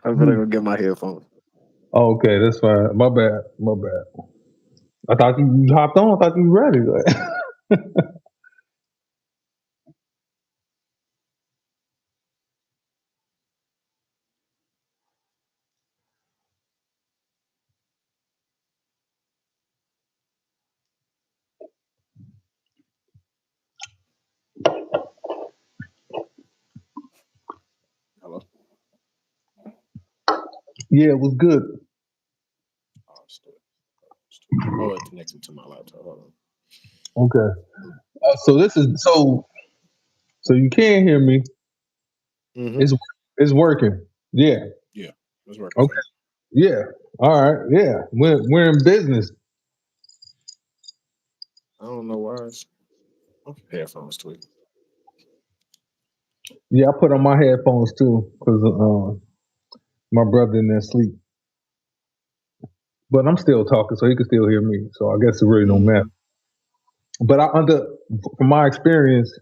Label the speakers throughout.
Speaker 1: I'm gonna go get my headphones.
Speaker 2: Oh, okay, that's fine. My bad. My bad. I thought you hopped on. I thought you were ready.
Speaker 1: Hello.
Speaker 2: Yeah, it was good.
Speaker 1: Oh, oh, it connected to my laptop. Hold
Speaker 2: Okay. So this is so you can hear me.
Speaker 1: on.
Speaker 2: It's it's working. Yeah.
Speaker 1: Yeah, it's working
Speaker 2: Okay.
Speaker 1: fine.
Speaker 2: Yeah. All right. Yeah. We're in business.
Speaker 1: I don't know why it's headphones tweak.
Speaker 2: Yeah, I put on my headphones too because my brother in there sleep. But I'm still talking, so he can still hear me. So I guess it really don't matter.
Speaker 1: Mm-hmm.
Speaker 2: But from my experience,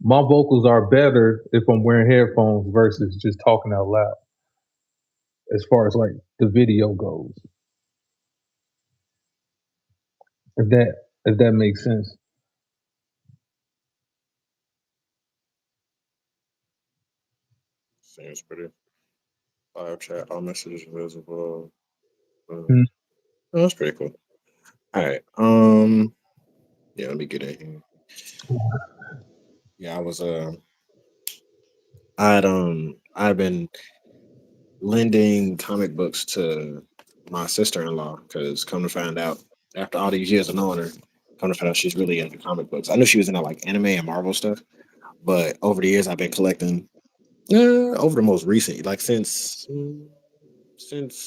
Speaker 2: my vocals are better if I'm wearing headphones versus just talking out loud. As far as like the video goes, if that makes sense.
Speaker 1: Seems pretty. Live chat, all messages visible.
Speaker 2: Hmm.
Speaker 1: Oh, that's pretty cool. All right. Yeah, let me get in here. Yeah, I'd been lending comic books to my sister-in-law because come to find out, after all these years of knowing her, come to find out she's really into comic books. I knew she was into like anime and Marvel stuff, but over the years I've been collecting. Over the most recent, like since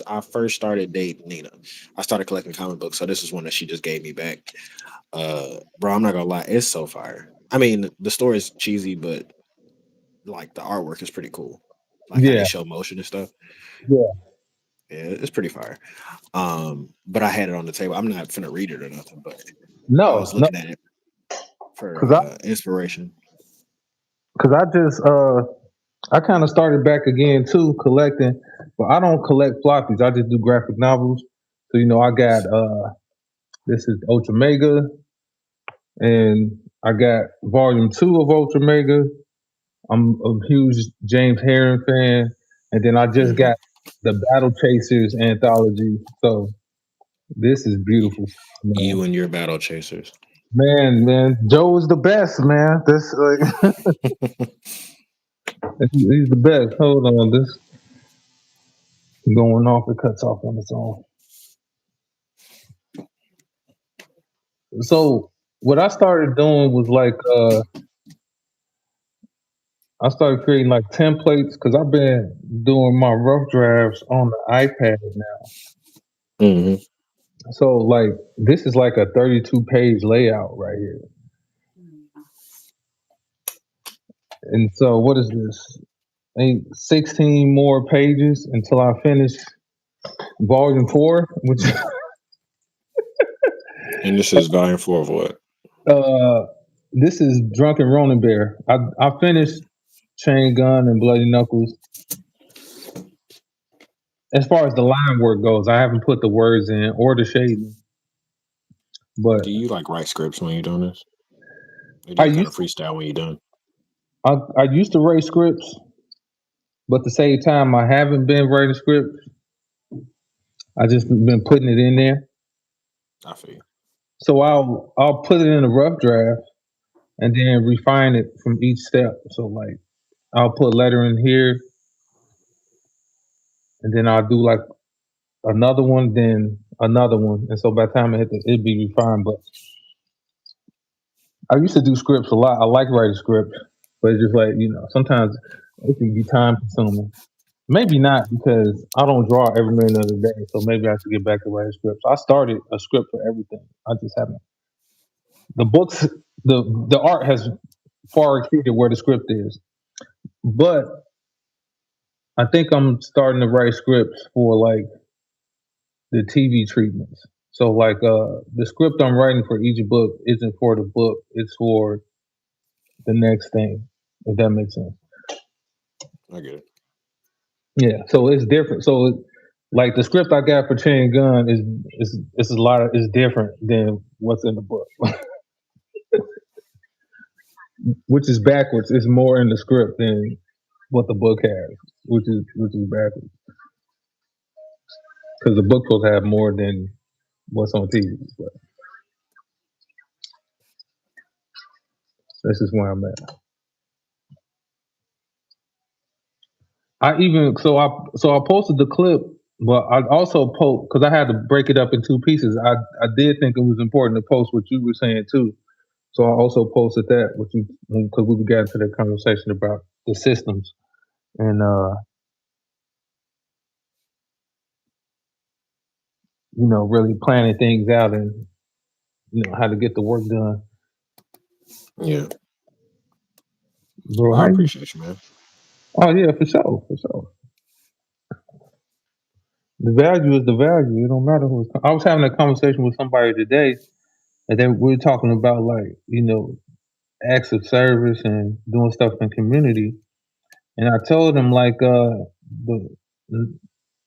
Speaker 1: I first started dating Nina, I started collecting comic books. So this is one that she just gave me back. Bro, I'm not gonna lie, it's so fire. I mean, the story is cheesy, but like the artwork is pretty cool. Like how they
Speaker 2: Yeah,
Speaker 1: show motion and stuff.
Speaker 2: yeah.
Speaker 1: Yeah, it's pretty fire. But I had it on the table. I'm not finna read it or nothing, but I
Speaker 2: No,
Speaker 1: was
Speaker 2: no,
Speaker 1: looking at it for
Speaker 2: because
Speaker 1: inspiration.
Speaker 2: I just I kind of started back again too collecting, but I don't collect floppies. I just do graphic novels. So I got this is Ultra Mega, and I got Volume Two of Ultra Mega. I'm a huge James Herron fan, and then I just
Speaker 1: Hmm.
Speaker 2: got the Battle Chasers anthology. So this is beautiful, man.
Speaker 1: You and your battle chasers.
Speaker 2: Man, Joe is the best, man. This like he's the best. Hold on, this going off. It cuts off on its own. So what I started doing was like I started creating like templates because I've been doing my rough drafts on the iPad now.
Speaker 1: Hmm.
Speaker 2: So like this is like a 32 page layout right here. And so what is this? 16 more pages until I finish volume four, which
Speaker 1: And this is volume four of what?
Speaker 2: uh this is Drunken Ronin Bear. I finished Chain Gun and Bloody Knuckles. As far as the line work goes, I haven't put the words in or the shading, but
Speaker 1: Do you like write scripts when you're doing this? Or do
Speaker 2: I
Speaker 1: you kind
Speaker 2: used
Speaker 1: of freestyle when you're done?
Speaker 2: I used to write scripts, but at the same time I haven't been writing scripts. I just been putting it in there.
Speaker 1: I feel
Speaker 2: So I'll put it in a rough draft and then refine it from each step. So like I'll put letter in here and then I'll do like another one, then another one. And so by the time it'd be refined. But I used to do scripts a lot. I like writing scripts, but it's just like, sometimes it can be time consuming. Maybe not because I don't draw every minute of the day. So maybe I should get back to writing scripts. I started a script for everything. I just haven't. The books, the art has far exceeded where the script is. But I think I'm starting to write scripts for like the TV treatments. So like the script I'm writing for each book isn't for the book, it's for the next thing, if that makes sense.
Speaker 1: I get it.
Speaker 2: Yeah, so it's different. So like the script I got for Chain Gun is a lot of is different than what's in the book, which is backwards. It's more in the script than what the book has, which is backwards because the book supposed to have more than what's on TV. But this is where I'm at. I posted the clip, but I also post because I had to break it up in two pieces. I did think it was important to post what you were saying too. So I also posted that with you because we got into that conversation about the systems and really planning things out and how to get the work done.
Speaker 1: Yeah,
Speaker 2: Bro,
Speaker 1: I
Speaker 2: how you?
Speaker 1: appreciate you, man.
Speaker 2: Oh yeah, for sure, for sure. The value is the value. It don't matter who's. I was having a conversation with somebody today, and then we were talking about like acts of service and doing stuff in community. And I told them like the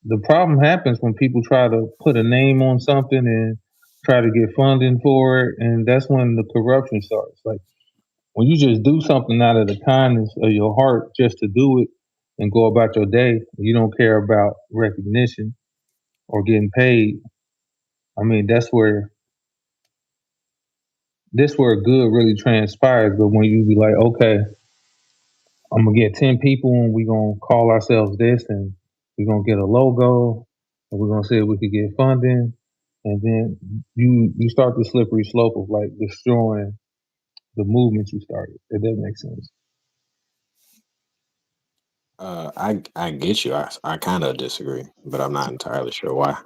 Speaker 2: the problem happens when people try to put a name on something and try to get funding for it, and that's when the corruption starts. Like when you just do something out of the kindness of your heart just to do it and go about your day, you don't care about recognition or getting paid. I mean, that's where good really transpires. But when you be like, okay, I'm gonna get 10 people and we're gonna call ourselves this and we're gonna get a logo and we're gonna see if we could get funding, and then you start the slippery slope of like destroying the movement you started. If that makes sense.
Speaker 1: I get you. I kind of disagree, but I'm not entirely sure why.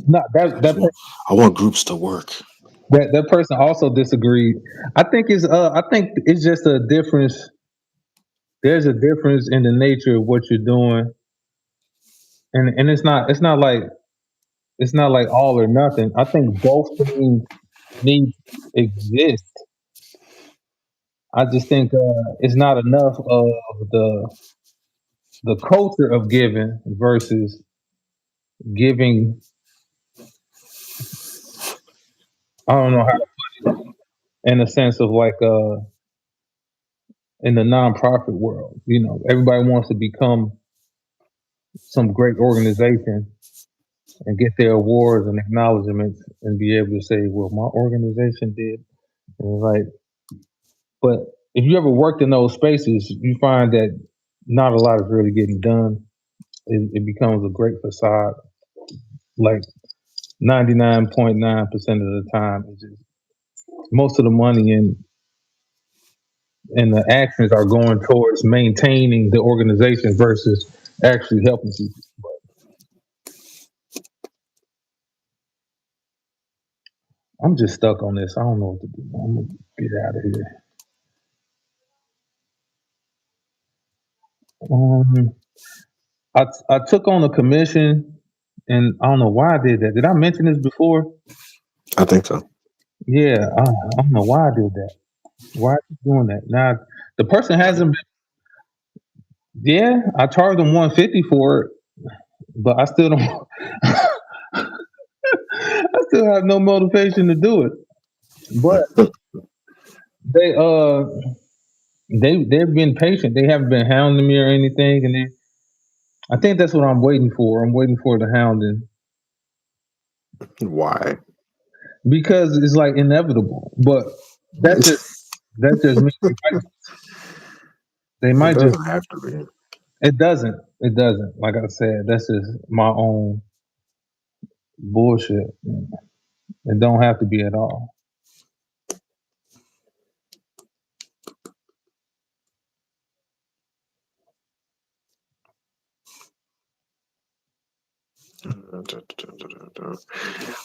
Speaker 2: No,
Speaker 1: I just want I want groups to work.
Speaker 2: that person also disagreed. I think it's just a difference. There's a difference in the nature of what you're doing, and it's not like all or nothing. I think both things need to exist. I just think it's not enough of the culture of giving versus giving. I don't know how, in a sense of like in the nonprofit world. Everybody wants to become some great organization and get their awards and acknowledgments and be able to say, "Well, my organization did." And like, but if you ever worked in those spaces, you find that not a lot is really getting done. It becomes a great facade. Like 99.9% of the time, it's just most of the money and the actions are going towards maintaining the organization versus actually helping people. I'm just stuck on this. I don't know what to do. I'm gonna get out of here. Um, I took on a commission, and I don't know why I did that. Did I mention this before?
Speaker 1: I think so.
Speaker 2: Yeah, I don't know why I did that. Why I keep doing that? Now the person hasn't. Yeah, I charged them 150 for it, but I still don't. I still have no motivation to do it. But they they've been patient. They haven't been hounding me or anything, and I think that's what I'm waiting for. I'm waiting for the hounding
Speaker 1: Why?
Speaker 2: because it's like inevitable. But that's just that's just me. They might
Speaker 1: It
Speaker 2: just.
Speaker 1: doesn't have to be.
Speaker 2: It doesn't. It doesn't. Like I said, that's just my own bullshit. It don't have to be at all.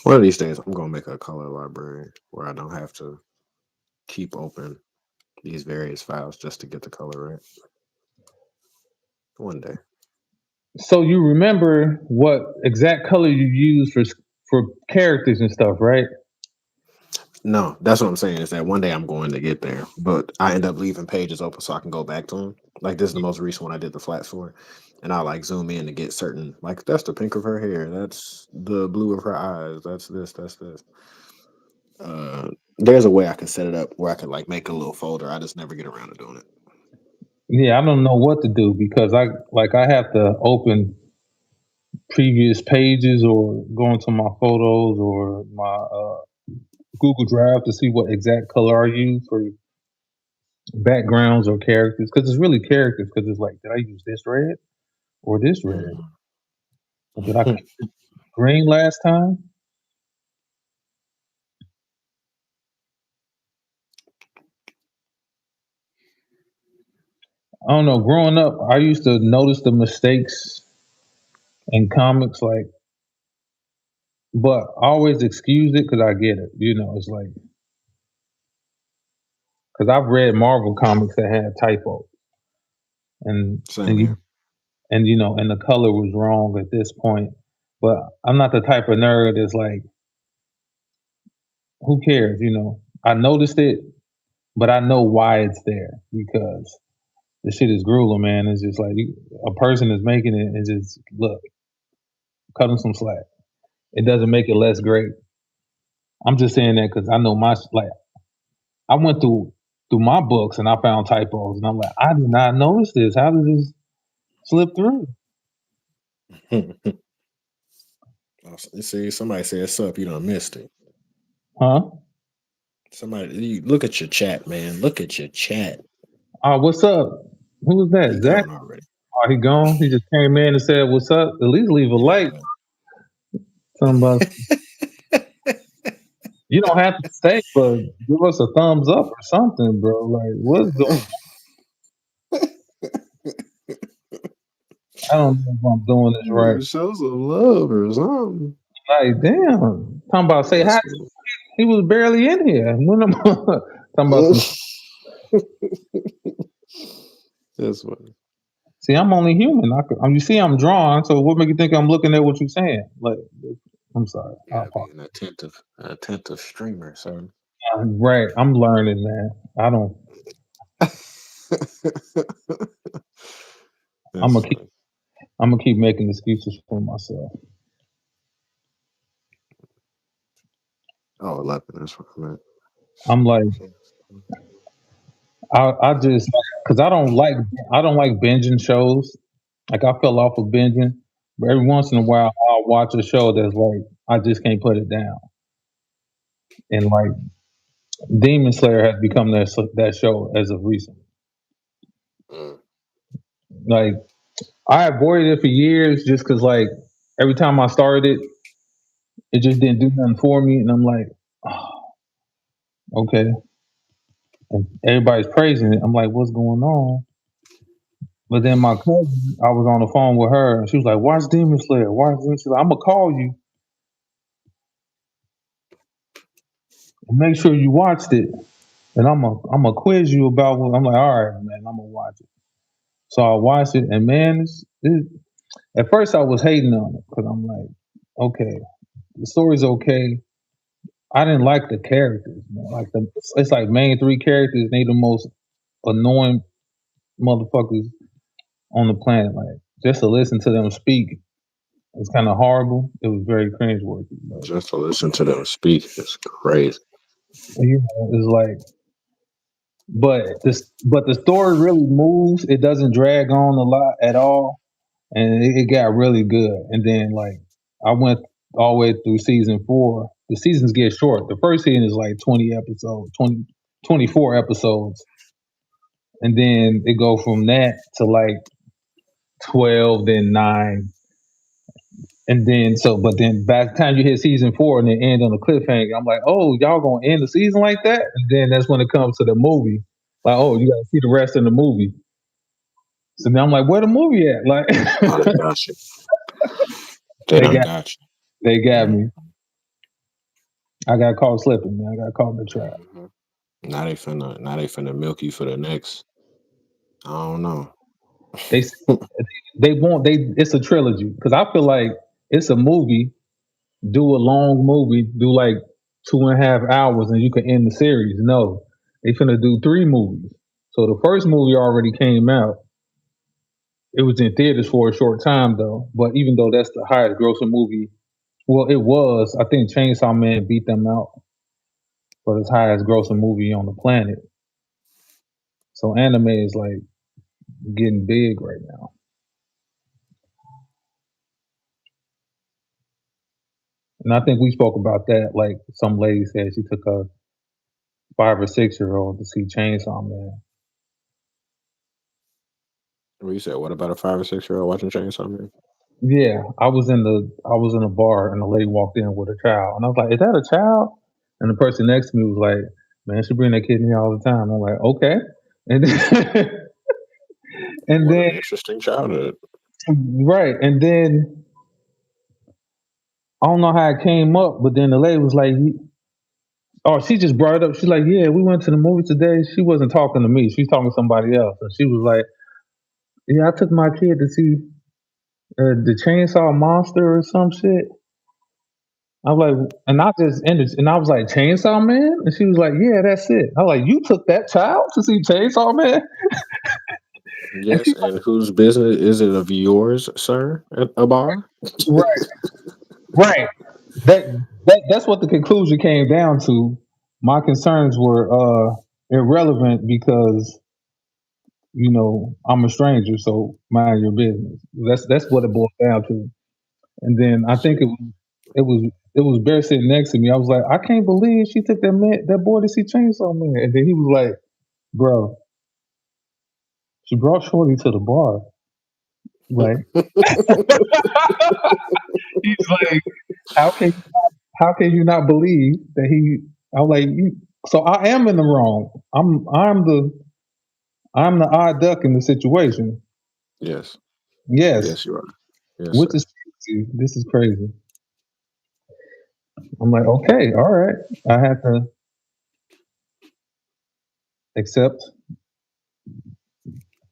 Speaker 1: One of these days, I'm gonna make a color library where I don't have to keep open these various files just to get the color right. One day.
Speaker 2: So you remember what exact color you use for characters and stuff, right?
Speaker 1: No, that's what I'm saying. Is that one day I'm going to get there, but I end up leaving pages open so I can go back to them. Like this is the most recent one I did the flats for, and I like zoom in to get certain. Like that's the pink of her hair. That's the blue of her eyes. That's this. That's this. There's a way I can set it up where I can like make a little folder. I just never get around to doing it.
Speaker 2: Yeah, I don't know what to do because I have to open previous pages or go into my photos or my Google Drive to see what exact color I use for backgrounds or characters because it's really characters because it's like did I use this red or this red
Speaker 1: Mm.
Speaker 2: or did I pick green last time? I don't know. Growing up, I used to notice the mistakes in comics, like, but I always excuse it because I get it. You know, it's like because I've read Marvel comics that had typos, and
Speaker 1: Same
Speaker 2: and you
Speaker 1: here.
Speaker 2: and you know, and the color was wrong at this point. But I'm not the type of nerd that's like, who cares? You know, I noticed it, but I know why it's there because the shit is grueling, man. It's just like a person is making it and just look, cut them some slack. It doesn't make it less great. I'm just saying that because I know my like I went through my books and I found typos and I'm like, I did not notice this. How did this slip through?
Speaker 1: You see, somebody said "Sup," you done missed it.
Speaker 2: Huh?
Speaker 1: Somebody, you, look at your chat, man. Look at your chat.
Speaker 2: What's up? Who was that?
Speaker 1: He
Speaker 2: Zach?
Speaker 1: gone already.
Speaker 2: Oh, he gone. He just came in and said, "What's up?" At least leave a like.
Speaker 1: Yeah.
Speaker 2: Somebody, you don't have to stay, but give us a thumbs up or something, bro. Like, what's going? I don't know if I'm doing this right.
Speaker 1: Show some love or something.
Speaker 2: Like, damn. Talking about say hi.
Speaker 1: That's funny.
Speaker 2: He was barely in here. When I'm talking about some.
Speaker 1: That's funny.
Speaker 2: See, I'm only human. You see, I'm drawn. So what make you think I'm looking at what you're saying? Like, I'm sorry.
Speaker 1: You gotta be an attentive streamer, son.
Speaker 2: Right. I'm learning, man. I don't. I'm
Speaker 1: That's
Speaker 2: gonna keep.
Speaker 1: funny.
Speaker 2: I'm gonna keep making excuses for myself.
Speaker 1: Oh, 11. That's what I meant.
Speaker 2: I'm like, I just because I don't like binging shows. Like I fell off of binging, but every once in a while I'll watch a show that's like I just can't put it down. And like Demon Slayer has become that show as of recent.
Speaker 1: Mm.
Speaker 2: Like I avoided it for years just because like every time I started it, it just didn't do nothing for me, and I'm like, oh, okay. And everybody's praising it. I'm like, what's going on? But then my cousin, I was on the phone with her, and she was like, "Watch Demon Slayer. Watch Demon Slayer. I'm gonna call you and make sure you watched it, and I'm gonna quiz you about what." I'm like, "All right, man. I'm gonna watch it." So I watched it, and man, at first I was hating on it because I'm like, okay, the story's okay. I didn't like the characters, man. Like it's like main three characters. They the most annoying motherfuckers on the planet. Like just to listen to them speak, it's kind of horrible. It was very cringeworthy. But
Speaker 1: Just to listen to them speak is crazy.
Speaker 2: you know, it's like, but the story really moves. It doesn't drag on a lot at all, and it got really good. And then like I went all the way through season four. The seasons get short. The first season is like 20 episodes, 24 episodes, and then it go from that to like 12, then 9. And then but then by the time you hit season four and then end on a cliffhanger, I'm like, oh, y'all gonna end the season like that? And then that's when it comes to the movie. Like, oh, you gotta see the rest of the movie. So now I'm like, where the movie at? Like
Speaker 1: Oh, they got you. They
Speaker 2: they
Speaker 1: done
Speaker 2: got
Speaker 1: got
Speaker 2: they got
Speaker 1: you.
Speaker 2: me. I got caught slipping, man. I got caught in the trap.
Speaker 1: Mhm. Now they finna milk you for the next. I don't know.
Speaker 2: They they want it's a trilogy because I feel like it's a movie. Do a long movie. Do like 2.5 hours and you can end the series. No, they finna do 3 movies. So the first movie already came out. It was in theaters for a short time though. But even though that's the highest grossing movie, well, it was. I think Chainsaw Man beat them out for the highest grossing movie on the planet. So anime is like getting big right now. And I think we spoke about that. Like some lady said, she took a 5 or 6 year old to see Chainsaw Man.
Speaker 1: What you said? What about a 5 or 6 year old watching Chainsaw Man?
Speaker 2: Yeah, I was in a bar and a lady walked in with a child, and I was like, "Is that a child?" And the person next to me was like, "Man, she bring that kid in here all the time." I'm like, "Okay," and then, and
Speaker 1: What
Speaker 2: then
Speaker 1: an interesting childhood.
Speaker 2: right, and then I don't know how it came up, but then the lady was like, "Oh, she just brought it up." She's like, "Yeah, we went to the movie today." She wasn't talking to me; she was talking to somebody else, and she was like, "Yeah, I took my kid to see the Chainsaw Monster or some shit." I was like, and I just ended, and I was like, Chainsaw Man? And she was like, yeah, that's it. I was like, you took that child to see Chainsaw Man? And
Speaker 1: Yes,
Speaker 2: she's
Speaker 1: and whose business is it of yours, sir? At a bar?
Speaker 2: like, right. That, that's what the conclusion came down to. My concerns were irrelevant because, I'm a stranger, so mind your business. That's what it boiled down to. And then I think
Speaker 1: Shit.
Speaker 2: it was it was Bear sitting next to me. I was like, I can't believe she took that boy to see Chainsaw Man. And then he was like, bro, she brought Shorty to the bar. Like he's like, how can how can you not believe that he? I'm like, so I am in the wrong. I'm the odd duck in the situation.
Speaker 1: Yes.
Speaker 2: Yes,
Speaker 1: Yes, you are. Yes,
Speaker 2: which
Speaker 1: sir.
Speaker 2: is crazy. This is crazy. I'm like, okay, all right. I have to accept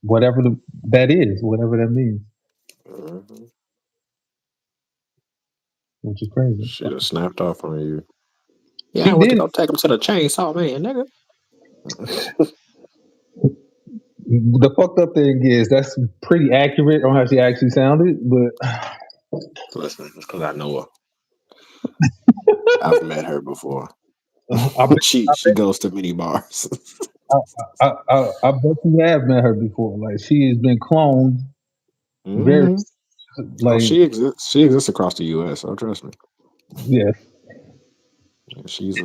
Speaker 2: whatever that is, whatever that means,
Speaker 1: Mhm.
Speaker 2: which is crazy.
Speaker 1: Should have snapped off on you. Yeah,
Speaker 2: She
Speaker 1: I went to
Speaker 2: did.
Speaker 1: go take him to the Chainsaw Man, nigga.
Speaker 2: The fucked up thing is that's pretty accurate on how she actually sounded, but
Speaker 1: Listen, it's because I know her. I've met her before.
Speaker 2: I bet,
Speaker 1: She goes to many bars.
Speaker 2: I bet you have met her before. Like she has been cloned very
Speaker 1: Hmm. Oh,
Speaker 2: like
Speaker 1: she exists. She exists across the U.S. So trust me.
Speaker 2: yeah.
Speaker 1: Yeah, she's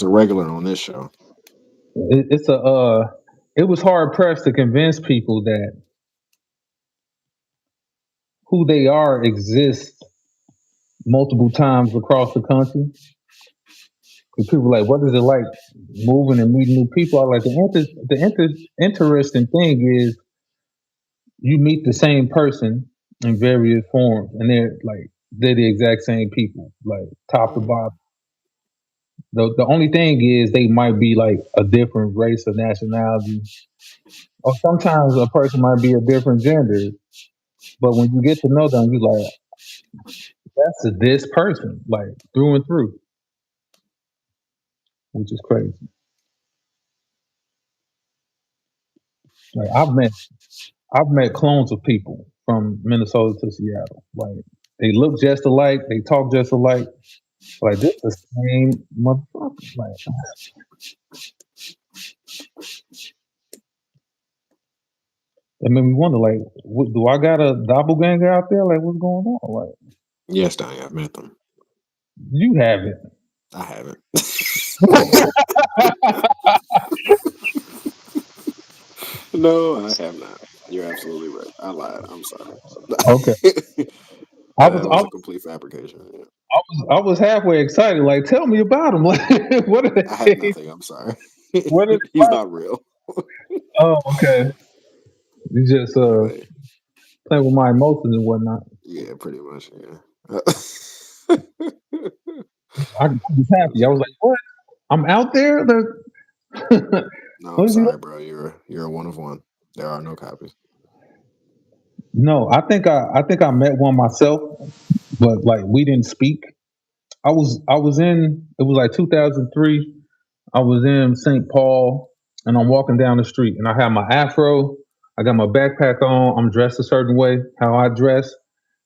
Speaker 1: a regular on this show.
Speaker 2: It's a it was hard pressed to convince people that who they are exists multiple times across the country. Because people are like, what is it like moving and meeting new people? I like interesting thing is you meet the same person in various forms, and they're the exact same people, like top to
Speaker 1: Mhm.
Speaker 2: bottom. The only thing is they might be like a different race or nationality, or sometimes a person might be a different gender. But when you get to know them, you like that's this person, like through and through, which is crazy. Like I've met clones of people from Minnesota to Seattle. Like they look just alike, they talk just alike. Like this the same motherfucker. Like it made me wonder, like, do I got a doppelganger out there? Like, what's going on? Like,
Speaker 1: Yes, Donnie, I've met them.
Speaker 2: you have it.
Speaker 1: I haven't. No, I have not. You're absolutely right. I lied. I'm sorry.
Speaker 2: Okay. I was
Speaker 1: That
Speaker 2: I
Speaker 1: was a
Speaker 2: was
Speaker 1: complete fabrication. Yeah.
Speaker 2: I was halfway excited. Like, tell me about him. Like, what are
Speaker 1: I have
Speaker 2: they?
Speaker 1: nothing. I'm sorry.
Speaker 2: What is?
Speaker 1: He's not real.
Speaker 2: Oh, okay. You just
Speaker 1: Anyway,
Speaker 2: playing with my emotions and whatnot.
Speaker 1: yeah, pretty much. Yeah.
Speaker 2: I was happy. I
Speaker 1: Listen,
Speaker 2: was like, what? I'm out there.
Speaker 1: no,
Speaker 2: What
Speaker 1: I'm
Speaker 2: is he?
Speaker 1: sorry, bro. You're a one of one. There are no copies.
Speaker 2: No, I think I met one myself, but like we didn't speak. I was in it was like 2003. I was in St. Paul, and I'm walking down the street, and I have my afro. I got my backpack on. I'm dressed a certain way, how I dress,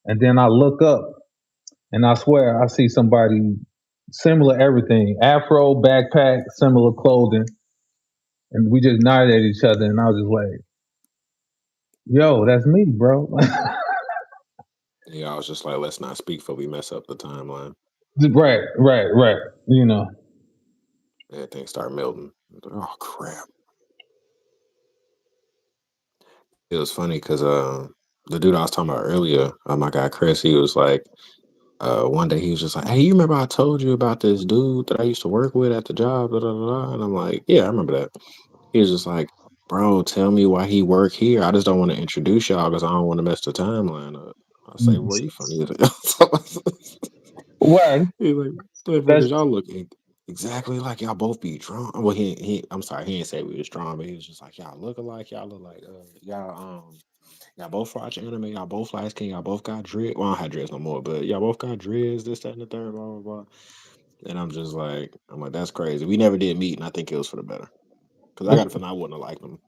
Speaker 2: and then I look up, and I swear I see somebody similar everything, afro, backpack, similar clothing, and we just nodded at each other, and I was just like, "Yo, that's me, bro."
Speaker 1: Yeah, I was just like, let's not speak before we mess up the timeline.
Speaker 2: Right, right, right. You know,
Speaker 1: Everything start melting. Oh crap! It was funny because the dude I was talking about earlier, my guy Chris, he was like, one day he was just like, "Hey, you remember I told you about this dude that I used to work with at the job?" Da, da, da, da. And I'm like, "Yeah, I remember that." He was just like, "Bro, tell me why he work here. I just don't want to introduce y'all because I don't want to mess the timeline up." I say, "Boy, you funny as hell."
Speaker 2: right.
Speaker 1: He's like, bro,
Speaker 2: That's
Speaker 1: because y'all look exactly like y'all both be drawn. Well, I'm sorry, he didn't say we was drawn, but he was just like, y'all look alike. Y'all look like, y'all both watch anime. Y'all both light skin. Y'all both got dread. Well, I don't have dreads no more, but y'all both got dreads. This, that, and the third. Blah blah blah. And I'm like, that's crazy. We never did meet, and I think it was for the better. Because I got a feeling I wouldn't have liked him.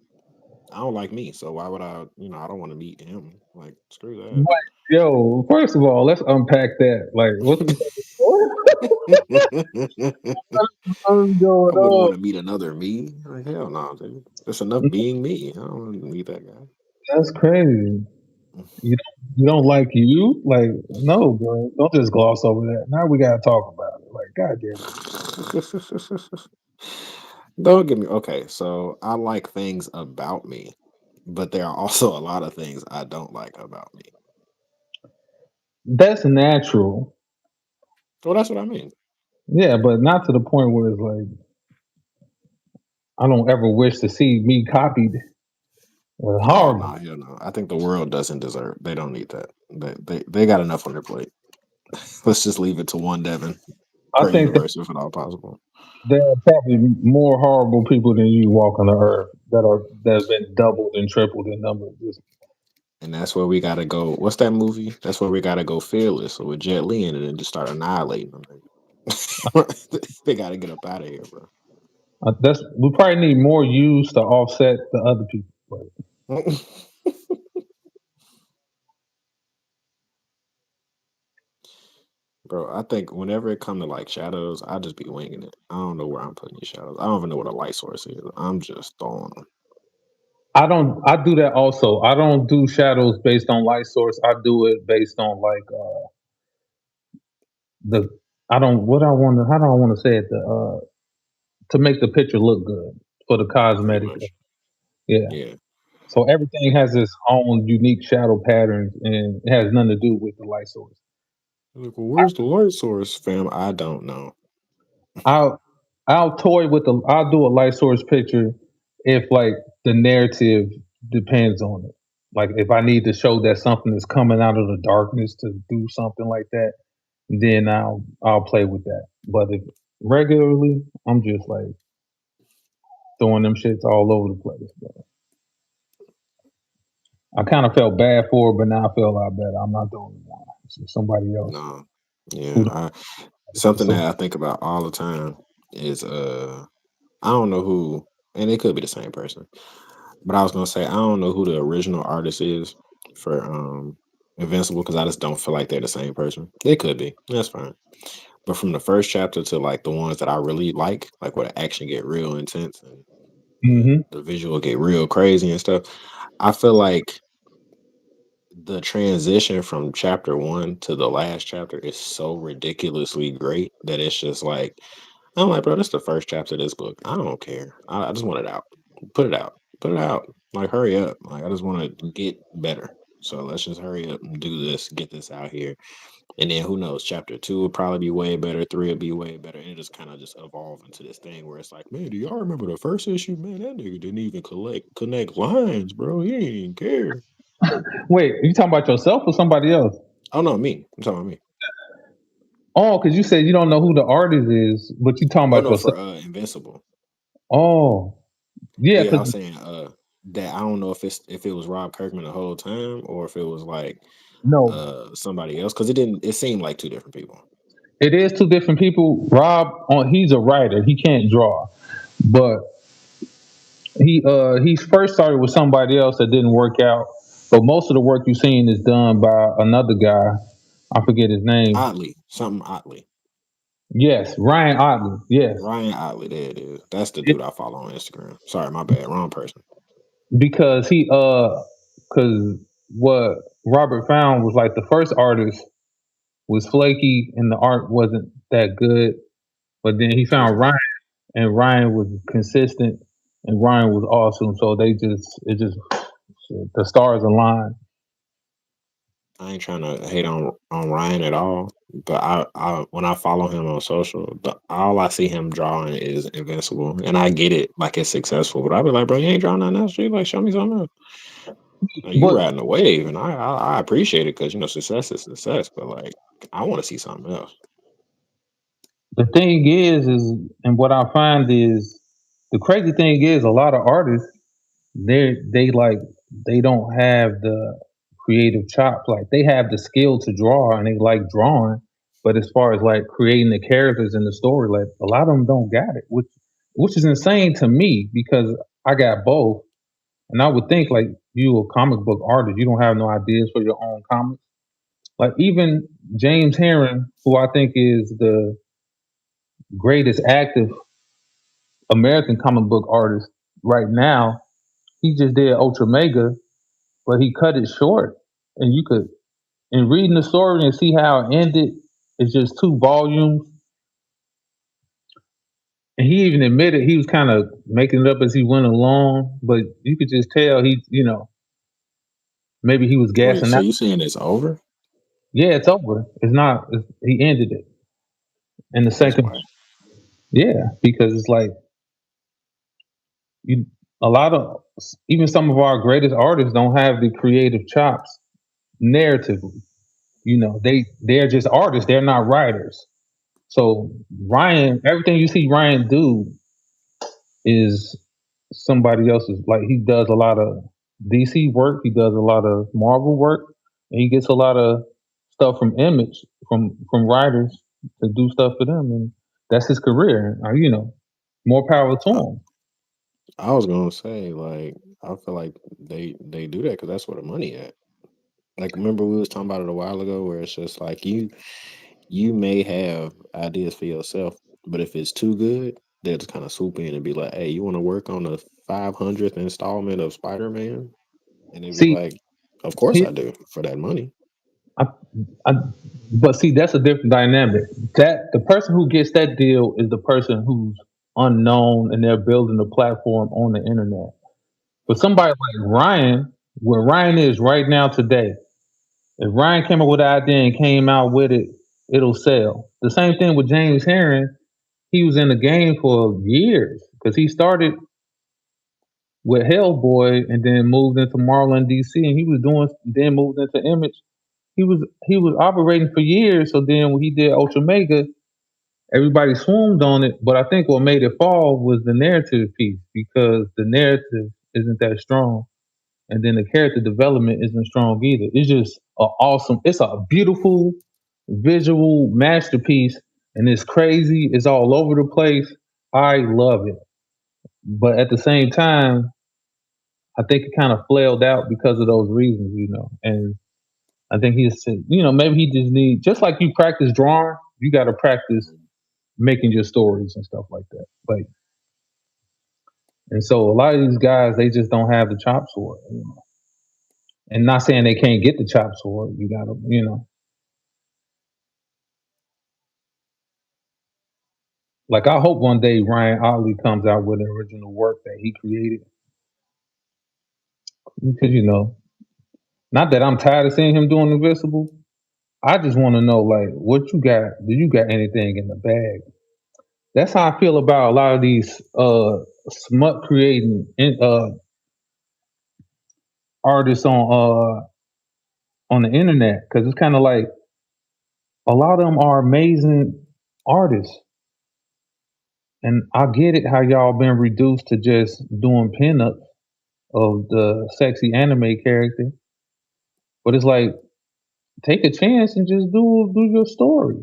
Speaker 1: I don't like me, so why would I? I don't want to meet him. Like, screw
Speaker 2: What? Yo, first of all, let's unpack that. Like,
Speaker 1: that.
Speaker 2: what's
Speaker 1: I
Speaker 2: going
Speaker 1: wouldn't
Speaker 2: on?
Speaker 1: want to meet another me. Like, hell no, dude. That's enough being me. I don't want to meet that guy.
Speaker 2: That's crazy. You don't like you? Like, no, bro. Don't just gloss over that. Now we gotta talk about it. Like, god damn it.
Speaker 1: Don't get me okay. So I like things about me, but there are also a lot of things I don't like about me.
Speaker 2: That's natural.
Speaker 1: So that's what I mean.
Speaker 2: Yeah, but not to the point where it's like I don't ever wish to see me copied.
Speaker 1: Oh no,
Speaker 2: Horrible.
Speaker 1: hell no. I think the world doesn't deserve. They don't need that. They got enough on their plate. Let's just leave it to one Devin
Speaker 2: I
Speaker 1: per
Speaker 2: think that
Speaker 1: universe if at all possible.
Speaker 2: there are probably more horrible people than you walking the earth that have been doubled and tripled in number. Just
Speaker 1: And that's where we gotta go. What's that movie? That's where we gotta go fearless or with Jet Li in it and just start annihilating them. They gotta get up out of here,
Speaker 2: that's we probably need more use to offset the other people. But
Speaker 1: bro. Bro, I think whenever it come to like shadows, I just be winging it. I don't know where I'm putting these shadows. I don't even know what a light source is. I'm just throwing them.
Speaker 2: I don't. I do that also. I don't do shadows based on light source. I do it based on like the. I don't. What I want to. How do I want to say it? To make the picture look good for the
Speaker 1: Pretty
Speaker 2: cosmetic.
Speaker 1: much.
Speaker 2: Yeah.
Speaker 1: Yeah.
Speaker 2: So everything
Speaker 1: Yeah.
Speaker 2: has its own unique shadow patterns, and it has nothing to do with the light source.
Speaker 1: Like, well, where's the light source, fam? I don't know.
Speaker 2: I'll I'll toy with the. I'll do a light source picture if like the narrative depends on it. Like if I need to show that something is coming out of the darkness to do something like that, then I'll play with that. But if regularly, I'm just like throwing them shits all over the place. Bro. I kind of felt bad for it, but now I feel a lot better. I'm not the only one. So somebody else
Speaker 1: No. Yeah.
Speaker 2: who
Speaker 1: Something
Speaker 2: so
Speaker 1: that I think about all the time is I don't know who, and it could be the same person, but I was gonna say I don't know who the original artist is for Invincible because I just don't feel like they're the same person. They could be. That's fine. But from the first chapter to like the ones that I really like where the action get real intense and
Speaker 2: hmm
Speaker 1: the visual get real crazy and stuff, I feel like the transition from chapter one to the last chapter is so ridiculously great that it's just like I'm like, bro, this is the first chapter of this book. I don't care. I just want it out. Put it out. Put it out. Like, hurry up. Like, I just want to get better. So let's just hurry up and do this, get this out here. And then who knows? Chapter two will probably be way better. Three will be way better. And it just kind of just evolve into this thing where it's like, man, do y'all remember the first issue? Man, that nigga didn't even connect lines, bro. He didn't even care.
Speaker 2: wait, you talking about yourself or somebody else?
Speaker 1: Oh no, me. I'm talking about me.
Speaker 2: Oh, because you said you don't know who the artist is, but you talking
Speaker 1: Oh
Speaker 2: about
Speaker 1: no,
Speaker 2: yourself.
Speaker 1: for Invincible.
Speaker 2: Oh, yeah,
Speaker 1: Yeah, I
Speaker 2: because
Speaker 1: was saying that I don't know if it was Rob Kirkman the whole time or if it was like
Speaker 2: no,
Speaker 1: somebody else because it didn't it seemed like two different people.
Speaker 2: It is two different people. Rob, he's a writer. He can't draw, but he first started with somebody else that didn't work out. But most of the work you've seen is done by another guy. I forget his name.
Speaker 1: Oddly, something Oddly.
Speaker 2: Yes, Ryan Otley. Yes,
Speaker 1: Ryan Otley, there it is. That's the
Speaker 2: it,
Speaker 1: dude I follow on Instagram. Sorry, my bad. Wrong person.
Speaker 2: because because what Robert found was like the first artist was flaky and the art wasn't that good. But then he found
Speaker 1: Okay.
Speaker 2: Ryan, and Ryan was consistent, and Ryan was awesome. So the stars aligned.
Speaker 1: I ain't trying to hate on Ryan at all, but I when I follow him on social, all I see him drawing is Invincible, and I get it, like it's successful. But I be like, bro, you ain't drawing nothing else. Dude. Like, show me something else. Like, you
Speaker 2: But
Speaker 1: riding a wave, and I appreciate it because success is success. But like, I want to see something else.
Speaker 2: the thing is, and what I find is, the crazy thing is, a lot of artists they they don't have the creative chops. Like they have the skill to draw and they like drawing, but as far as like creating the characters and the story, like a lot of them don't got it, which is insane to me because I got both. And I would think like you a comic book artist, you don't have no ideas for your own comics. Like even James Herron, who I think is the greatest active American comic book artist right now, he just did Ultra Mega, but he cut it short. And you could, in reading the story and see how it ended, it's just two volumes. And he even admitted he was kind of making it up as he went along, but you could just tell maybe he was
Speaker 1: Wait,
Speaker 2: gassing
Speaker 1: so
Speaker 2: out.
Speaker 1: you saying it's over?
Speaker 2: Yeah, it's over. It's not. He ended it in the
Speaker 1: That's
Speaker 2: second.
Speaker 1: why.
Speaker 2: Yeah, because it's like you, a lot of even some of our greatest artists don't have the creative chops narratively. They're just artists. They're not writers. So Ryan, everything you see Ryan do is somebody else's. Like he does a lot of DC work, he does a lot of Marvel work, and he gets a lot of stuff from Image from writers to do stuff for them, and that's his career. More power to
Speaker 1: I,
Speaker 2: him.
Speaker 1: I was gonna say, like, I feel like they do that because that's where the money at. Like, remember we was talking about it a while ago, where it's just like you may have ideas for yourself, but if it's too good, they'll just kind of swoop in and be like, "Hey, you want to work on the 500th installment of Spider Man?" And they'd be
Speaker 2: See,
Speaker 1: like, "Of course
Speaker 2: he,
Speaker 1: I do for that money."
Speaker 2: I, I, but see, that's a different dynamic. That the person who gets that deal is the person who's unknown and they're building a platform on the internet. But somebody like Ryan, where Ryan is right now today, if Ryan came up with an idea and came out with it, it'll sell. The same thing with James Herron. He was in the game for years because he started with Hellboy and then moved into Marvel and DC, and he was doing then moved into Image. He was operating for years. So then when he did Ultra Mega, everybody swooned on it. But I think what made it fall was the narrative piece because the narrative isn't that strong, and then the character development isn't strong either. It's just it's a beautiful visual masterpiece, and it's crazy. It's all over the place. I love it, but at the same time, I think it kind of flailed out because of those reasons. And I think maybe he just need just like you practice drawing, you got to practice making your stories and stuff like that. And so a lot of these guys, they just don't have the chops for it. And not saying they can't get the chops for it. You got to. Like I hope one day Ryan Otley comes out with an original work that he created. Because not that I'm tired of seeing him doing Invisible. I just want to know like what you got. Do you got anything in the bag? That's how I feel about a lot of these smut creating artists on the internet. Because it's kind of like a lot of them are amazing artists, and I get it how y'all been reduced to just doing pinups of the sexy anime character. But it's like take a chance and just do your story.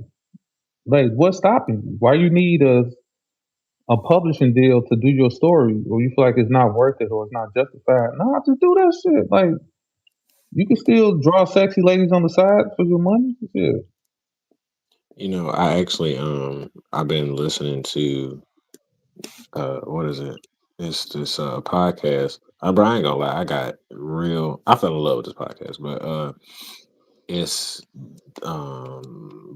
Speaker 2: Like, what's stopping you? Why you need a publishing deal to do your story, or you feel like it's not worth it or it's not justified? Nah, just do that shit. Like, you can still draw sexy ladies on the side for your money. Shit.
Speaker 1: I actually I've been listening to what is it? It's this podcast. But I ain't gonna lie, I fell in love with this podcast, but it's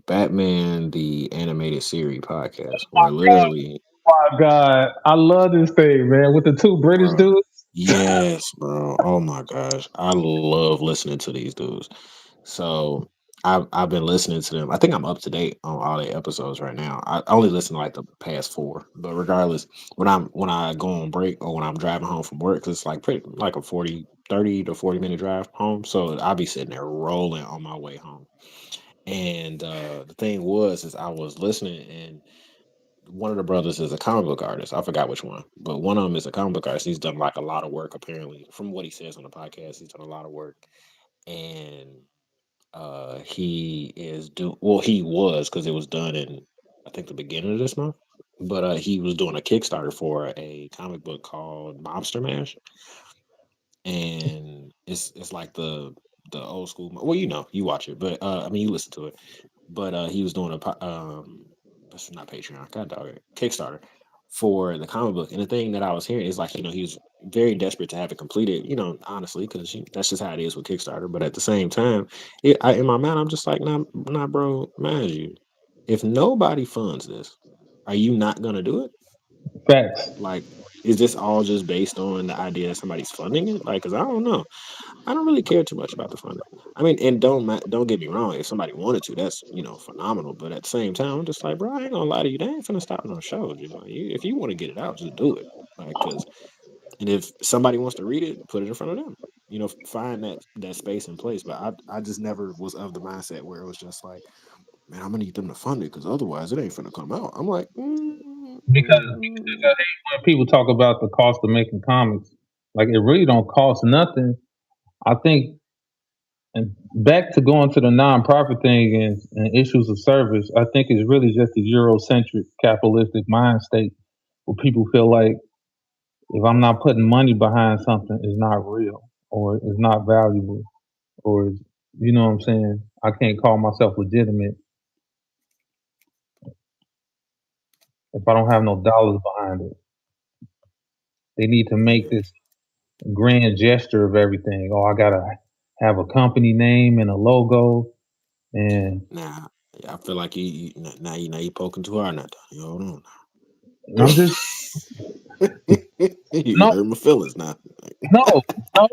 Speaker 1: Batman the Animated Series podcast, where literally,
Speaker 2: My God, I love this thing, man. With the two British
Speaker 1: bro,
Speaker 2: dudes.
Speaker 1: yes, bro. Oh my gosh, I love listening to these dudes. So I've been listening to them. I think I'm up to date on all the episodes right now. I only listen to like the past four, but regardless, when I go on break or when I'm driving home from work, 'cause it's like pretty like a 30 to 40 minute drive home. So I'll be sitting there rolling on my way home. And the thing is I was listening, and one of the brothers is a comic book artist. I forgot which one, but one of them is a comic book artist. He's done like a lot of work, apparently, from what he says on the podcast. He's done a lot of work, and he is do well. He was, because it was done in, I think, the beginning of this month. But he was doing a Kickstarter for a comic book called Mobster Mash, and it's like the old school. Well, you watch it, but I mean, you listen to it. But he was doing that's not Patreon, God dog it, Kickstarter for the comic book. And the thing that I was hearing is like, he was very desperate to have it completed, honestly, because that's just how it is with Kickstarter. But at the same time, in my mind, I'm just like, nah, bro, mind you, if nobody funds this, are you not gonna do it?
Speaker 2: Facts.
Speaker 1: Like, is this all just based on the idea that somebody's funding it? Like, because I don't know. I don't really care too much about the funding. I mean, and don't get me wrong. If somebody wanted to, that's phenomenal. But at the same time, I'm just like, bro, I ain't gonna lie to you. They ain't finna stop no shows. If you want to get it out, just do it. Like, cause, and if somebody wants to read it, put it in front of them. Find that space and place. But I just never was of the mindset where it was just like, man, I'm gonna need them to fund it, because otherwise it ain't finna come out. I'm like,
Speaker 2: Because I hate when people talk about the cost of making comics. Like, it really don't cost nothing. I think, and back to going to the nonprofit thing and issues of service, I think it's really just a Eurocentric capitalistic mind state where people feel like if I'm not putting money behind something, it's not real or it's not valuable or you know what I'm saying. I can't call myself legitimate if I don't have no dollars behind it. They need to make
Speaker 1: yeah,
Speaker 2: this grand gesture of everything. Oh, I gotta have a company name and a logo, and
Speaker 1: nah. I feel like now you poking too hard. Now, hold on.
Speaker 2: I'm just
Speaker 1: You
Speaker 2: no,
Speaker 1: hurt my feelings now.
Speaker 2: no, no.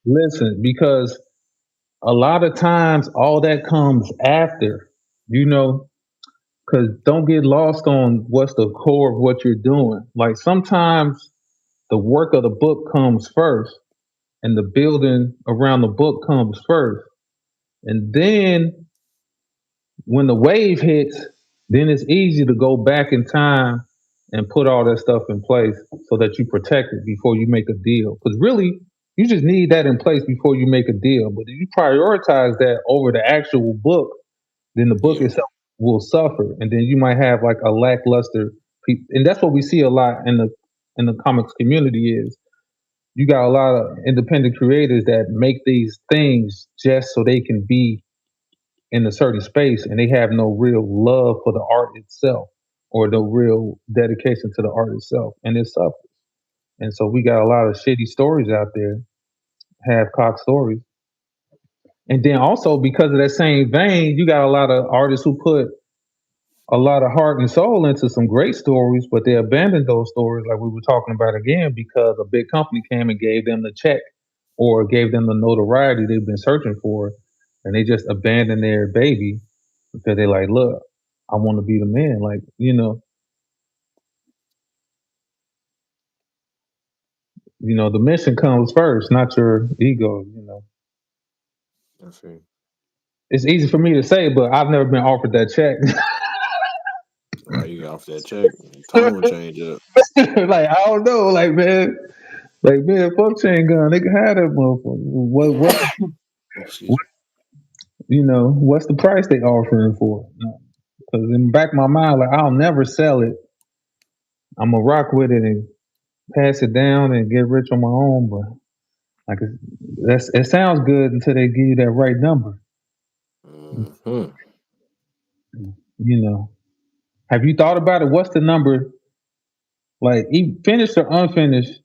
Speaker 2: Listen, because a lot of times all that comes after, you know, because don't get lost on what's the core of what you're doing. Like sometimes the work of the book comes first, and the building around the book comes first, and then when the wave hits, then it's easy to go back in time and put all that stuff in place so that you protect it before you make a deal. Because really, you just need that in place before you make a deal. But if you prioritize that over the actual book, then the book
Speaker 1: Yeah,
Speaker 2: itself will suffer, and then you might have like a lackluster. And that's what we see a lot in the comics community is you got a lot of independent creators that make these things just so they can be in a certain space and they have no real love for the art itself or no real dedication to the art itself, and it suffers. And so we got a lot of shitty stories out there, half cock stories. And then also because of that same vein, you got a lot of artists who put a lot of heart and soul into some great stories, but they abandoned those stories like we were talking about again because a big company came and gave them the check or gave them the notoriety they've been searching for, and they just abandoned their baby because they're like, look, I want to be the man. Like, the mission comes first, not your ego.
Speaker 1: I see.
Speaker 2: It's easy for me to say, but I've never been offered that check.
Speaker 1: Right, you got off that check, tone change up.
Speaker 2: Like, I don't know, like man, fuck chain gun, they can have that motherfucker. What
Speaker 1: Oh, excuse me.
Speaker 2: what's the price they offering for? Because in the back of my mind, like I'll never sell it. I'm gonna rock with it and pass it down and get rich on my own. But like it sounds good until they give you that right number.
Speaker 1: Hmm.
Speaker 2: You know, have you thought about it? What's the number? Like, finished or unfinished?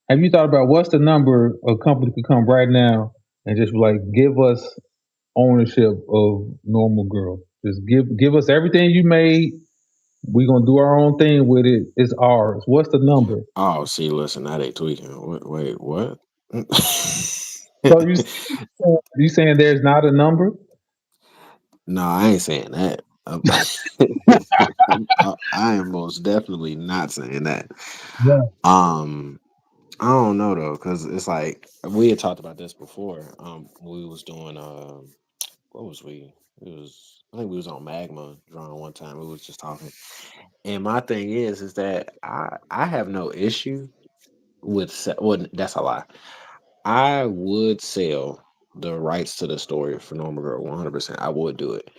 Speaker 2: Have you thought about what's the number a company could come right now and just like give us ownership of Normal Girl? Just give us everything you made. We're gonna do our own thing with it. It's ours. What's the number?
Speaker 1: Oh, see, listen, that ain't tweaking. Wait, what?
Speaker 2: So you saying there's not a number?
Speaker 1: No, I ain't saying that. I am most definitely not saying that.
Speaker 2: Yeah.
Speaker 1: Um, I don't know though, because it's like we had talked about this before. We was doing what was we? It was I think we was on Magma drawing one time. We was just talking, and my thing is that I have no issue with well, that's a lie. I would sell the rights to the story for Normal Girl 100%. I would do it.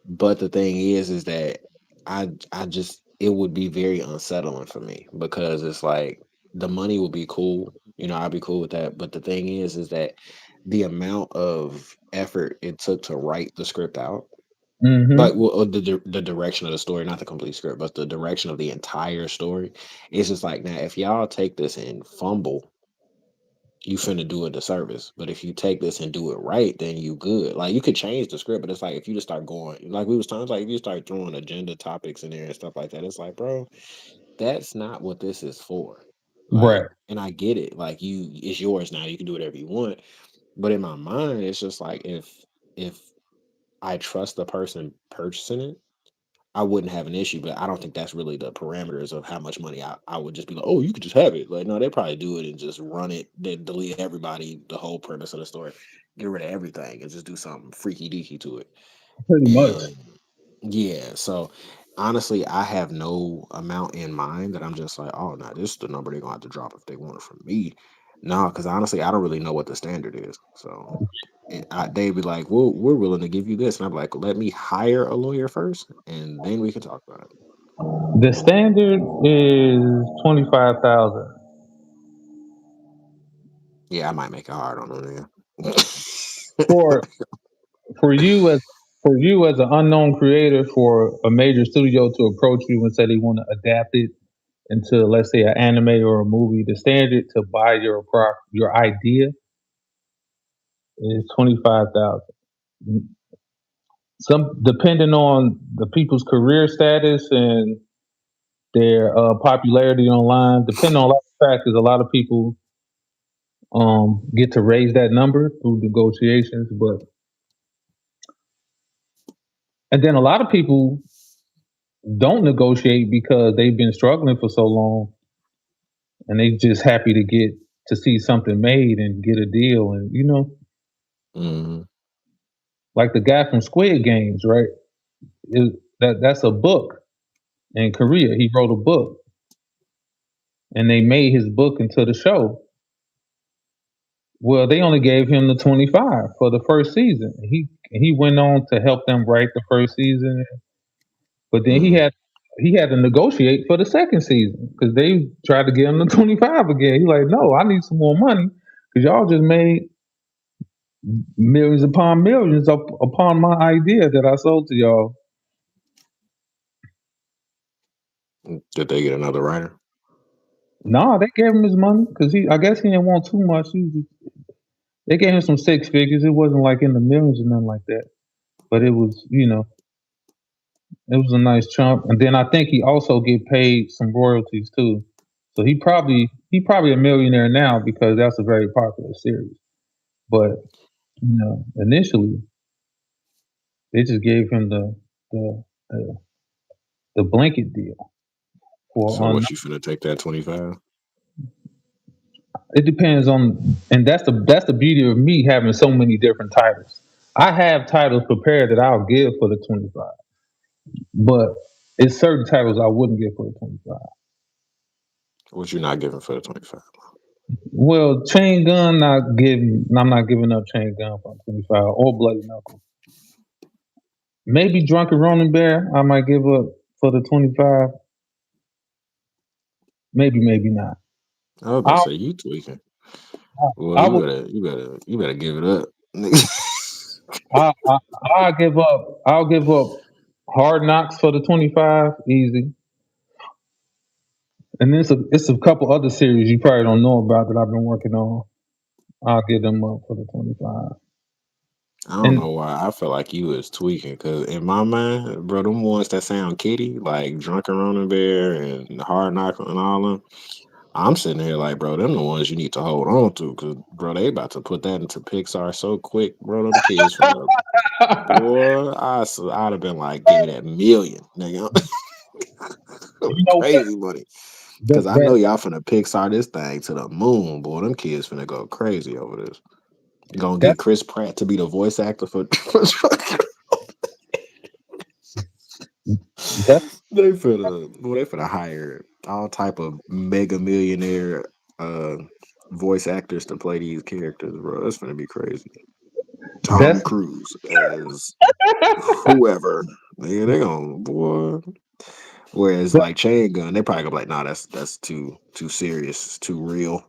Speaker 1: But the thing is that I just it would be very unsettling for me because it's like the money would be cool, I'd be cool with that. But the thing is that the amount of effort it took to write the script out, like
Speaker 2: Mm-hmm.
Speaker 1: well, the direction of the story, not the complete script, but the direction of the entire story, it's just like now if y'all take this and fumble you finna do a disservice. But if you take this and do it right, then you good. Like you could change the script, but it's like if you just start going like we was times like if you start throwing agenda topics in there and stuff like that, it's like, bro, that's not what this is for. Like,
Speaker 2: Right.
Speaker 1: and I get it. Like it's yours now. You can do whatever you want. But in my mind, it's just like if I trust the person purchasing it, I wouldn't have an issue, but I don't think that's really the parameters of how much money I would just be like, oh, you could just have it. Like, no, they probably do it and just run it, then delete everybody, the whole premise of the story, get rid of everything and just do something freaky deaky to it.
Speaker 2: Pretty much.
Speaker 1: And yeah, so honestly, I have no amount in mind that I'm just like, oh, no, this is the number they're gonna have to drop if they want it from me. No, because honestly, I don't really know what the standard is. So they'd be like, well, we're willing to give you this. And I'm like, let me hire a lawyer first, and then we can talk about it.
Speaker 2: The standard is 25,000
Speaker 1: Yeah, I might make it hard on them. Yeah.
Speaker 2: for for you as an unknown creator for a major studio to approach you and say they want to adapt it into, let's say, an anime or a movie. The standard to buy your idea is 25,000. Some depending on the people's career status and their popularity online, depending on a lot of factors, a lot of people get to raise that number through negotiations. But and then a lot of people don't negotiate because they've been struggling for so long, and they just happy to get to see something made and get a deal. And
Speaker 1: Hmm.
Speaker 2: like the guy from Squid Games, right? That's a book in Korea. He wrote a book, and they made his book into the show. Well, they only gave him the 25 for the first season. He went on to help them write the first season, but then
Speaker 1: Hmm.
Speaker 2: he had to negotiate for the second season because they tried to get him the 25 again. He's like, no, I need some more money because y'all just made millions upon millions upon my idea that I sold to y'all.
Speaker 1: Did they get another writer?
Speaker 2: Nah, they gave him his money because I guess he didn't want too much. They gave him some six figures. It wasn't like in the millions or nothing like that, but it was, it was a nice chunk. And then I think he also get paid some royalties too. So he probably a millionaire now because that's a very popular series. But initially they just gave him the the, the blanket deal for
Speaker 1: So
Speaker 2: on.
Speaker 1: what you finna take that 25?
Speaker 2: It depends on, and that's the beauty of me having so many different titles. I have titles prepared that I'll give for the 25, but it's certain titles I wouldn't give for the 25.
Speaker 1: What you not giving for the 25?
Speaker 2: Well, chain gun, not giving. I'm not giving up chain gun for 25 or bloody knuckle. Maybe Drunken Ronin Bear. I might give up for the 25. Maybe, maybe not.
Speaker 1: I was about to
Speaker 2: I
Speaker 1: say you tweaking. Well,
Speaker 2: I would
Speaker 1: you better give it up. Nigga.
Speaker 2: I I'll give up. I'll give up Hard Knocks for the 25. Easy. And then it's a couple other series you probably don't know about that I've been working on. I'll give them up for the 25.
Speaker 1: I don't
Speaker 2: And
Speaker 1: know why I feel like you was tweaking because in my mind, bro, them ones that sound kitty like Drunken Ronin Bear and Hard Knock and all them. I'm sitting here like, bro, them the ones you need to hold on to because, bro, they about to put that into Pixar so quick, bro. Them kids finna, boy, I'd have been like, give me that million, nigga.
Speaker 2: you know what?
Speaker 1: Crazy money.
Speaker 2: That,
Speaker 1: Because I know
Speaker 2: that
Speaker 1: y'all finna Pixar this thing to the moon, boy. Them kids finna go crazy over this. Gonna
Speaker 2: that
Speaker 1: get Chris Pratt to be the voice actor for.
Speaker 2: that
Speaker 1: They finna hire all type of mega millionaire uh voice actors to play these characters, bro. That's gonna be crazy. Tom
Speaker 2: that's
Speaker 1: Cruise as whoever. They gonna boy. Whereas like Chain Gun, they probably gonna be like, nah, that's too serious, it's too real.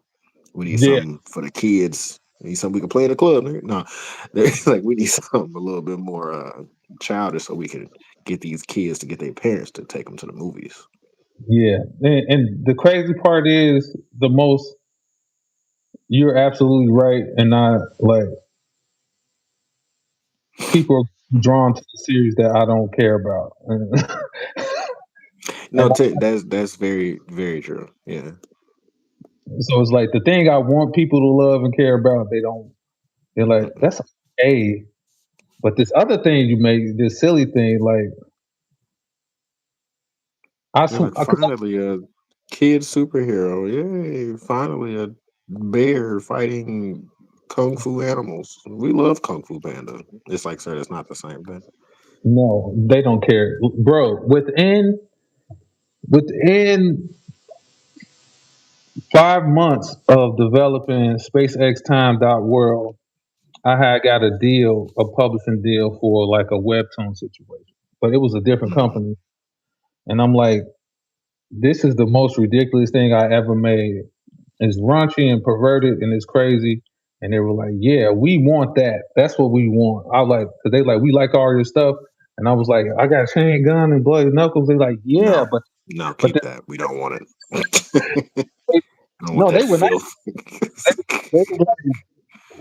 Speaker 1: We need
Speaker 2: yeah,
Speaker 1: something for the kids. We need something we can play in the club. Nigga. No, they're like we need something a little bit more childish so we can get these kids to get their parents to take them to the movies.
Speaker 2: yeah. And the crazy part is the most. You're absolutely right, and I like people are drawn to the series that I don't care about,
Speaker 1: No,
Speaker 2: and
Speaker 1: that's very true. Yeah.
Speaker 2: so it's like the thing I want people to love and care about, they don't. They're like,
Speaker 1: Mm-mm.
Speaker 2: that's okay, but this other thing you make, this silly thing, like I
Speaker 1: They're
Speaker 2: sw-
Speaker 1: like,
Speaker 2: cause
Speaker 1: finally a kid superhero. Yay! Finally a bear fighting kung fu animals. We love Kung Fu Panda. It's like, sir, it's not the same thing.
Speaker 2: no, they don't care, bro. Within 5 months of developing SpaceX Time World, I had got a deal, a publishing deal for like a webtoon situation, but it was a different
Speaker 1: Mm.
Speaker 2: company, and I'm like, this is the most ridiculous thing I ever made. It's raunchy and perverted and it's crazy. And they were like, yeah, we want that. That's what we want. I was like, cause they like, we like all your stuff. And I was like, I got Chain Gun and Bloody Knuckles. They like, yeah,
Speaker 1: No, no,
Speaker 2: but
Speaker 1: keep that. We don't want it.
Speaker 2: they,
Speaker 1: I don't want
Speaker 2: no,
Speaker 1: that
Speaker 2: they were nice.
Speaker 1: filth.
Speaker 2: They were like,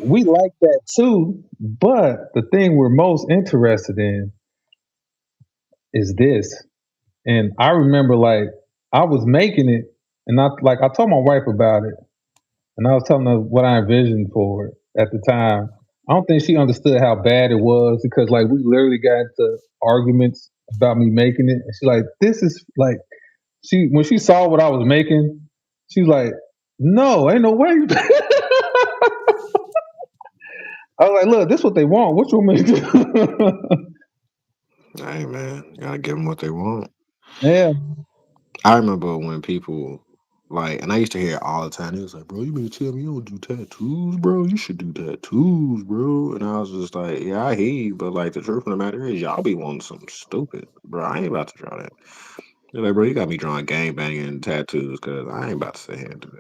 Speaker 2: we like that too. But the thing we're most interested in is this. And I remember like I was making it and I told my wife about it. And I was telling her what I envisioned for it at the time. I don't think she understood how bad it was because like we literally got into arguments about me making it. And she's like, this is like she when she saw what I was making, she was like, no, ain't no way. I was like, look, this is what they want. What you want me to do?
Speaker 1: Hey man, you gotta give them what they want.
Speaker 2: Yeah,
Speaker 1: I remember when people like, and I used to hear it all the time. He was like, "Bro, you mean to tell me you don't do tattoos, bro? You should do tattoos, bro." And I was just like, "Yeah, I hear you, but like the truth of the matter is, y'all be wanting something stupid, bro. I ain't about to draw that." They're like, "Bro, you got me drawing gang banging tattoos because I ain't about to sit here and do that."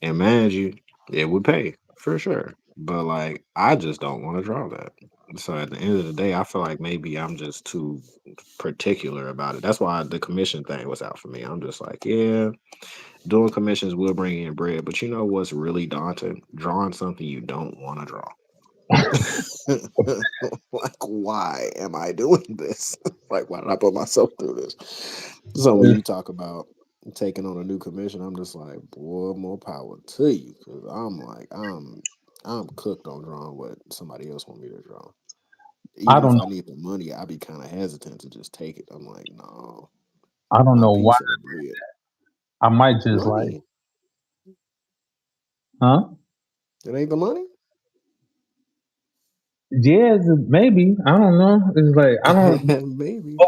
Speaker 1: And mind you, it would pay for sure. But like, I just don't want to draw that. So at the end of the day, I feel like maybe I'm just too particular about it. That's why the commission thing was out for me. I'm just like, yeah, doing commissions will bring in bread, but you know what's really daunting? Drawing something you don't want to draw. Like, why am I doing this? Like, why did I put myself through this? So when you talk about taking on a new commission, I'm just like, boy, more power to you, because I'm like, I'm cooked on drawing what somebody else want me to draw.
Speaker 2: I
Speaker 1: Even if
Speaker 2: don't
Speaker 1: I
Speaker 2: know.
Speaker 1: need the money, I'd be kind of hesitant to just take it. I'm like, no,
Speaker 2: I don't
Speaker 1: my
Speaker 2: know why.
Speaker 1: piece of the bread,
Speaker 2: I might just like,
Speaker 1: money.
Speaker 2: huh?
Speaker 1: It ain't the money.
Speaker 2: Yeah, maybe. I don't know. It's like I don't.
Speaker 1: Maybe.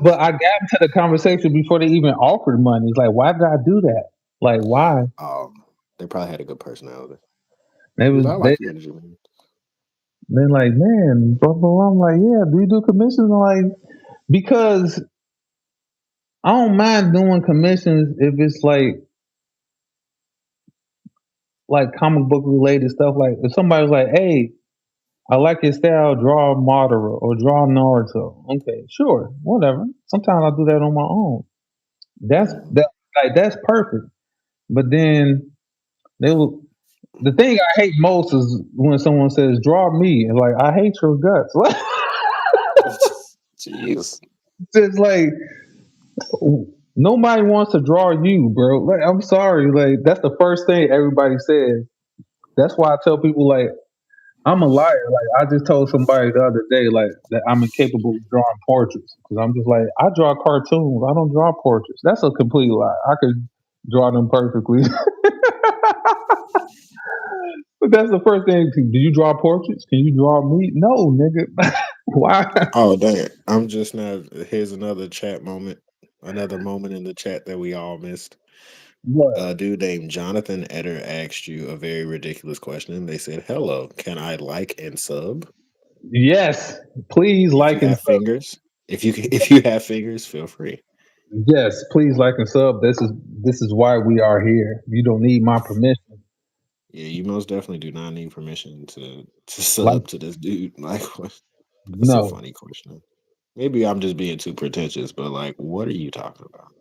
Speaker 2: But I got into the conversation before they even offered money. It's like, why did I do that? Like, why?
Speaker 1: Oh, they probably had a good personality.
Speaker 2: They
Speaker 1: He was,
Speaker 2: was
Speaker 1: I
Speaker 2: they
Speaker 1: like your energy, man.
Speaker 2: They're like, man, blah, blah, blah. I'm like, yeah, do you do commissions? I'm like, because I don't mind doing commissions if it's like comic book related stuff. Like if somebody's like, hey, I like your style, draw Madara or draw Naruto. Okay, sure, whatever. Sometimes I do that on my own.
Speaker 1: Mhm.
Speaker 2: That's perfect. But then they will. The thing I hate most is when someone says, "Draw me." It's like I hate your guts.
Speaker 1: Jeez.
Speaker 2: It's like nobody wants to draw you, bro. Like I'm sorry. Like that's the first thing everybody says. That's why I tell people like I'm a liar. Like I just told somebody the other day like that I'm incapable of drawing portraits because I'm just like I draw cartoons. I don't draw portraits. That's a complete lie. I could draw them perfectly. But that's the first thing. Do you draw portraits? Can you draw me? No, nigga. Why?
Speaker 1: Oh dang! I'm just now. Here's another chat moment. Another moment in the chat that we all missed.
Speaker 2: What?
Speaker 1: A dude named Jonathan Eder asked you a very ridiculous question. They said, "Hello, can I like and sub?
Speaker 2: Yes. Please
Speaker 1: If you
Speaker 2: like and
Speaker 1: have
Speaker 2: sub.
Speaker 1: fingers, if you have fingers, feel free."
Speaker 2: Yes, please like and sub. This is why we are here. You don't need my permission.
Speaker 1: Yeah, you most definitely do not need permission to
Speaker 2: Like
Speaker 1: sub to this dude. Like, that's a
Speaker 2: no.
Speaker 1: funny question. Maybe I'm just being too pretentious, but like, what are you talking about?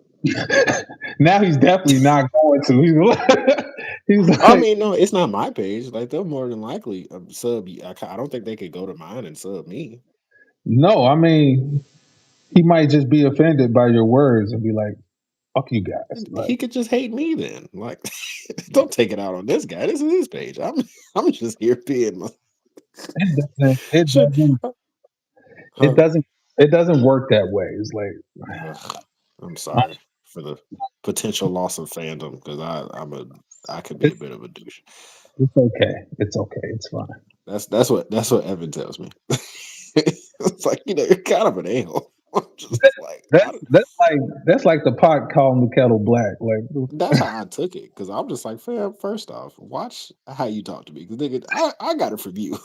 Speaker 2: Now he's definitely not going to. He's
Speaker 1: I
Speaker 2: like,
Speaker 1: mean, no, it's not my page. Like, they'll more than likely sub. I don't think they could go to mine and sub me.
Speaker 2: no. I mean, he might just be offended by your words and be like, "Fuck you guys."
Speaker 1: And
Speaker 2: Like
Speaker 1: he could just hate me then. Like, don't take it out on this guy. This is his page. I'm just here being my
Speaker 2: it doesn't. It
Speaker 1: shit.
Speaker 2: doesn't. It
Speaker 1: Huh?
Speaker 2: doesn't. It doesn't work that way. It's like
Speaker 1: Ugh, I'm
Speaker 2: I-
Speaker 1: sorry for the potential loss of fandom because I could be a
Speaker 2: it's
Speaker 1: bit of a douche.
Speaker 2: it's okay. It's okay. It's fine.
Speaker 1: That's what Evan tells me. It's like you're kind of an a-hole. I'm just like
Speaker 2: That's that's like the pot calling the kettle black. Like
Speaker 1: that's how I took it because I'm just like, fam. First off, watch how you talk to me because nigga, I got it from you.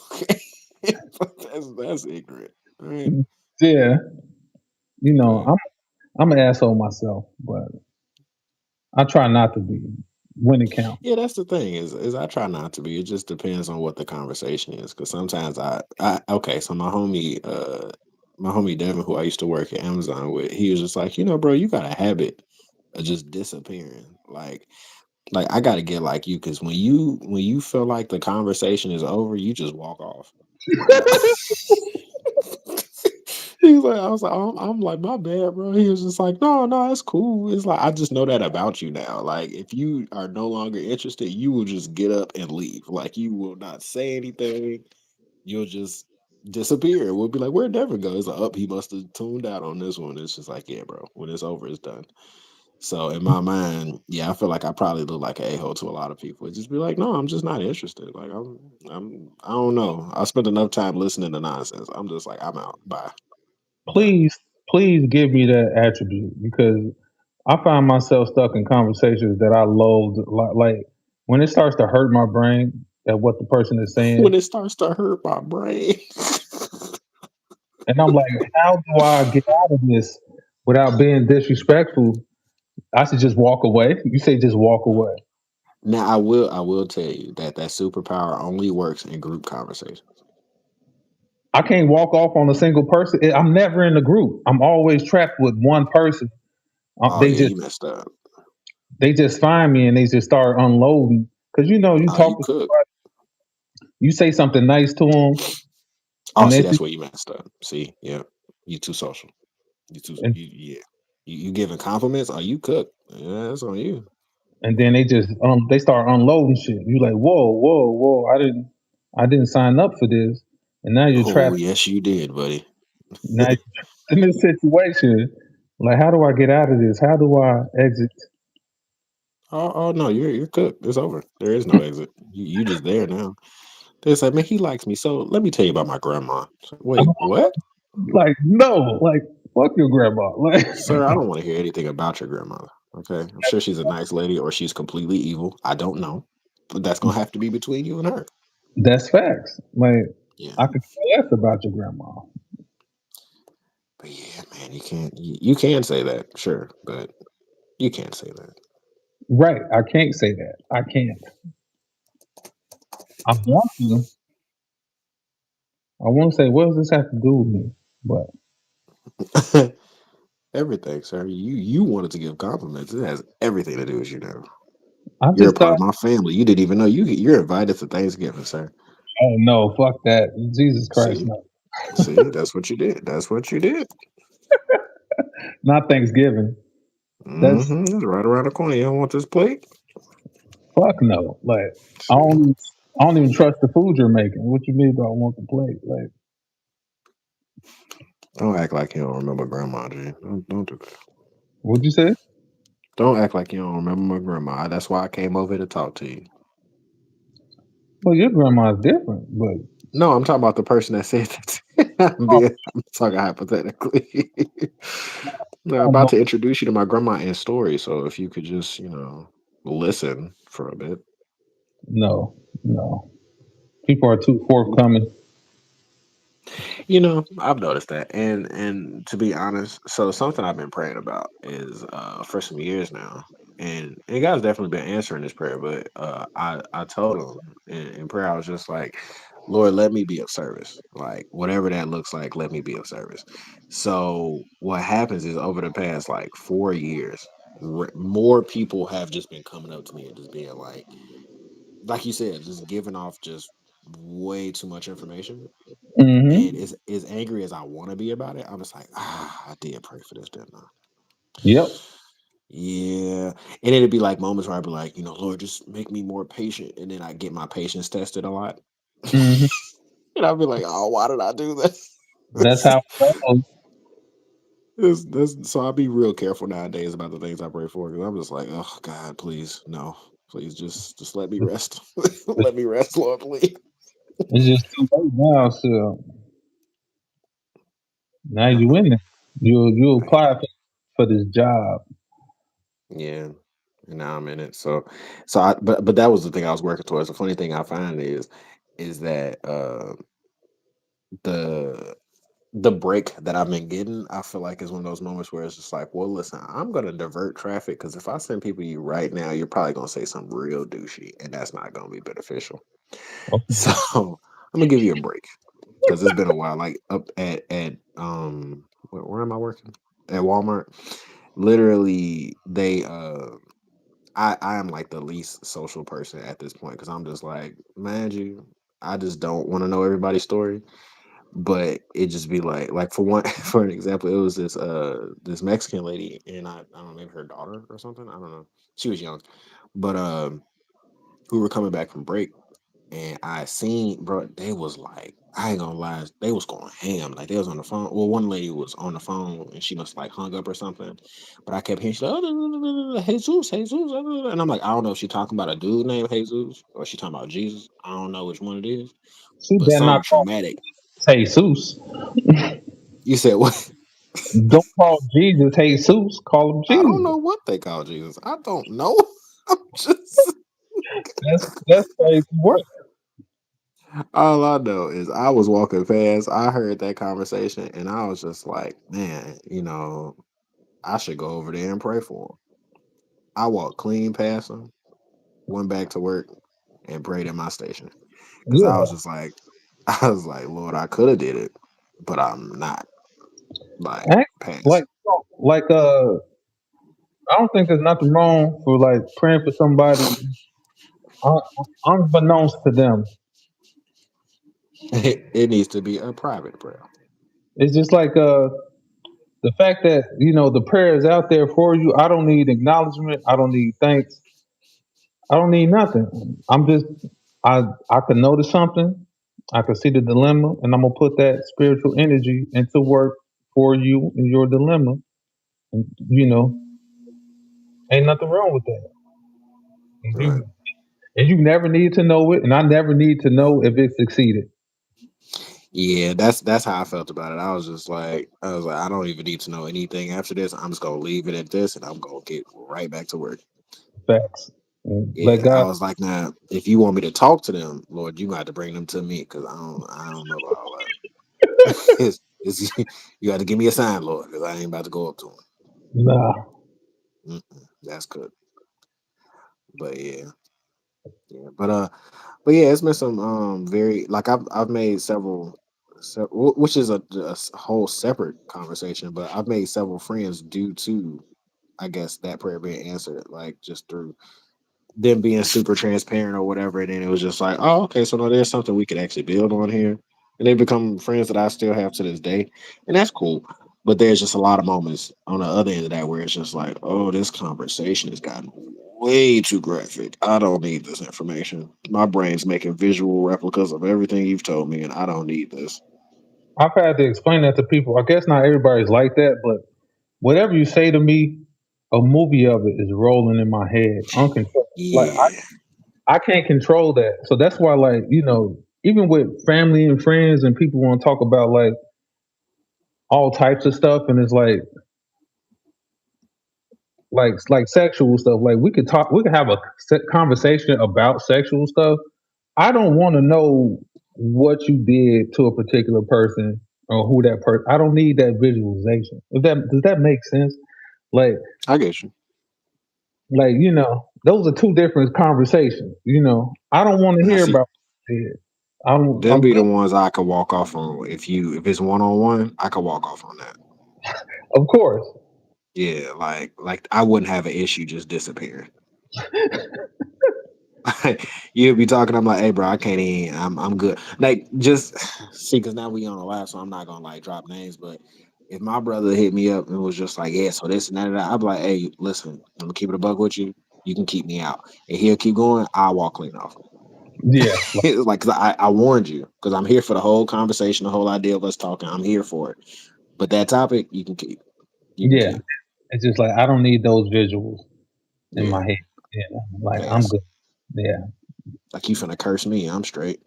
Speaker 1: Okay, but that's ignorant. All right.
Speaker 2: yeah,
Speaker 1: Yeah.
Speaker 2: I'm an asshole myself, but I try not to be when it counts.
Speaker 1: Yeah, that's the thing is I try not to be. It just depends on what the conversation is. Because sometimes I okay, so my homie Devin, who I used to work at Amazon with, he was just like, bro, you got a habit of just disappearing. Like I gotta get like you because when you feel like the conversation is over, you just walk off. Like he's like, I was like, I'm like, my bad, bro. He was just like, no, it's cool. It's like I just know that about you now. Like, if you are no longer interested, you will just get up and leave. Like, you will not say anything. You'll just disappear. We'll be like, where'd Devin go? It's like, up, he must have tuned out on this one. It's just like, yeah, bro. When it's over, it's done. So in my mind, yeah, I feel like I probably look like an a-hole to a lot of people. Just be like, no, I'm just not interested. Like I don't know. I spent enough time listening to nonsense. I'm just like, I'm out. Bye. Done.
Speaker 2: Please, please give me that attribute because I find myself stuck in conversations that I loathe. Like when it starts to hurt my brain at what the person is saying,
Speaker 1: When it starts to hurt my brain.
Speaker 2: and I'm like, how do I get out of this without being disrespectful? I should just walk away. You say just walk away.
Speaker 1: Now I will tell you that that superpower only works in group conversations.
Speaker 2: I can't walk off on a single person. I'm never in a group. I'm always trapped with one person.
Speaker 1: Oh
Speaker 2: They
Speaker 1: yeah,
Speaker 2: just
Speaker 1: you messed up.
Speaker 2: they just find me and they just start unloading. Cause you
Speaker 1: Oh,
Speaker 2: talk
Speaker 1: you
Speaker 2: to
Speaker 1: cook.
Speaker 2: somebody, you say something nice to them,
Speaker 1: Oh,
Speaker 2: and
Speaker 1: see,
Speaker 2: they
Speaker 1: that's where you messed up. See, yeah, you too social.
Speaker 2: and,
Speaker 1: Yeah. You giving compliments? Oh, you cook. Yeah, that's on you.
Speaker 2: and then they start unloading shit. You like whoa whoa whoa. I didn't sign up for this, and now you're
Speaker 1: Oh,
Speaker 2: trapped.
Speaker 1: yes, you did, buddy.
Speaker 2: Now you're trapped in this situation. Like how do I get out of this? How do I exit?
Speaker 1: Oh no, you're cooked. It's over. There is no exit. You just there now. They say, man, he likes me. So let me tell you about my grandma. Wait, what?
Speaker 2: Like no, like fuck your grandma. Like
Speaker 1: Sir, I don't want to hear anything about your grandmother. Okay. I'm sure she's a nice lady or she's completely evil. I don't know. But that's gonna have to be between you and her.
Speaker 2: that's facts. Like.
Speaker 1: Yeah,
Speaker 2: I could care less about your grandma.
Speaker 1: but yeah, man, you can say that, sure, but you can't say that.
Speaker 2: Right. I can't say that. I can't. I want to. I want to say, what does this have to do with me? But
Speaker 1: Everything, sir. You wanted to give compliments. It has everything to do with you now.
Speaker 2: I
Speaker 1: You're a
Speaker 2: just
Speaker 1: part
Speaker 2: thought,
Speaker 1: of my family. You didn't even know you're invited to Thanksgiving, sir.
Speaker 2: oh no, fuck that. Jesus Christ,
Speaker 1: See,
Speaker 2: no.
Speaker 1: see, that's what you did. That's what you did.
Speaker 2: Not Thanksgiving. That's
Speaker 1: Mm-hmm. It's right around the corner. You don't want this plate?
Speaker 2: fuck no. Like I
Speaker 1: See,
Speaker 2: don't, I don't even trust the food you're making. What you mean? Do I want the plate? Like,
Speaker 1: don't act like you don't remember grandma, G. Don't do that.
Speaker 2: what'd you say?
Speaker 1: Don't act like you don't remember my grandma. That's why I came over to talk to you.
Speaker 2: Well, your grandma's different, but
Speaker 1: No, I'm talking about the person that said that.
Speaker 2: oh,
Speaker 1: I'm talking hypothetically.
Speaker 2: you
Speaker 1: No, I'm
Speaker 2: don't
Speaker 1: about
Speaker 2: know.
Speaker 1: to introduce you to my grandma and story. So if you could just, listen for a bit.
Speaker 2: No, no. People are too forthcoming.
Speaker 1: I've noticed that, and to be honest, so something I've been praying about is for some years now, and God's definitely been answering this prayer. But I told him in prayer, I was just like, Lord, let me be of service, like whatever that looks like, let me be of service. So what happens is over the past like 4 years, more people have just been coming up to me and just being like you said, just giving off just way too much information, and
Speaker 2: Hmm.
Speaker 1: as angry as I want to be about it, I'm just like, I did pray for this, didn't I?
Speaker 2: Yep.
Speaker 1: Yeah. And it'd be like moments where I'd be like, Lord, just make me more patient. And then I get my patience tested a lot.
Speaker 2: Hmm.
Speaker 1: And I'd be like, oh, why did I do this?
Speaker 2: That's how it goes.
Speaker 1: So I'll be real careful nowadays about the things I pray for, because I'm just like, oh God, please, no. Please just let me rest. Let me rest, Lord, please.
Speaker 2: It's just too late now. So now you
Speaker 1: Uh-huh.
Speaker 2: in there. You
Speaker 1: I
Speaker 2: apply
Speaker 1: am.
Speaker 2: for this job.
Speaker 1: Yeah. And now I'm in it. So but that was the thing I was working towards. The funny thing I find is that the the break that I've been getting, I feel like is one of those moments where it's just like, well, listen, I'm gonna divert traffic, because if I send people to you right now, you're probably gonna say something real douchey, and that's not gonna be beneficial. So I'm gonna give you a break, because it's been a while. Like up at where am I working? At Walmart. Literally, I am like the least social person at this point, because I'm just like, mind you, I just don't want to know everybody's story. But it just be like for one, for an example, it was this Mexican lady, and I don't know, maybe her daughter or something. I don't know. She was young, but we were coming back from break, and I seen, bro, they was like, I ain't gonna lie, they was going ham. Like they was on the phone. Well, one lady was on the phone and she must like hung up or something. But I kept hearing, she like, oh, Jesus, Jesus. And I'm like, I don't know if she talking about a dude named Jesus or she talking about Jesus. I don't know which one it is.
Speaker 2: She
Speaker 1: But
Speaker 2: better not
Speaker 1: something
Speaker 2: call
Speaker 1: traumatic.
Speaker 2: Jesus.
Speaker 1: You said what?
Speaker 2: Don't call Jesus Jesus. Call him
Speaker 1: I don't
Speaker 2: Jesus.
Speaker 1: know what they call Jesus. I don't know. I'm just
Speaker 2: That's crazy work.
Speaker 1: all I know is I was walking past, I heard that conversation, and I was just like, man, I should go over there and pray for him. I walked clean past him, went back to work, and prayed at my station. Cause I was
Speaker 2: Yeah.
Speaker 1: just like, I was like, Lord, I could have did it, but I'm not. Like,
Speaker 2: Act
Speaker 1: pass.
Speaker 2: like I don't think there's nothing wrong for like praying for somebody un- unbeknownst to them.
Speaker 1: It needs to be a private prayer.
Speaker 2: It's just like the fact that the prayer is out there for you. I don't need acknowledgement. I don't need thanks. I don't need nothing. I'm just I can notice something. I can see the dilemma, and I'm gonna put that spiritual energy into work for you in your dilemma. And ain't nothing wrong with that. And
Speaker 1: Right.
Speaker 2: you never need to know it, and I never need to know if it succeeded.
Speaker 1: Yeah, that's how I felt about it. I was like, I don't even need to know anything after this. I'm just gonna leave it at this, and I'm gonna get right back to work.
Speaker 2: Facts. And let
Speaker 1: Yeah, I
Speaker 2: God.
Speaker 1: was like, now, if you want me to talk to them, Lord, you got to bring them to me because I don't know about all that. You got to give me a sign, Lord, because I ain't about to go up to
Speaker 2: Nah,
Speaker 1: them. That's good. But yeah, yeah. But yeah, it's been some very like I've made several, which is whole separate conversation. But I've made several friends due to I guess that prayer being answered, like just through them being super transparent or whatever. And then it was just like, oh, okay, so now there's something we could actually build on here. And they become friends that I still have to this day. And that's cool. But there's just a lot of moments on the other end of that where it's just like, oh, this conversation has gotten way too graphic. I don't need this information. My brain's making visual replicas of everything you've told me, and I don't need this.
Speaker 2: I've had to explain that to people. I guess not everybody's like that, but whatever you say to me, a movie of it is rolling in my head, uncontrolled. Like
Speaker 1: Yeah,
Speaker 2: I can't control that. So that's why, like, even with family and friends and people want to talk about like all types of stuff, and it's like sexual stuff. Like we could have a conversation about sexual stuff. I don't want to know what you did to a particular person or who that person. I don't need that visualization. If that does that make sense? Like
Speaker 1: I get you.
Speaker 2: those are two different conversations. I don't want to
Speaker 1: Now,
Speaker 2: hear
Speaker 1: see,
Speaker 2: about it. I'm
Speaker 1: them
Speaker 2: I'm
Speaker 1: be the
Speaker 2: good.
Speaker 1: ones I could walk off on. If it's one on one, I could walk off on that.
Speaker 2: Of course.
Speaker 1: Yeah, like I wouldn't have an issue just disappearing. You'd be talking, I'm like, hey bro, I can't even I'm good. Like just see, cause now we on the live, so I'm not gonna like drop names, but if my brother hit me up and was just like, yeah, so this and that, and that, I'd be like, hey, listen, I'm gonna keep it a buck with you. You can keep me out. And he'll keep going, I'll walk clean off.
Speaker 2: Yeah.
Speaker 1: It's like, cause I warned you, because I'm here for the whole conversation, the whole idea of us talking. I'm here for it. But that topic, you can keep. You can
Speaker 2: Yeah.
Speaker 1: keep.
Speaker 2: It's just like I don't need those visuals in
Speaker 1: Yeah,
Speaker 2: my head. Yeah. Like I'm
Speaker 1: pass.
Speaker 2: good. Yeah.
Speaker 1: Like you finna curse me, I'm straight.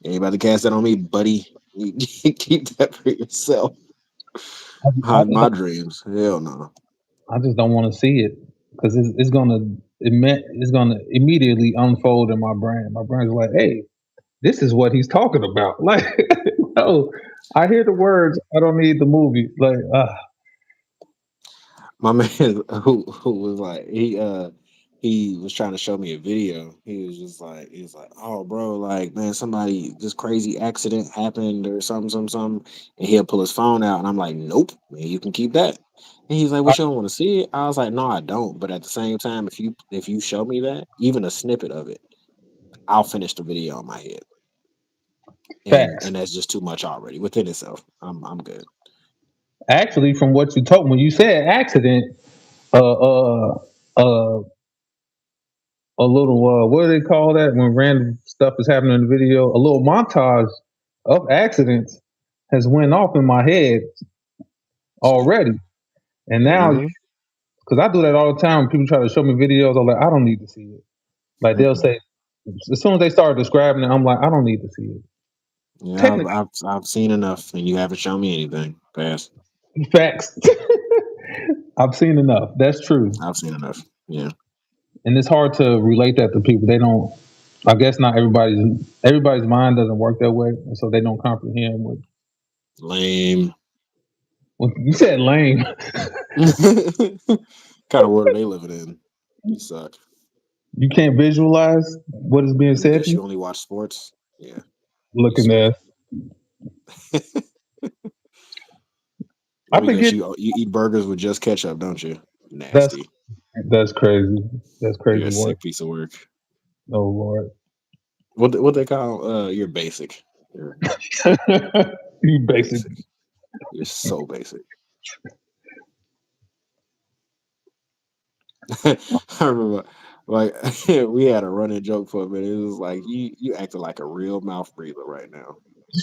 Speaker 1: Anybody cast that on me, buddy? You keep that for yourself.
Speaker 2: I, I
Speaker 1: Hide
Speaker 2: just
Speaker 1: my dreams. Hell no.
Speaker 2: I just don't want to see it because it's gonna immediately unfold in my brain. My brain's like, hey, this is what he's talking about. Like, no, I hear the words. I don't need the movie. Like,
Speaker 1: My man who was like he was trying to show me a video. He was like, oh bro, like man, somebody this crazy accident happened or something. And he'll pull his phone out and I'm like, nope, man, you can keep that. And he's like,
Speaker 2: I,
Speaker 1: what you don't want to see it? I was like, no, I don't. But at the same time, if you show me that, even a snippet of it, I'll finish the video in my head.
Speaker 2: facts.
Speaker 1: And that's just too much already within itself. I'm good.
Speaker 2: Actually, from what you told when you said accident, uh, uh, uh, a little what do they call that when random stuff is happening in the video? A little montage of accidents has went off in my head
Speaker 1: See.
Speaker 2: already, and now
Speaker 1: Mm-hmm.
Speaker 2: because I do that all the time. When people try to show me videos, I'm like, I don't need to see it. Like they'll
Speaker 1: Mm-mm.
Speaker 2: say, as soon as they start describing it, I'm like, I don't need to see it.
Speaker 1: Yeah,
Speaker 2: Technically,
Speaker 1: I've seen enough, and you haven't shown me anything. Pass.
Speaker 2: facts. I've seen enough. That's true,
Speaker 1: I've seen enough. Yeah,
Speaker 2: and it's hard to relate that to people. They don't. I guess not everybody's mind doesn't work that way, and so they don't comprehend
Speaker 1: lame.
Speaker 2: what you said. Lame.
Speaker 1: Kind of world are they living in? You suck.
Speaker 2: You can't visualize what is being
Speaker 1: I
Speaker 2: said to
Speaker 1: guess you
Speaker 2: you.
Speaker 1: only watch sports. Yeah, you
Speaker 2: Looking
Speaker 1: suck.
Speaker 2: at,
Speaker 1: Let
Speaker 2: I
Speaker 1: me
Speaker 2: think
Speaker 1: guess you eat burgers with just ketchup, don't you?
Speaker 2: that's
Speaker 1: Nasty.
Speaker 2: that's crazy. That's
Speaker 1: You're
Speaker 2: crazy
Speaker 1: a
Speaker 2: work.
Speaker 1: sick piece of work.
Speaker 2: Oh Lord,
Speaker 1: What they call you're basic. You're
Speaker 2: you basic.
Speaker 1: basic. You're so basic. I remember like we had a running joke for a minute. It was like you acting like a real mouth breather right now.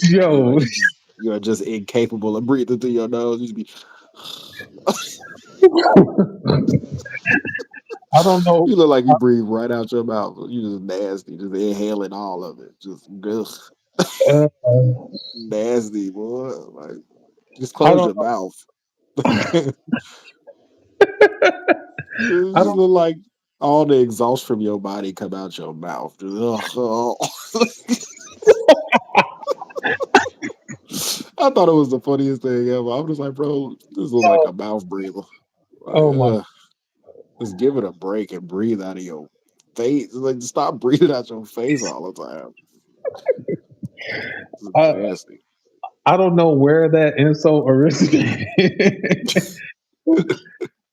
Speaker 2: Yo,
Speaker 1: You are just incapable of breathing through your nose. You just be
Speaker 2: I don't know.
Speaker 1: you look like you breathe right out your mouth. You just nasty, just inhaling all of it. Just ugh,
Speaker 2: Uh,
Speaker 1: nasty, boy. Like just
Speaker 2: I
Speaker 1: close
Speaker 2: don't
Speaker 1: your mouth. You
Speaker 2: I
Speaker 1: just
Speaker 2: don't
Speaker 1: look like all the exhaust from your body come out your mouth. Ugh. I thought it was the funniest thing ever. I'm just like, bro, this looks like
Speaker 2: know.
Speaker 1: a mouth breather. Like,
Speaker 2: Oh my.
Speaker 1: just give it a break and breathe out of your face. Like, stop breathing out your face all the time. It's
Speaker 2: I,
Speaker 1: nasty.
Speaker 2: I don't know where that insult originated,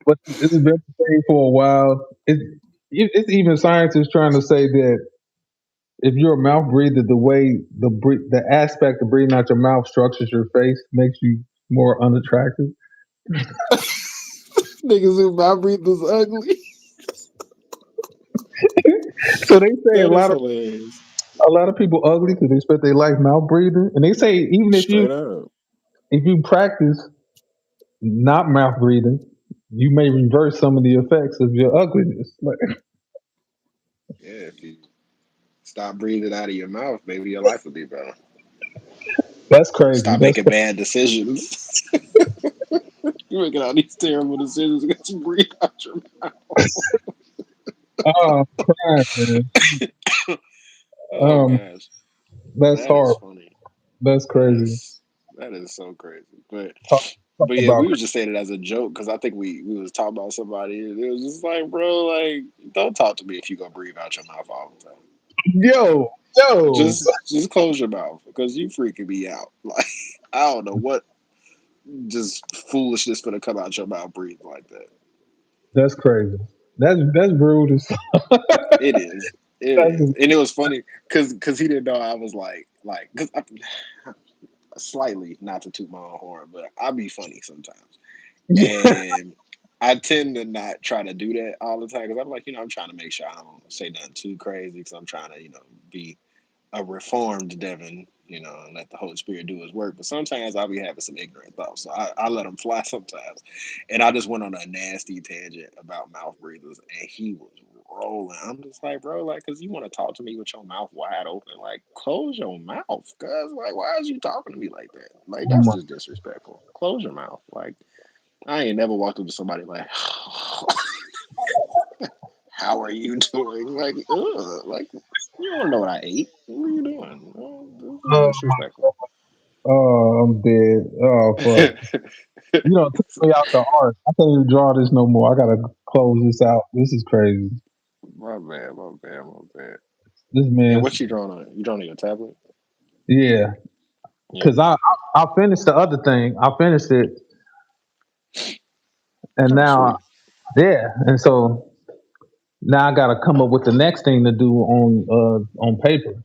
Speaker 2: but it's been a thing for a while. It's even scientists trying to say that if you're a mouth breather, the way the aspect of breathing out your mouth structures your face makes you more unattractive.
Speaker 1: Niggas who mouth breathe is ugly.
Speaker 2: So they say
Speaker 1: That is hilarious.
Speaker 2: a lot of people ugly because they spent their life mouth breathing, and they say even
Speaker 1: Straight up.
Speaker 2: if you practice not mouth breathing, you may reverse some of the effects of your ugliness. Like,
Speaker 1: Yeah, if you stop breathing out of your mouth, maybe your life would be better.
Speaker 2: that's crazy.
Speaker 1: Stop making bad decisions. You're making all these terrible decisions because you breathe out your
Speaker 2: Oh, I'm crying, man.
Speaker 1: Oh
Speaker 2: Um,
Speaker 1: gosh,
Speaker 2: that's
Speaker 1: that is
Speaker 2: horrible.
Speaker 1: funny.
Speaker 2: That's crazy.
Speaker 1: That is so crazy. But
Speaker 2: Talk, talk
Speaker 1: yeah,
Speaker 2: about
Speaker 1: we were just saying it as a joke because I think we was talking about somebody and it was just like, bro, like don't talk to me if you gonna breathe out your mouth all the time.
Speaker 2: yo, yo.
Speaker 1: Just close your mouth because you freaking me out. Like I don't know what just foolishness gonna come out your mouth breathing like that.
Speaker 2: That's crazy. That's rude.
Speaker 1: It is. It is,
Speaker 2: That's,
Speaker 1: and it was funny because he didn't know I was like because slightly not to toot my own horn, but I be funny sometimes. And I tend to not try to do that all the time because I'm like, I'm trying to make sure I don't say nothing too crazy because I'm trying to, be a reformed Devin, and let the Holy Spirit do his work. But sometimes I'll be having some ignorant thoughts. So I let them fly sometimes. And I just went on a nasty tangent about mouth breathers and he was rolling. I'm just like, bro, like, because you want to talk to me with your mouth wide open. Like, close your mouth. Cause, like, why is you talking to me like that? Like,
Speaker 2: oh
Speaker 1: that's
Speaker 2: my,
Speaker 1: just disrespectful. Close your mouth. Like, I ain't never walked up to somebody like, how are you doing? Like, ugh, like you don't know what I ate. What are you doing? This is
Speaker 2: oh,
Speaker 1: disrespectful.
Speaker 2: oh, I'm dead. Oh fuck. You don't took me out the art. I can't even draw this no more. I gotta close this out. This is crazy.
Speaker 1: My bad, my bad, my bad.
Speaker 2: This
Speaker 1: And
Speaker 2: man,
Speaker 1: what you drawing on? You drawing on your tablet?
Speaker 2: yeah.
Speaker 1: Yeah.
Speaker 2: Cause I finished the other thing. I finished it, and
Speaker 1: Oh,
Speaker 2: now
Speaker 1: sweet.
Speaker 2: yeah, and so now I gotta come up with the next thing to do on paper.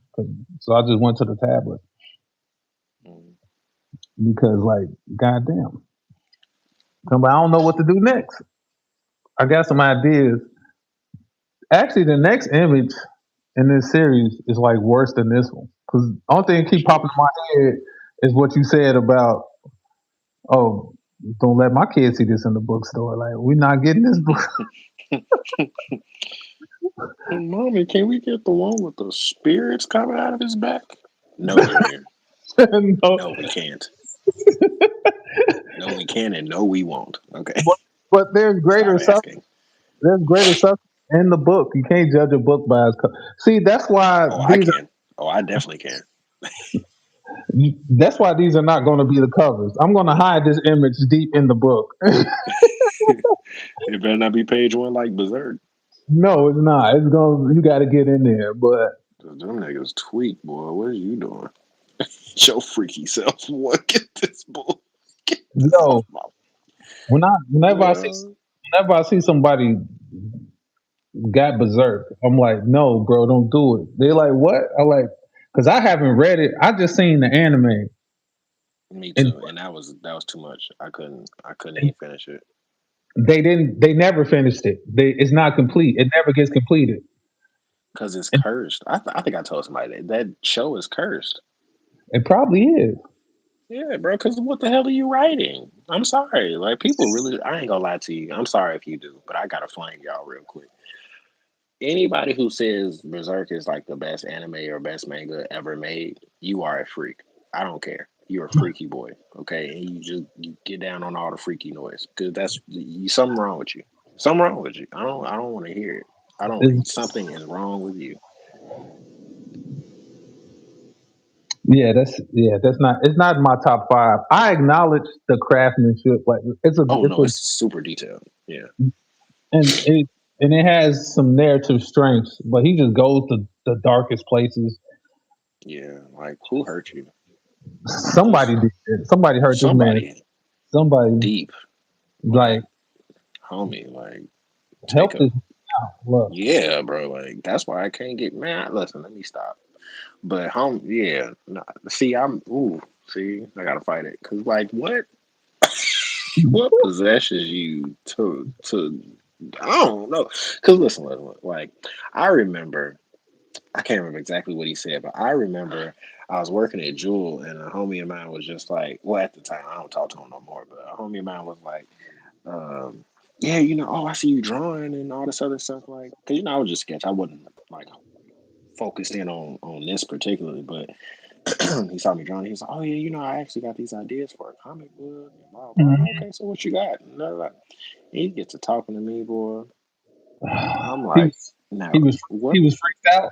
Speaker 2: So I just went to the tablet
Speaker 1: Mm.
Speaker 2: because like goddamn, I don't know what to do next. I got some ideas. Actually, the next image in this series is like worse than this one because only thing that keep popping
Speaker 1: Shit.
Speaker 2: in my head is what you said about oh don't let my kids see this in the bookstore. Like we're not getting this book.
Speaker 1: Mommy, can we get the one with the spirits coming out of his back? No, Junior.
Speaker 2: No,
Speaker 1: No, we can't. No, we can, and no, we won't. Okay.
Speaker 2: but, but there's
Speaker 1: Stop
Speaker 2: greater stuff.
Speaker 1: asking.
Speaker 2: There's greater stuff in the book. You can't judge a book by its cover. See, that's why
Speaker 1: Oh, I
Speaker 2: these
Speaker 1: can. Oh, I definitely can.
Speaker 2: that's why these are not going to be the covers. I'm going to hide this image deep in the book.
Speaker 1: It better not be page one like Berserk.
Speaker 2: No, it's not. It's going. You got to get in there. But
Speaker 1: Them niggas tweak, boy. What are you doing? Your freaky self. What? Get this bull. Get this off
Speaker 2: yo,
Speaker 1: my.
Speaker 2: whenever whenever I see somebody got berserk, I'm like, no, bro, don't do it. They're like, what? I like, because I haven't read it. I just seen the anime,
Speaker 1: Me
Speaker 2: and
Speaker 1: too. And that was too much. I couldn't even finish it
Speaker 2: they didn't. They never finished it. It's not complete. It never gets completed.
Speaker 1: because it's
Speaker 2: And
Speaker 1: cursed. I think I told somebody that show is cursed.
Speaker 2: it probably is.
Speaker 1: Yeah, bro. Because what the hell are you writing? I'm sorry. Like people really. I ain't gonna lie to you. I'm sorry if you do, but I gotta flame y'all real quick. Anybody who says Berserk is like the best anime or best manga ever made, you are a freak. I don't care. You're a freaky boy, okay? And you get down on all the freaky noise because that's something wrong with you. Something wrong with you. I don't want to hear it. I don't.
Speaker 2: It's,
Speaker 1: Something is wrong with you.
Speaker 2: that's not. It's not in my top five. I acknowledge the craftsmanship. Like
Speaker 1: Oh
Speaker 2: it's
Speaker 1: no,
Speaker 2: a,
Speaker 1: it's super detailed. Yeah,
Speaker 2: and it has some narrative strengths. But he just goes to the darkest places.
Speaker 1: yeah. Like who hurt you?
Speaker 2: Somebody
Speaker 1: Just
Speaker 2: did it. Somebody hurt this man.
Speaker 1: somebody
Speaker 2: Somebody
Speaker 1: deep.
Speaker 2: like
Speaker 1: Like homie. Like take
Speaker 2: help
Speaker 1: a
Speaker 2: this out. Look,
Speaker 1: yeah, bro. Like that's why I can't get man. Listen, let me stop. But home, yeah. Nah, see, I'm ooh. See, I gotta fight it because like what possesses you to I don't know. Cause listen, like I remember I can't remember exactly what he said, but I remember I was working at Jewel and a homie of mine was just like, well, at the time I don't talk to him no more, but a homie of mine was like, um, yeah, oh, I see you drawing and all this other stuff, like, cause I was just sketch. I wasn't like focused in on this particularly, but he saw me drawing. He's like, oh yeah, I actually got these ideas for a comic book and blah blah.
Speaker 2: mhm.
Speaker 1: Okay, so what you got? And blah, blah. He gets to talking to me, boy. I'm
Speaker 2: he
Speaker 1: like,
Speaker 2: was he
Speaker 1: now
Speaker 2: was
Speaker 1: what?
Speaker 2: he was freaked out.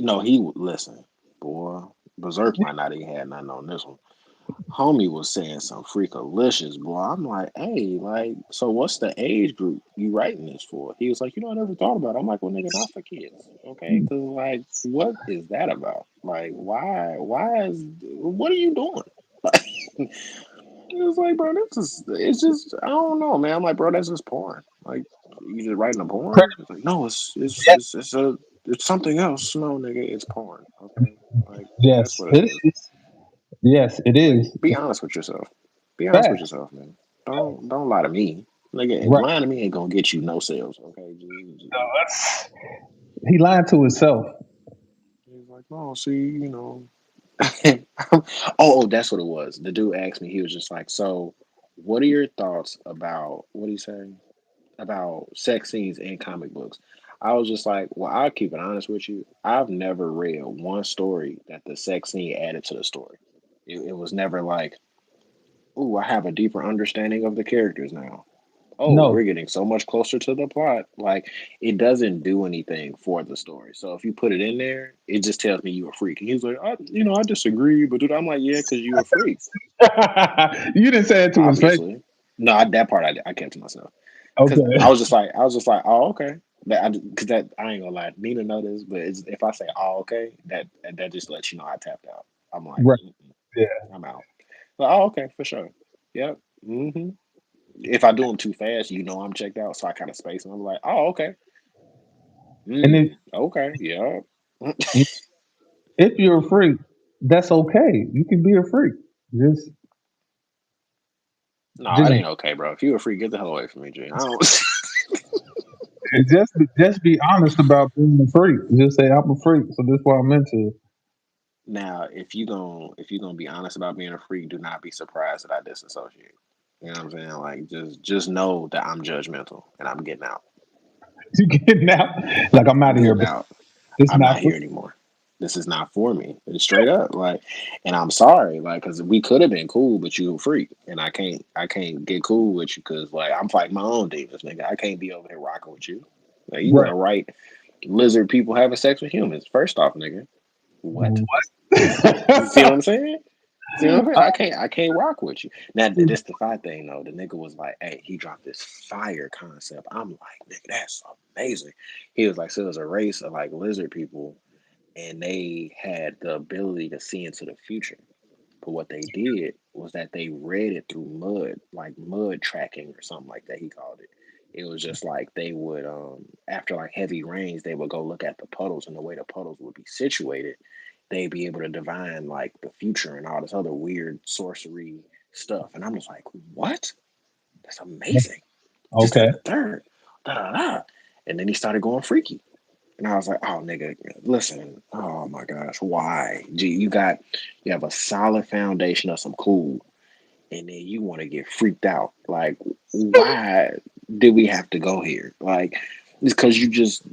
Speaker 1: No, he would listen, boy. Berserk might not even had nothing on this one. Homie was saying some freakalicious, boy. I'm like, hey, like, so what's the age group you writing this for? He was like, I never thought about it. I'm like, well, nigga, not for kids, okay? Because like, what is that about? Like, what are you doing? Like, it was like, bro, it's just, I don't know, man. I'm like, bro, that's just porn. Like, you just writing a porn? It's like, no,
Speaker 2: Yes,
Speaker 1: it's something else. No, nigga, it's porn. Okay, like that's
Speaker 2: yes,
Speaker 1: what it
Speaker 2: it
Speaker 1: is.
Speaker 2: is. Yes, it
Speaker 1: Like,
Speaker 2: is.
Speaker 1: be honest with yourself. Be honest with
Speaker 2: Facts.
Speaker 1: yourself, man. Don't lie to me. Like,
Speaker 2: Right.
Speaker 1: lying to me ain't gonna get you no sales. Okay,
Speaker 2: He lied to himself.
Speaker 1: he's like, no, see, oh, that's what it was. The dude asked me. He was just like, so, what are your thoughts about what he say about sex scenes in comic books? I was just like, well, I'll keep it honest with you. I've never read one story that the sex scene added to the story. It was never like, ooh, I have a deeper understanding of the characters now. Oh,
Speaker 2: No,
Speaker 1: we're getting so much closer to the plot. Like, it doesn't do anything for the story. So if you put it in there, it just tells me you're a freak. And he's like, I disagree, but dude, I'm like, yeah, because you're a freak,
Speaker 2: you didn't say it to his face.
Speaker 1: obviously. No, that part I kept to myself because
Speaker 2: Okay.
Speaker 1: I was just like, oh, okay. Because that I ain't gonna lie, Nina know this, but if I say, oh, okay, that just lets you know I tapped out. I'm like,
Speaker 2: Right.
Speaker 1: mm-mm,
Speaker 2: Yeah.
Speaker 1: I'm out. Like, oh, okay, for sure. Yep. Hmm. If I do them too fast, I'm checked out. So I kind of space and I'm like, oh, okay.
Speaker 2: And if
Speaker 1: Okay, yeah.
Speaker 2: if you're a freak, that's okay. You can be a freak. Just
Speaker 1: No, it
Speaker 2: just
Speaker 1: ain't okay, bro. If you a freak, get the hell away from me, G. I don't.
Speaker 2: just be honest about being a freak. Just say I'm a freak, so this is what I'm into.
Speaker 1: Now, if you gonna be honest about being a freak, do not be surprised that I disassociate. You know what I'm saying? Like, just know that I'm judgmental and I'm getting out.
Speaker 2: You get now, like I'm out of here,
Speaker 1: Getting
Speaker 2: but
Speaker 1: out.
Speaker 2: it's
Speaker 1: I'm
Speaker 2: not
Speaker 1: not
Speaker 2: for
Speaker 1: here anymore. This is not for me. It's straight up like, and I'm sorry, like, because we could have been cool, but you a freak, and I can't get cool with you because like I'm fighting my own demons, nigga. I can't be over here rocking with you. Like, you want
Speaker 2: right.
Speaker 1: to write lizard people having sex with humans? First off, nigga, what?
Speaker 2: What?
Speaker 1: You see what I'm saying? See what I'm saying?
Speaker 2: I,
Speaker 1: I can't rock with you. Now this the fight thing though. The nigga was like, "Hey," he dropped this fire concept. I'm like, "Nigga, that's amazing." He was like, "So there's a race of like lizard people, and they had the ability to see into the future. But what they did was that they read it through mud, like mud tracking or something like that. He called it. It was just like they would, after like heavy rains, they would go look at the puddles and the way the puddles would be situated. They'd be able to divine like the future and all this other weird sorcery stuff. And I'm just like, what? That's amazing. This, that,
Speaker 2: okay.
Speaker 1: and the third. Da, da, da. And then he started going freaky. And I was like, oh nigga, listen, oh my gosh, why? Gee, you have a solid foundation of some cool, and then you want to get freaked out. Like, why did we have to go here? Like, it's because you just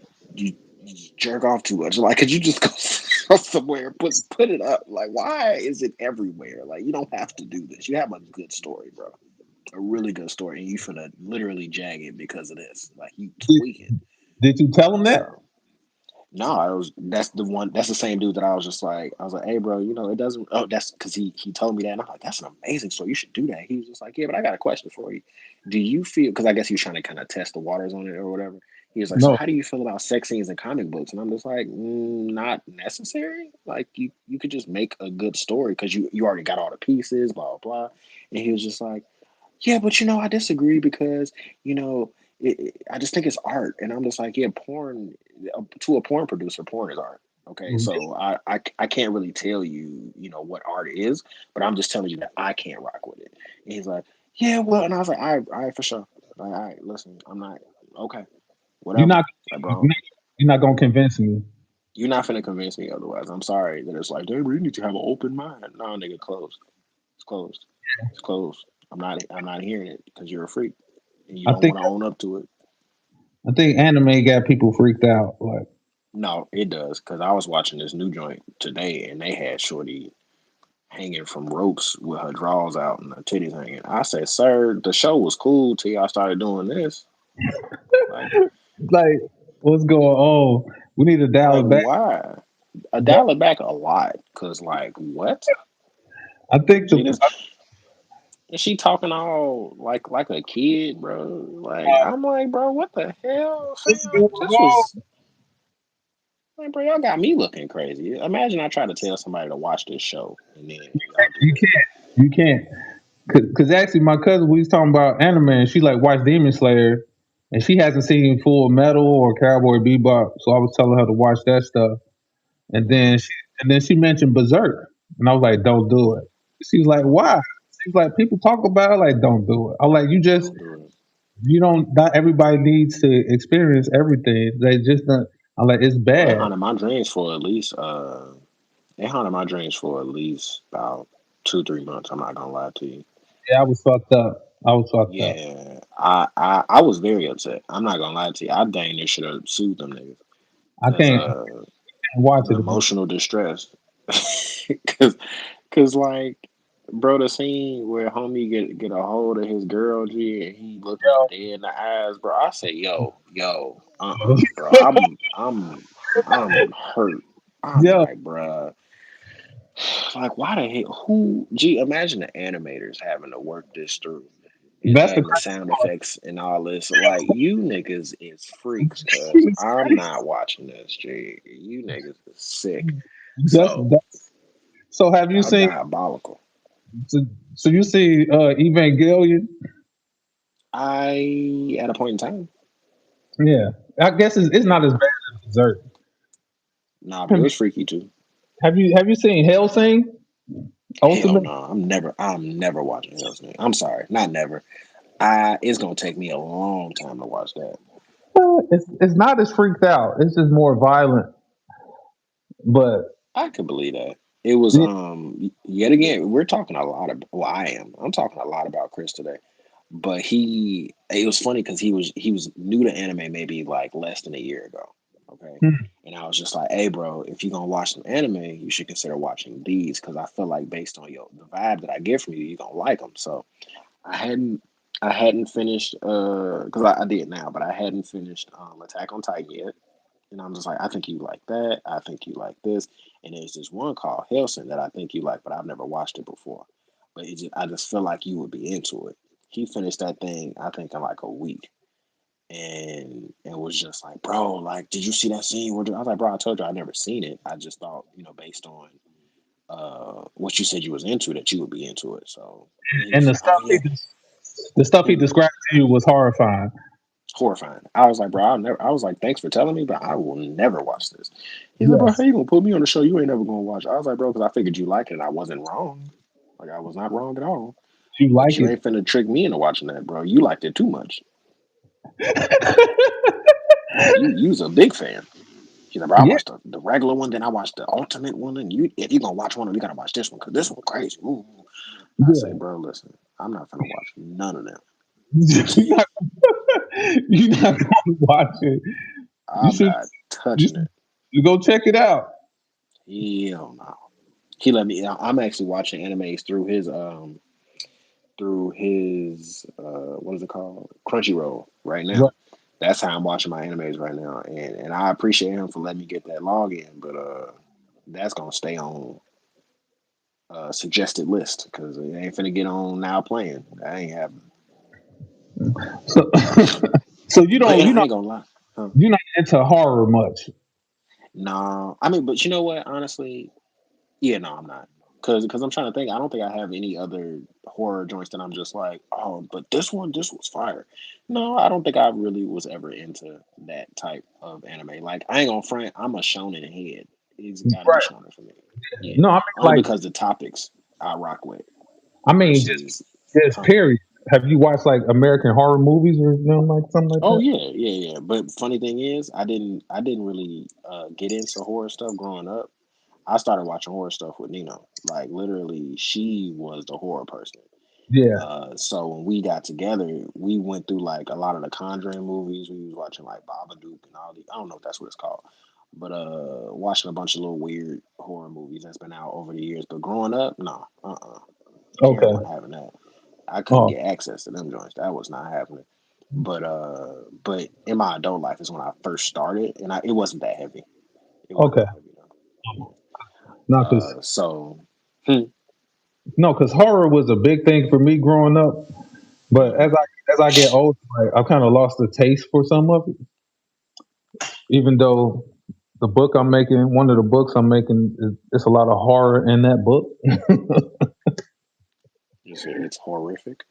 Speaker 1: jerk off too much. Like, could you just go somewhere and put it up? Like, why is it everywhere? Like, you don't have to do this. You have a good story, bro. a really good story, and you finna literally jag it because of this. Like you
Speaker 2: Did,
Speaker 1: tweaking.
Speaker 2: did you tell him that?
Speaker 1: So no, I was that's the one that's the same dude that I was like, hey bro, it doesn't that's because he told me that and I'm like, that's an amazing story. You should do that. He was just like, yeah, but I got a question for you. Do you feel because I guess he was trying to kind of test the waters on it or whatever. He was like, so
Speaker 2: No.
Speaker 1: how do you feel about sex scenes in comic books? And I'm just like, not necessary. Like you could just make a good story because you already got all the pieces, blah blah blah. And he was just like, yeah, but I disagree because you know I just think it's art, and I'm just like, yeah, porn to a porn producer, porn is art. Okay, so I can't really tell you what art is, but I'm just telling you that I can't rock with it. And he's like, yeah, well, and I was like, all right, for sure. Like, all right, listen, I'm not okay,
Speaker 2: You're
Speaker 1: whatever.
Speaker 2: not.
Speaker 1: Like,
Speaker 2: You're
Speaker 1: bro,
Speaker 2: not, you're not gonna convince me.
Speaker 1: you're not gonna convince me otherwise. I'm sorry that it's like, dude, we need to have an open mind. No, nigga, closed. It's closed. It's closed. I'm not hearing it because you're a freak and you
Speaker 2: I
Speaker 1: don't
Speaker 2: think.
Speaker 1: want to own up to it.
Speaker 2: I think anime got people freaked out. Like,
Speaker 1: No, it does because I was watching this new joint today and they had Shorty hanging from ropes with her drawers out and her titties hanging. I said, "Sir, the show was cool till y'all started doing this. Like,
Speaker 2: like, what's going on? We need to dial
Speaker 1: like
Speaker 2: it back.
Speaker 1: why? I dial it back a lot because, like, what?
Speaker 2: I think
Speaker 1: She
Speaker 2: the
Speaker 1: just and she talking all like a kid, bro. Like, I'm like, bro, what the hell,
Speaker 2: what's
Speaker 1: fam?
Speaker 2: going
Speaker 1: This
Speaker 2: on?
Speaker 1: was like, bro, y'all got me looking crazy. Imagine I try to tell somebody to watch this show and then y'all do
Speaker 2: You
Speaker 1: this.
Speaker 2: can't. You can't. Cause actually, my cousin, we was talking about anime, and she like watched Demon Slayer, and she hasn't seen Full Metal or Cowboy Bebop. So I was telling her to watch that stuff, and
Speaker 1: Hmm.
Speaker 2: then she mentioned Berserk, and I was like, "Don't do it." She was like,
Speaker 1: Don't do
Speaker 2: "Why?"
Speaker 1: it.
Speaker 2: She's like, "People talk about it, like, don't do it." I'm like, "You just
Speaker 1: Don't do it.
Speaker 2: you don't. Not everybody needs to experience everything. They just not." I'm like, "It's
Speaker 1: Well, it
Speaker 2: bad."
Speaker 1: haunted my dreams for at least it haunted my dreams for at least about 2, 3 months. I'm not gonna lie to you.
Speaker 2: Yeah, I was fucked up. I was fucked up.
Speaker 1: Yeah, I was very upset. I'm not gonna lie to you. I dang near should have sued them niggas
Speaker 2: I
Speaker 1: because
Speaker 2: can't watch
Speaker 1: the
Speaker 2: it again.
Speaker 1: emotional distress. Cause, cause like, bro, the scene where homie get a hold of his girl G and he looking her dead in the eyes, bro. I say, bro. I'm hurt. I'm
Speaker 2: Yeah,
Speaker 1: like, bro, like, why the hell? Who? Gee, imagine the animators having to work this through and
Speaker 2: that's the
Speaker 1: adding the sound effects and all this. Like, you niggas is freaks, cause I'm not watching this. G, you niggas is sick.
Speaker 2: that's
Speaker 1: So
Speaker 2: so. Have you
Speaker 1: y'all
Speaker 2: seen?
Speaker 1: diabolical.
Speaker 2: So, so you see Evangelion?
Speaker 1: I at a point in time,
Speaker 2: Yeah, I guess it's not
Speaker 1: yeah,
Speaker 2: as bad as Berserk.
Speaker 1: nah, but
Speaker 2: Have
Speaker 1: it
Speaker 2: you
Speaker 1: was freaky too.
Speaker 2: have you seen Hellsing
Speaker 1: Hell
Speaker 2: Ultimate?
Speaker 1: no, I'm never watching Hell's Name. I'm sorry, not never. It's gonna take me a long time to watch that.
Speaker 2: It's not as freaked out. It's just more violent. But
Speaker 1: I could believe that. It was
Speaker 2: yeah,
Speaker 1: yet again, we're talking a lot of well, I am. I'm talking a lot about Chris today. But it was funny because he was new to anime maybe like less than a year ago. Okay.
Speaker 2: hmm,
Speaker 1: And I was just like, hey bro, if you're gonna watch some anime, you should consider watching these because I feel like based on the vibe that I get from you, you're gonna like them. So I hadn't I hadn't finished because I did now, but I hadn't finished Attack on Titan yet. And I'm just like, I think you like that. I think you like this. And there's this one called Helsing that I think you like, but I've never watched it before. But I just feel like you would be into it. He finished that thing, I think, in like a week. And was just like, bro, like, did you see that scene? I was like, bro, I told you I never seen it. I just thought, based on what you said you was into, that you would be into it. So and he
Speaker 2: and
Speaker 1: was like, oh yeah.
Speaker 2: the stuff he
Speaker 1: Hmm.
Speaker 2: described to you was horrifying.
Speaker 1: Horrifying. I was like, bro, I was like, thanks for telling me, but I will never watch this. He's like, bro, how
Speaker 2: Yes,
Speaker 1: you gonna put me on the show you ain't never gonna watch? I was like, bro, because I figured you liked it and I wasn't wrong. Like I was not wrong at all.
Speaker 2: you
Speaker 1: But
Speaker 2: like
Speaker 1: you
Speaker 2: it.
Speaker 1: ain't finna trick me into watching that, bro. You liked it too much. Like you was a big fan. He's like, bro, I
Speaker 2: Yeah,
Speaker 1: watched the regular one, then I watched the ultimate one, and if you gonna watch one of them, you gotta watch this one, cause this one crazy. Ooh. I say,
Speaker 2: yeah.
Speaker 1: bro, listen, I'm not finna watch none of them.
Speaker 2: you're not you're not going to watch it. You
Speaker 1: I'm
Speaker 2: should
Speaker 1: not
Speaker 2: you,
Speaker 1: touching
Speaker 2: should-
Speaker 1: it.
Speaker 2: you go check it out.
Speaker 1: Hell no. He let me. I'm actually watching animes through his through his what is it called, Crunchyroll right
Speaker 2: Right.
Speaker 1: now. That's how I'm watching my animes right now, and I appreciate him for letting me get that login. But that's gonna stay on suggested list because it ain't finna get on now playing. That ain't happening.
Speaker 2: So, so you
Speaker 1: But
Speaker 2: don't
Speaker 1: I ain't gonna lie. Huh?
Speaker 2: you're not into horror much.
Speaker 1: No, I mean, but you know what? Honestly, yeah, no, I'm not. Cause I'm trying to think. I don't think I have any other horror joints that I'm just like, oh, but this was fire. No, I don't think I really was ever into that type of anime. Like, I ain't gonna front. I'm a shonen head. It's got to be
Speaker 2: Right.
Speaker 1: shonen for me. Yeah,
Speaker 2: No, I mean
Speaker 1: only
Speaker 2: like
Speaker 1: because the topics I rock with,
Speaker 2: I mean
Speaker 1: which
Speaker 2: just
Speaker 1: is,
Speaker 2: just
Speaker 1: huh?
Speaker 2: period. Have you watched like American horror movies or like something like
Speaker 1: Oh
Speaker 2: that?
Speaker 1: yeah, yeah, yeah. But funny thing is, I didn't really get into horror stuff growing up. I started watching horror stuff with Nino. Like literally, she was the horror person.
Speaker 2: Yeah.
Speaker 1: So when we got together, we went through like a lot of the Conjuring movies. We was watching like Babadook and all the I don't know if that's what it's called, but watching a bunch of little weird horror movies that's been out over the years. But growing up, no, Karen
Speaker 2: Okay.
Speaker 1: wasn't having that. I couldn't
Speaker 2: Oh,
Speaker 1: get access to them joints. That was not happening. But in my adult life is when I first started, and it wasn't that heavy. It wasn't
Speaker 2: okay.
Speaker 1: that heavy though. Yeah.
Speaker 2: No, cause
Speaker 1: So. Hmm,
Speaker 2: no, cause horror was a big thing for me growing up. But
Speaker 1: mhm.
Speaker 2: as I get older, like, I've kind of lost the taste for some of it. Even though the book I'm making, one of the books I'm making, it's a lot of horror in that book.
Speaker 1: It's horrific.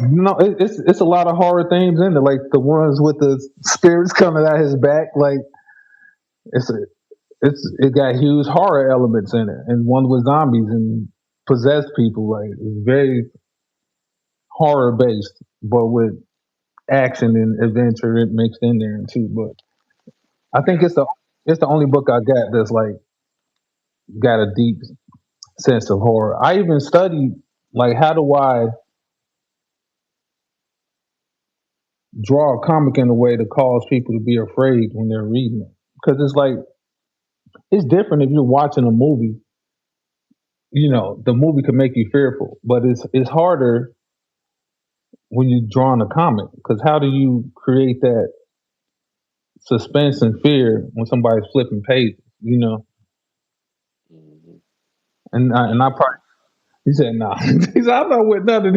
Speaker 2: No, it's a lot of horror themes in it, like the ones with the spirits coming out his back. Like it's a, it got huge horror elements in it, and one with zombies and possessed people. Like it's very horror based, but with action and adventure it mixed in there too. But I think
Speaker 1: Yeah.
Speaker 2: it's the only book I got that's like got a deep sense of horror. I even studied like how do I draw a comic in a way to cause people to be afraid when they're reading it. Because it's like it's different if you're watching a movie. You know, the movie can make you fearful, but it's harder when you're drawing a comic. Because how do you create that suspense and fear when somebody's flipping pages? You know,
Speaker 1: Hmm.
Speaker 2: and
Speaker 1: Yeah.
Speaker 2: I probably
Speaker 1: No.
Speaker 2: he said nah. He said I'm not with none of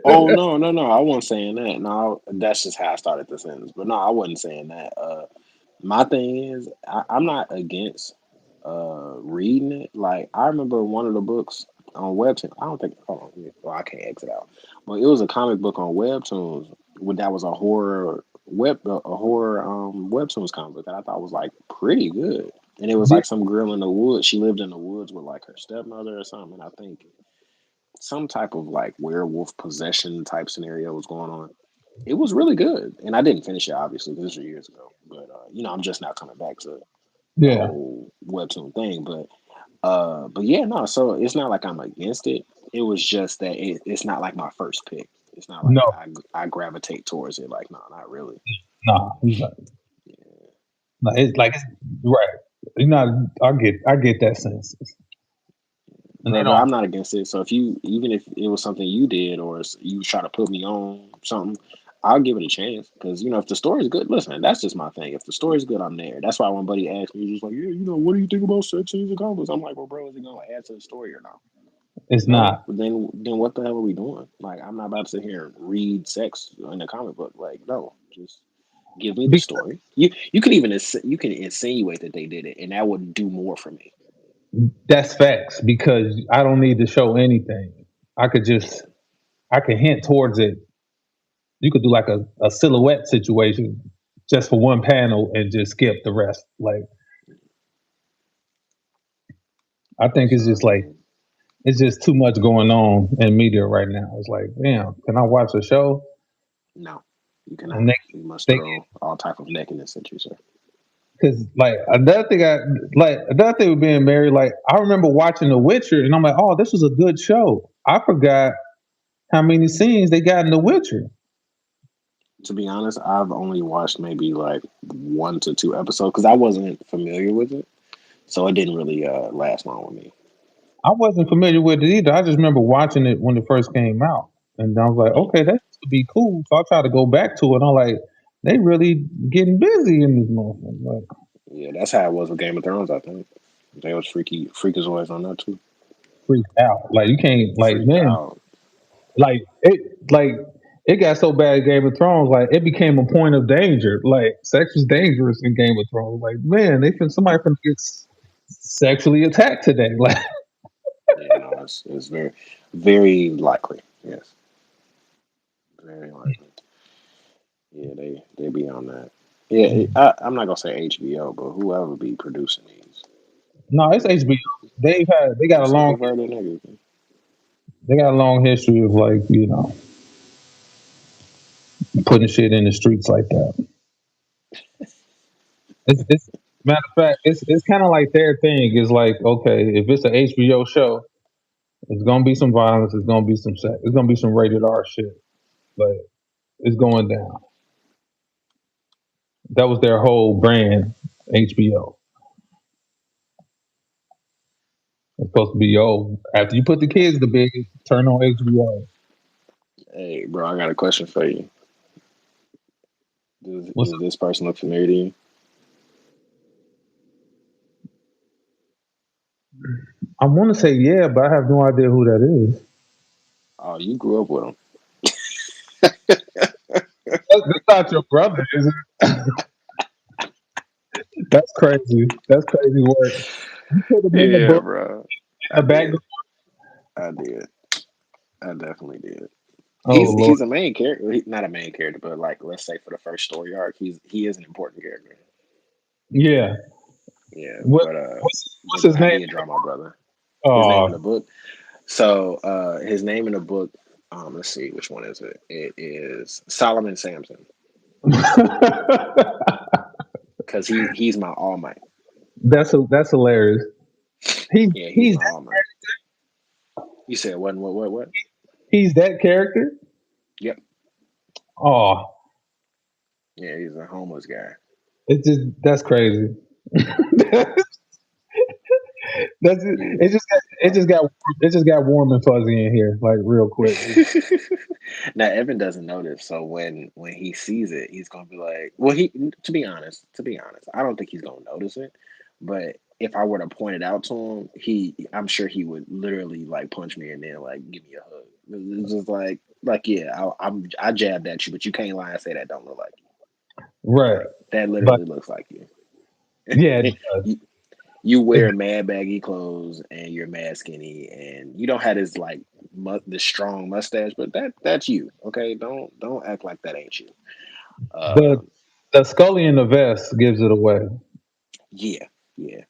Speaker 1: Oh
Speaker 2: this.
Speaker 1: no, no, no. I wasn't saying that. No, that's just how I started the sentence. But no, I wasn't saying that. My thing is, I'm not against reading it. Like I remember one of the books on Webtoon. I don't think. Hold on. Well, I can't exit out. But it was a comic book on Webtoons. That was a horror a horror Webtoons comic book that I thought was like pretty good. And it was
Speaker 2: Yeah,
Speaker 1: like some girl in the woods. She lived in the woods with like her stepmother or something. And I think some type of like werewolf possession type scenario was going on. It was really good, and I didn't finish it obviously because this was years ago. But I'm just now coming back to the
Speaker 2: yeah,
Speaker 1: whole webtoon thing. But yeah, no. So it's not like I'm against it. It was just that it's not like my first pick. It's not like
Speaker 2: no,
Speaker 1: I gravitate towards it. Like no, not really.
Speaker 2: nah. He's like,
Speaker 1: Yeah.
Speaker 2: nah, it's like it's, right. You know, I get that sense, and they
Speaker 1: But
Speaker 2: don't.
Speaker 1: I'm not against it. So if you even if it was something you did or you try to put me on something, I'll give it a chance because if the story's good, listen, that's just my thing. If the story's good, I'm there. That's why when buddy asked me, he's just like, yeah, what do you think about sex scenes and combos? I'm like, well, bro, is it gonna add to the story or not?
Speaker 2: It's
Speaker 1: No,
Speaker 2: not.
Speaker 1: then what the hell are we doing? Like, I'm not about to sit here and read sex in a comic book. Like, no, just give me the story. You can even you can insinuate that they did it, and that would do more for me.
Speaker 2: That's facts because I don't need to show anything. I could just
Speaker 1: Yeah.
Speaker 2: I could hint towards it. You could do like a silhouette situation just for one panel and just skip the rest. Like I think
Speaker 1: So
Speaker 2: it's
Speaker 1: I
Speaker 2: just like
Speaker 1: mean,
Speaker 2: it's just too much going on in media right now. It's like, damn, can I watch a show
Speaker 1: no, you
Speaker 2: and
Speaker 1: cannot. You must
Speaker 2: they
Speaker 1: throw all type of nakedness at you, sir.
Speaker 2: because like another thing with being married, like I remember watching The Witcher and I'm like, oh, this was a good show. I forgot how many scenes they got in The Witcher.
Speaker 1: To be honest, I've only watched maybe like 1 to 2 episodes because I wasn't familiar with it, so it didn't really last long with me.
Speaker 2: I wasn't familiar with it either. I just remember watching it when it first came out, and I was like,
Speaker 1: Mm.
Speaker 2: okay, that used to be cool. So I tried to go back to it. And I'm like, they really getting busy in this motherfucker. Like,
Speaker 1: Yeah, that's how it was with Game of Thrones. I think they was freakazoids on that too.
Speaker 2: freaked out. Like you can't. Like
Speaker 1: Freaked
Speaker 2: man.
Speaker 1: out.
Speaker 2: Like it got so bad in Game of Thrones, like it became a point of danger. Like sex was dangerous in Game of Thrones. Like man, somebody finna get sexually attacked today. Like
Speaker 1: Yeah, no, it's very likely. Yes, very likely. Yeah, they be on that. Yeah, I'm not gonna say HBO, but whoever be producing these,
Speaker 2: no, it's
Speaker 1: they
Speaker 2: HBO. They got a
Speaker 1: it's
Speaker 2: long
Speaker 1: subverting everything.
Speaker 2: history of like putting shit in the streets like that. It's matter of fact, it's kind of like their thing. Is like okay, if it's an HBO show, it's gonna be some violence. It's gonna be some sex. It's gonna be some rated R shit. But it's going down. That was their whole brand, HBO. It's supposed to be, after you put the kids to bed, turn on HBO.
Speaker 1: Hey, bro, I got a question for you.
Speaker 2: What's
Speaker 1: Does this person look familiar to you?
Speaker 2: I want to say yeah, but I have no idea who that is.
Speaker 1: Oh, you grew up with him.
Speaker 2: That's not your brother, is it? That's crazy. That's crazy work. You put him in the
Speaker 1: Yeah,
Speaker 2: book,
Speaker 1: bro.
Speaker 2: in
Speaker 1: I
Speaker 2: the back.
Speaker 1: did. I did. I definitely did.
Speaker 2: Oh Lord.
Speaker 1: He's a main character. Not a main character, but like let's say for the first story arc, he is an important character.
Speaker 2: Yeah.
Speaker 1: Yeah,
Speaker 2: What, what's
Speaker 1: but
Speaker 2: his
Speaker 1: I
Speaker 2: name?
Speaker 1: did draw my brother. His name in
Speaker 2: Oh.
Speaker 1: the book. So his name in the book. Let's see, which one is it? It is Solomon Samson because he's my all might.
Speaker 2: That's hilarious. He's
Speaker 1: Yeah, he's
Speaker 2: he's
Speaker 1: my all might. You said what?
Speaker 2: he's that character.
Speaker 1: Yep.
Speaker 2: Oh,
Speaker 1: Yeah, he's a homeless guy.
Speaker 2: that's crazy. That's it.
Speaker 1: He's
Speaker 2: It just got, it just got warm and fuzzy in here, like real quick.
Speaker 1: now Evan doesn't know this, so when he sees it, he's gonna be like, well, he to be honest, I don't think he's gonna notice it, but if I were to point it out to him, I'm sure he would literally like punch me and then like give me a hug. It's just like yeah, I jabbed at you, but you can't lie and say that don't look like you.
Speaker 2: Right,
Speaker 1: Like that
Speaker 2: but
Speaker 1: literally looks like you.
Speaker 2: yeah, it does.
Speaker 1: you, you wear mad baggy clothes and you're mad skinny and you don't have this like this strong mustache, but that's you. Okay, don't act like that ain't you.
Speaker 2: the
Speaker 1: Uh,
Speaker 2: the Scully in the vest gives it away.
Speaker 1: yeah,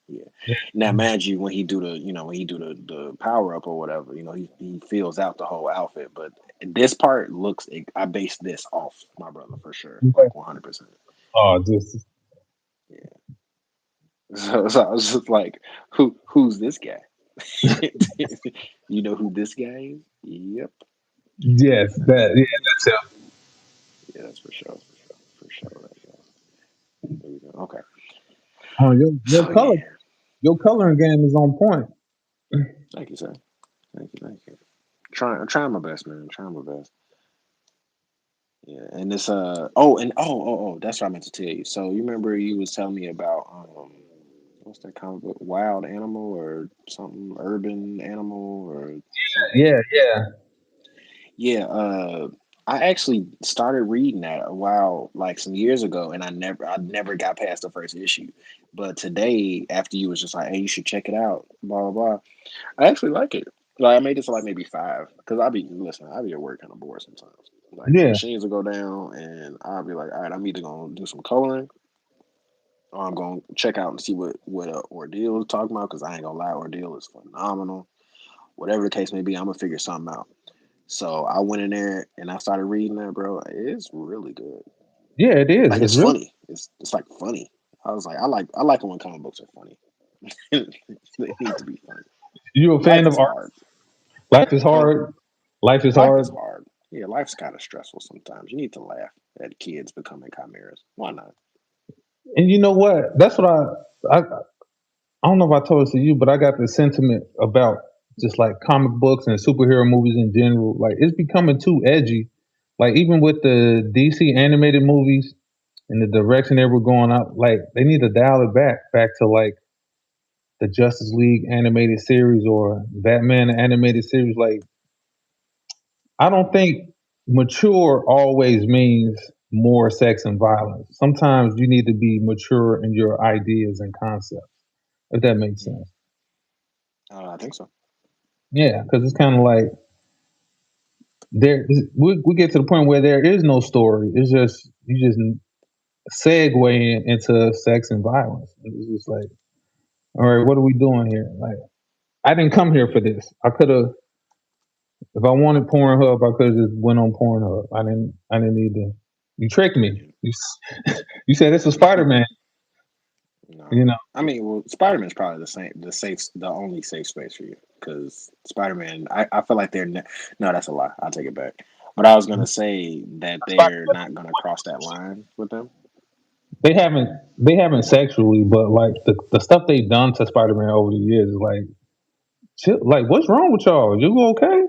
Speaker 1: yeah. Now, mind you, when he do when he do the power up or whatever, he fills out the whole outfit. But this part looks, I based this off my brother for sure,
Speaker 2: Yeah.
Speaker 1: like 100%.
Speaker 2: Oh, just
Speaker 1: Yeah. So I was just like, who's this guy? You know who this guy is? Yep.
Speaker 2: yes, that's him.
Speaker 1: Yeah, that's for sure. For sure. Right there. There we go. Okay.
Speaker 2: Oh,
Speaker 1: So yeah.
Speaker 2: your coloring game is on point.
Speaker 1: Thank you, sir. Thank you. I'm trying my best, man. I'm trying my best. Yeah. And this that's what I meant to tell you. So you remember you was telling me about what's that comic book? Wild Animal or something, Urban Animal or something.
Speaker 2: Yeah, yeah.
Speaker 1: Yeah, I actually started reading that a while, like some years ago, and I never got past the first issue. But today, after you was just like, "Hey, you should check it out," blah blah blah. I actually like it. Like I made it to like maybe five because I be at work kind of bored sometimes. Like the
Speaker 2: Yeah.
Speaker 1: machines will go down, and I'll be like, "All right, I'm either gonna do some coloring or I'm gonna check out and see what Ordeal is talking about." Because I ain't gonna lie, Ordeal is phenomenal. Whatever the case may be, I'm gonna figure something out. So I went in there and I started reading that, bro. It's really good.
Speaker 2: Yeah, it is.
Speaker 1: Like
Speaker 2: It's
Speaker 1: it's
Speaker 2: really
Speaker 1: funny. It's like funny. I was like, I like it when comic books are funny. They need to be funny.
Speaker 2: you a fan
Speaker 1: Life
Speaker 2: of
Speaker 1: is
Speaker 2: art?
Speaker 1: hard,
Speaker 2: Life is
Speaker 1: huh?
Speaker 2: hard. Life is
Speaker 1: Life
Speaker 2: hard.
Speaker 1: is hard. Yeah, life's kind of stressful sometimes. You need to laugh at kids becoming chimeras. Why not?
Speaker 2: And you know what? That's what I don't know if I told it to you, but I got the sentiment about just like comic books and superhero movies in general. Like it's becoming too edgy. Like even with the DC animated movies and the direction they were going out, like they need to dial it back to like the Justice League animated series or Batman animated series. Like I don't think mature always means more sex and violence. Sometimes you need to be mature in your ideas and concepts, if that makes
Speaker 1: Mm.
Speaker 2: sense.
Speaker 1: I think so.
Speaker 2: Yeah, because it's kind of like we get to the point where there is no story. It's just you just segue into sex and violence. It's just like, all right, what are we doing here? Like, I didn't come here for this. I could have, if I wanted Pornhub, I could have just went on Pornhub. I didn't. I didn't need to. You tricked me.
Speaker 1: Yeah.
Speaker 2: You said this was Spider Man. You
Speaker 1: No,
Speaker 2: know.
Speaker 1: I mean, well, Spider Man's probably the only safe space for you because Spider Man. I feel like no, that's a lie. I'll take it back. But I was gonna say that they're not gonna cross that line with them.
Speaker 2: They haven't. They haven't sexually, but like the stuff they've done to Spider Man over the years is like, shit, like what's wrong with y'all? You okay?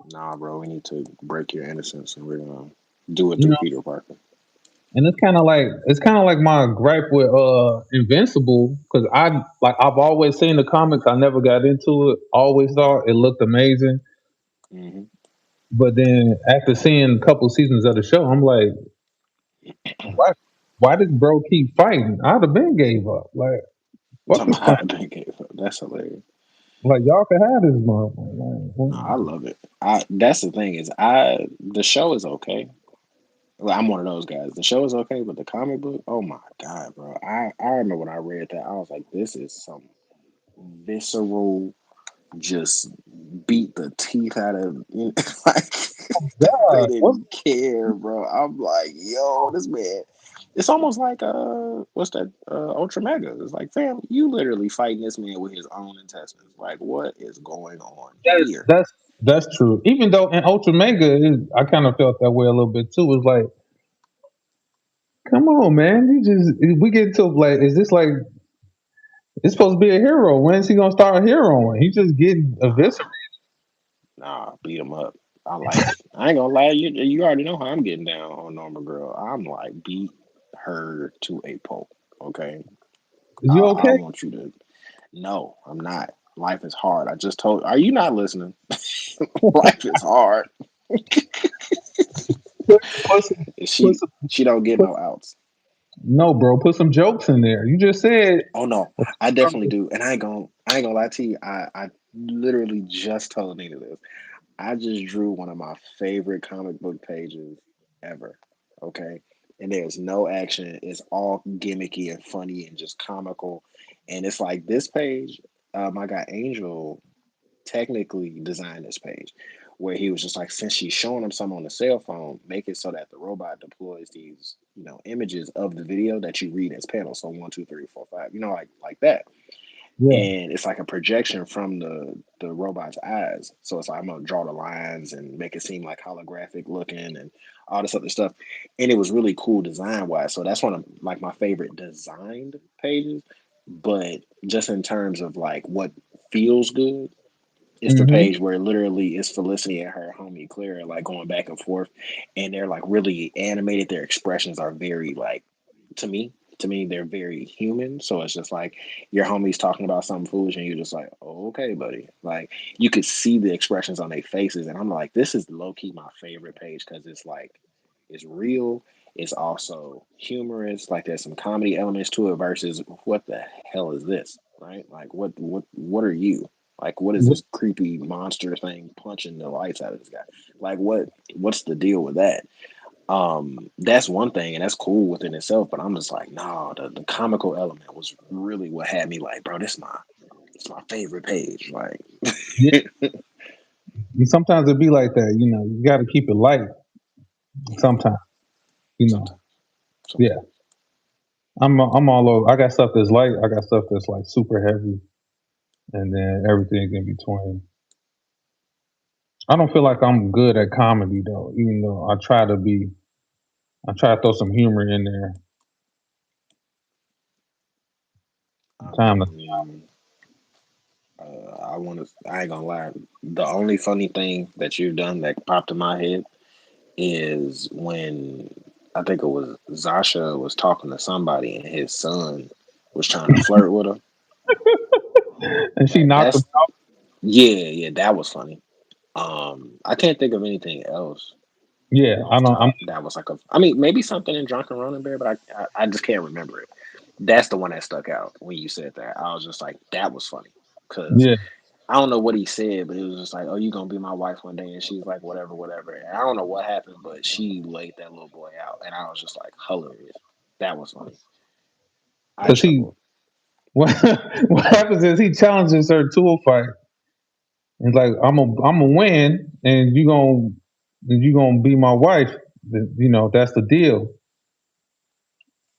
Speaker 1: Nah, bro, we need to break your innocence, and we're gonna do it
Speaker 2: You
Speaker 1: through
Speaker 2: know.
Speaker 1: Peter Parker.
Speaker 2: And it's kind of like my gripe with Invincible because I've always seen the comics. I never got into it. Always thought it looked amazing,
Speaker 1: Hmm.
Speaker 2: but then after seeing a couple seasons of the show, I'm like, why? Why did bro keep fighting? I'd have been gave up. Like, what's
Speaker 1: Talking
Speaker 2: this
Speaker 1: about how
Speaker 2: fun?
Speaker 1: to drink it. That's hilarious.
Speaker 2: Like, y'all can have this motherfucker.
Speaker 1: No, I
Speaker 2: Like,
Speaker 1: love it. I That's the thing is I the show is okay. Well, I'm one of those guys. The show is okay, but the comic book, oh my god, bro! I remember when I read that, I was like, this is some visceral, just beat the teeth out of like they
Speaker 2: God, what's
Speaker 1: didn't care, bro. I'm like, yo, this man. It's almost like what's that? Ultra Mega. It's like, fam, you literally fighting this man with his own intestines. Like, what is going on
Speaker 2: that's
Speaker 1: here?
Speaker 2: that's that's true. Even though in Ultra Mega, I kind of felt that way a little bit too. It's like, come on, man, you just we get to like, is this like it's supposed to be a hero? When is he gonna start heroing? He just getting
Speaker 1: Nah,
Speaker 2: eviscerated.
Speaker 1: nah, beat him up. I like it. I ain't gonna lie, you already know how I'm getting down on Norma Girl. I'm like beat her to a pulp. Okay,
Speaker 2: Is you
Speaker 1: I
Speaker 2: okay?
Speaker 1: want you to. No, I'm not. Life is hard. I just told. Are you not listening? Life is hard.
Speaker 2: Put some, put
Speaker 1: She
Speaker 2: some,
Speaker 1: she don't get
Speaker 2: put,
Speaker 1: no outs.
Speaker 2: no, bro. Put some jokes in there. You just said.
Speaker 1: Oh no, I definitely do. And I ain't gonna lie to you. I literally just told Nina this. I just drew one of my favorite comic book pages ever. Okay. And there's no action. It's all gimmicky and funny and just comical. And it's like this page, I got Angel technically designed this page where he was just like, since she's showing him some on the cell phone, make it so that the robot deploys these, images of the video that you read as panels. So one, two, three, four, five, like that.
Speaker 2: Yeah,
Speaker 1: And it's like a projection from the robot's eyes. So it's like I'm gonna draw the lines and make it seem like holographic looking and all this other stuff. And it was really cool design wise. So that's one of like my favorite designed pages. But just in terms of like what feels good, it's the
Speaker 2: hmm,
Speaker 1: page where literally it's Felicity and her homie Clara like going back and forth, and they're like really animated. Their expressions are very like to me they're very human. So it's just like your homie's talking about something foolish, and you're just like, oh, okay, buddy. Like you could see the expressions on their faces, and I'm like, this is low key my favorite page because it's like it's real. It's also humorous. Like there's some comedy elements to it versus what the hell is this, right? Like what are you? Like, what is this creepy monster thing punching the lights out of this guy? Like, what's the deal with that? That's one thing, and that's cool within itself. But I'm just like, no, the comical element was really what had me like, bro, it's my favorite page. Like,
Speaker 2: yeah. And sometimes it be like that. You got to keep it light.
Speaker 1: yeah,
Speaker 2: Sometimes, you know.
Speaker 1: sometimes,
Speaker 2: Yeah,
Speaker 1: sometimes.
Speaker 2: I'm all over. I got stuff that's light. I got stuff that's like super heavy, and then everything in between. I don't feel like I'm good at comedy though, even though I try to be. I try to throw some humor in there
Speaker 1: I
Speaker 2: time to
Speaker 1: mean, I ain't gonna lie. The only funny thing that you've done that popped in my head is when I think it was Zasha was talking to somebody and his son was trying to flirt with her.
Speaker 2: And she knocked him
Speaker 1: That's
Speaker 2: out.
Speaker 1: yeah, that was funny. I can't think of anything else
Speaker 2: Yeah, I
Speaker 1: off
Speaker 2: don't. I'm
Speaker 1: top that was like a. I mean, maybe something in Drunken Running Bear, but I just can't remember it. That's the one that stuck out when you said that. I was just like, that was funny because
Speaker 2: yeah,
Speaker 1: I don't know what he said, but it was just like, "Oh, you gonna be my wife one day?" And she's like, "Whatever, whatever." And I don't know what happened, but she laid that little boy out, and I was just like, hilarious. That was funny. I
Speaker 2: because he
Speaker 1: chuckled.
Speaker 2: what what happens is he challenges her to a fight. It's like I'm a win, and you gonna be my wife. That's the deal.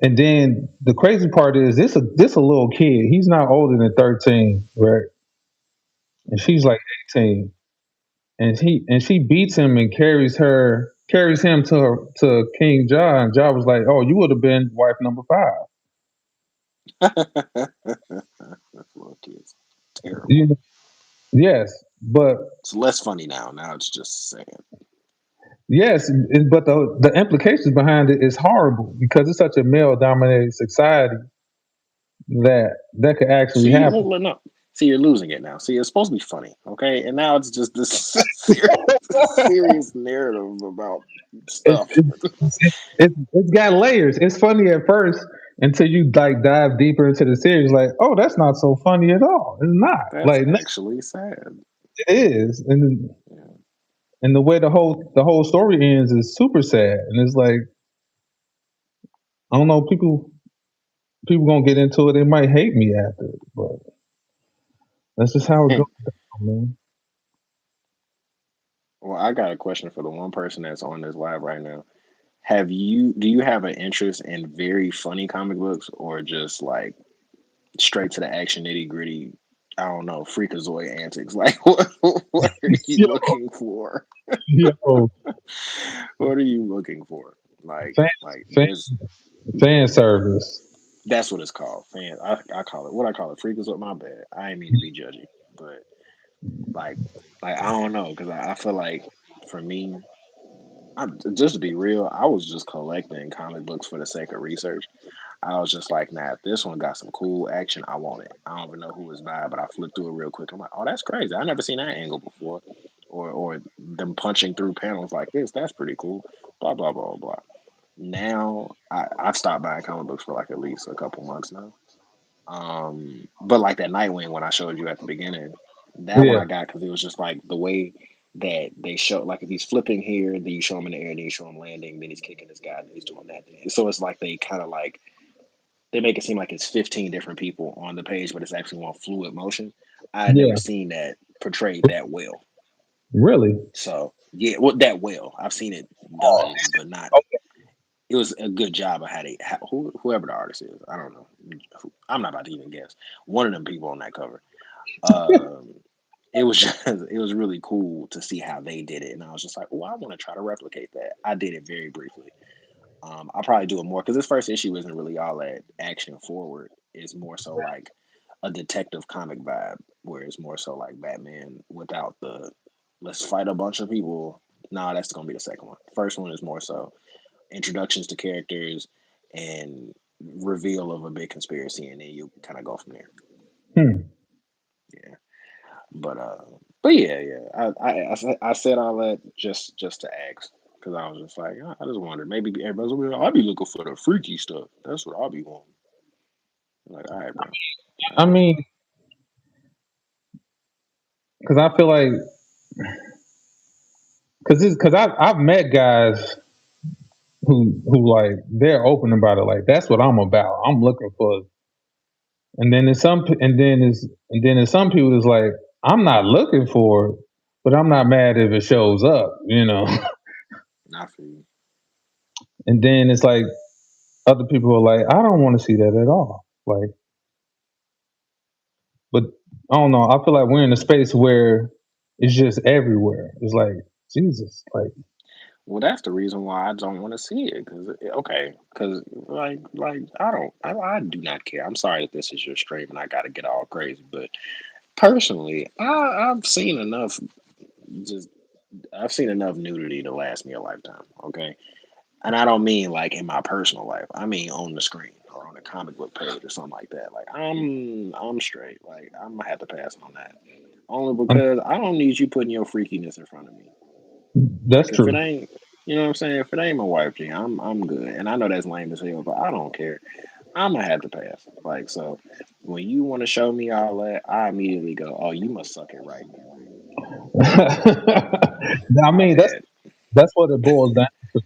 Speaker 2: And then the crazy part is this a little kid. He's not older than 13, right? And she's like 18. And she beats him and carries him to King John. And John was like, "Oh, you would have been wife number 5."
Speaker 1: That's little kids. Terrible.
Speaker 2: You know, yes, but
Speaker 1: It's less funny now. Now it's just saying.
Speaker 2: yes, but the implications behind it is horrible because it's such a male dominated society that could actually
Speaker 1: See,
Speaker 2: happen.
Speaker 1: hold up. See, you're losing it now. See, it's supposed to be funny, okay? And now it's just this serious narrative about
Speaker 2: It's
Speaker 1: stuff.
Speaker 2: it's got layers. It's funny at first until you like dive deeper into the series. Like, oh, that's not so funny at all. It's not.
Speaker 1: That's
Speaker 2: Like, no,
Speaker 1: actually sad.
Speaker 2: it is. And
Speaker 1: Yeah.
Speaker 2: and the way the whole story ends is super sad. And it's like I don't know, people gonna get into it. They might hate me after it, but that's just how it goes, man.
Speaker 1: Well, I got a question for the one person that's on this live right now. Do you have an interest in very funny comic books or just like straight to the action nitty gritty? I don't know, freakazoid antics. Like, what are you
Speaker 2: Yo,
Speaker 1: looking for?
Speaker 2: yo,
Speaker 1: What are you looking for?
Speaker 2: fan, fan,
Speaker 1: There's
Speaker 2: fan service.
Speaker 1: that's what it's called. I call it what I call it. Freakazoid. My bad. I ain't mean to be judgy, but like, I don't know because I feel like for me, just to be real, I was just collecting comic books for the sake of research. I was just like, nah, if this one got some cool action, I want it. I don't even know who it's by, but I flipped through it real quick. I'm like, oh, that's crazy. I never seen that angle before. Or them punching through panels like this. That's pretty cool. Blah blah blah blah. Now I've stopped buying comic books for like at least a couple months now. But like that Nightwing one I showed you at the beginning, that one
Speaker 2: Yeah,
Speaker 1: I got because it was just like the way that they show, like if he's flipping here, then you show him in the air, then you show him landing, then he's kicking this guy, then he's doing that. So it's like they kind of like they make it seem like it's 15 different people on the page, but it's actually one fluid motion. I had never
Speaker 2: yeah,
Speaker 1: seen that portrayed that well.
Speaker 2: really.
Speaker 1: So yeah, well that well. I've seen it done, but not. It was a good job of whoever the artist is. I don't know. I'm not about to even guess. One of them people on that cover. Um, it was just it was really cool to see how they did it, and I was just like, oh, I want to try to replicate that. I did it very briefly. I'll probably do it more because this first issue isn't really all that action forward. It's more so like a detective comic vibe, where it's more so like Batman without the let's fight a bunch of people. Nah, that's gonna be the second one. First one is more so introductions to characters and reveal of a big conspiracy, and then you kind of go from there.
Speaker 2: Hmm.
Speaker 1: Yeah, but uh, but yeah. I said all that just to ask because I was just like I just wondered maybe everybody's like, I'll be looking for the freaky stuff. That's what I'll be wanting. Like, all right, bro. All
Speaker 2: I
Speaker 1: right.
Speaker 2: mean, because I feel like because I've met guys who like they're open about it. Like that's what I'm about. I'm looking for. And then there's some people that's like I'm not looking for it, but I'm not mad if it shows up.
Speaker 1: Not for you.
Speaker 2: And then it's like other people are like I don't want to see that at all. Like, but I don't know. I feel like we're in a space where it's just everywhere. It's like Jesus. Like,
Speaker 1: Well, that's the reason why I don't want to see it. Because I do not care. I'm sorry if this is your stream and I got to get all crazy, but personally, I've seen enough. Just I've seen enough nudity to last me a lifetime. Okay, and I don't mean like in my personal life. I mean on the screen or on a comic book page or something like that. Like I'm straight. Like I'm gonna have to pass on that. Only
Speaker 2: Um,
Speaker 1: because I don't need you putting your freakiness in front of me.
Speaker 2: that's
Speaker 1: Like if it
Speaker 2: true.
Speaker 1: ain't, you know what I'm saying? If it ain't my wife, G, I'm good. And I know that's lame as hell, but I don't care. I'm gonna have to pass. Like so, when you want to show me all that, I immediately go, "Oh, you must suck it right now."
Speaker 2: I
Speaker 1: My
Speaker 2: mean,
Speaker 1: bad.
Speaker 2: that's what it boils down to.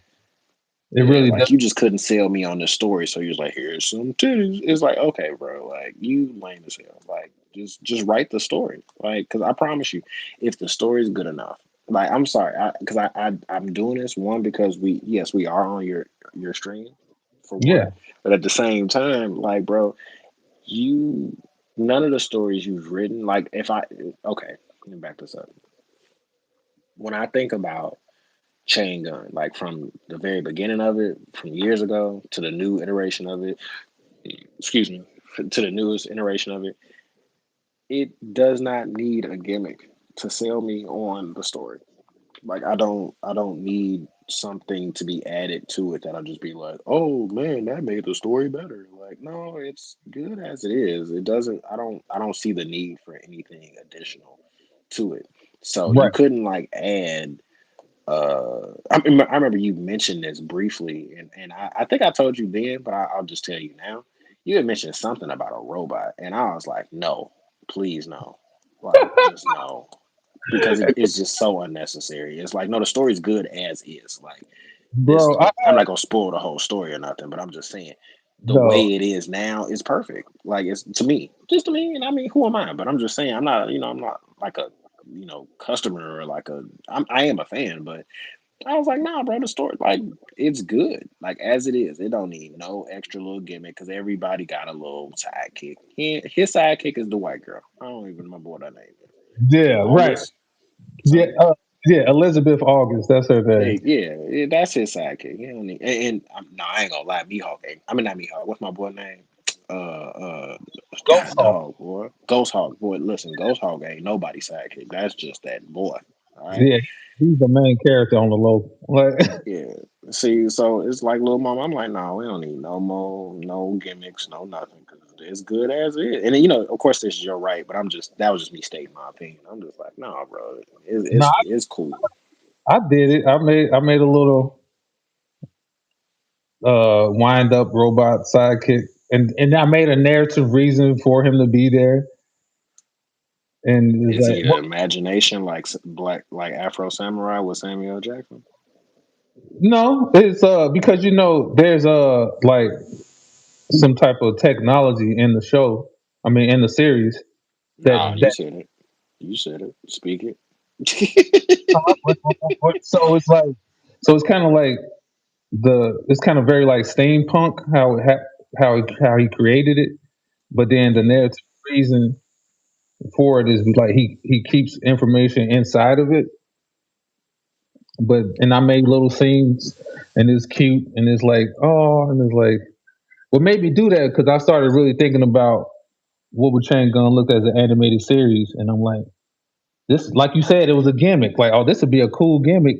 Speaker 2: It
Speaker 1: Yeah,
Speaker 2: really does.
Speaker 1: like you just couldn't sell me on the story, so you're like, "Here's some titties." It's like, okay, bro, like you lame as hell. Like just write the story, like because I promise you, if the story is good enough, like I'm sorry, because I'm doing this one because we are on your stream for one,
Speaker 2: Yeah.
Speaker 1: but at the same time, like bro, you none of the stories you've written, like if I okay, let me back this up. When I think about chain gun, like from the very beginning of it, from years ago to the new iteration of it, excuse me, to the newest iteration of it, it does not need a gimmick to sell me on the story. Like I don't need something to be added to it that'll just be like, oh man, that made the story better. Like, no, it's good as it is. It doesn't I don't see the need for anything additional to it. So you
Speaker 2: Right.
Speaker 1: couldn't like add I remember you mentioned this briefly, and I think I told you then, but I'll just tell you now. You had mentioned something about a robot, and I was like, no, please no, like just no, because it's just so unnecessary. It's like no, the story's good as is. Like this,
Speaker 2: Bro, I
Speaker 1: I'm not gonna spoil the whole story or nothing, but I'm just saying the
Speaker 2: no.
Speaker 1: way it is now is perfect. Like it's to me, just to me, and I mean, who am I? But I'm just saying, I'm not like a customer or like I am a fan, but I was like, nah, bro, the story, like, it's good. Like, as it is. It don't need no extra little gimmick because everybody got a little sidekick. His sidekick is the white girl. I don't even remember what her name is.
Speaker 2: Yeah, right.
Speaker 1: August?
Speaker 2: Yeah,
Speaker 1: Something?
Speaker 2: yeah, Elizabeth August, that's her name.
Speaker 1: Yeah, that's his sidekick. He don't need, no, I ain't gonna lie. Mihawk ain't. I mean, not Mihawk. What's my boy name?
Speaker 2: Ghost
Speaker 1: God
Speaker 2: Hawk.
Speaker 1: dog, boy. Ghost Hawk, boy. Listen, Ghost Hawk ain't nobody's sidekick. That's just that boy. All right.
Speaker 2: Yeah, he's the main character on the low. Like,
Speaker 1: Yeah. See, so it's like little mama. I'm like, no, we don't need no more, no gimmicks, no nothing, because it's good as it is. And of course, this is your right, but that was just me stating my opinion. I'm just like, no, bro,
Speaker 2: nah,
Speaker 1: it's cool.
Speaker 2: I did it. I made a little wind up robot sidekick, and I made a narrative reason for him to be there. And it's
Speaker 1: Is
Speaker 2: like,
Speaker 1: he the imagination like black, like Afro Samurai with Samuel Jackson?
Speaker 2: no, it's because there's like some type of technology in the show. I mean, in the series that
Speaker 1: Nah, you
Speaker 2: that
Speaker 1: said it. You said it. Speak it.
Speaker 2: so it's like so it's kind of like it's kind of very like steampunk how he created it, but then the narrative reason for it is like he keeps information inside of it. But and I made little scenes, and it's cute, and it's like oh, and it's like what made me do that because I started really thinking about what would Chain Gun look as an animated series, and I'm like this, like you said, it was a gimmick. Like oh, this would be a cool gimmick.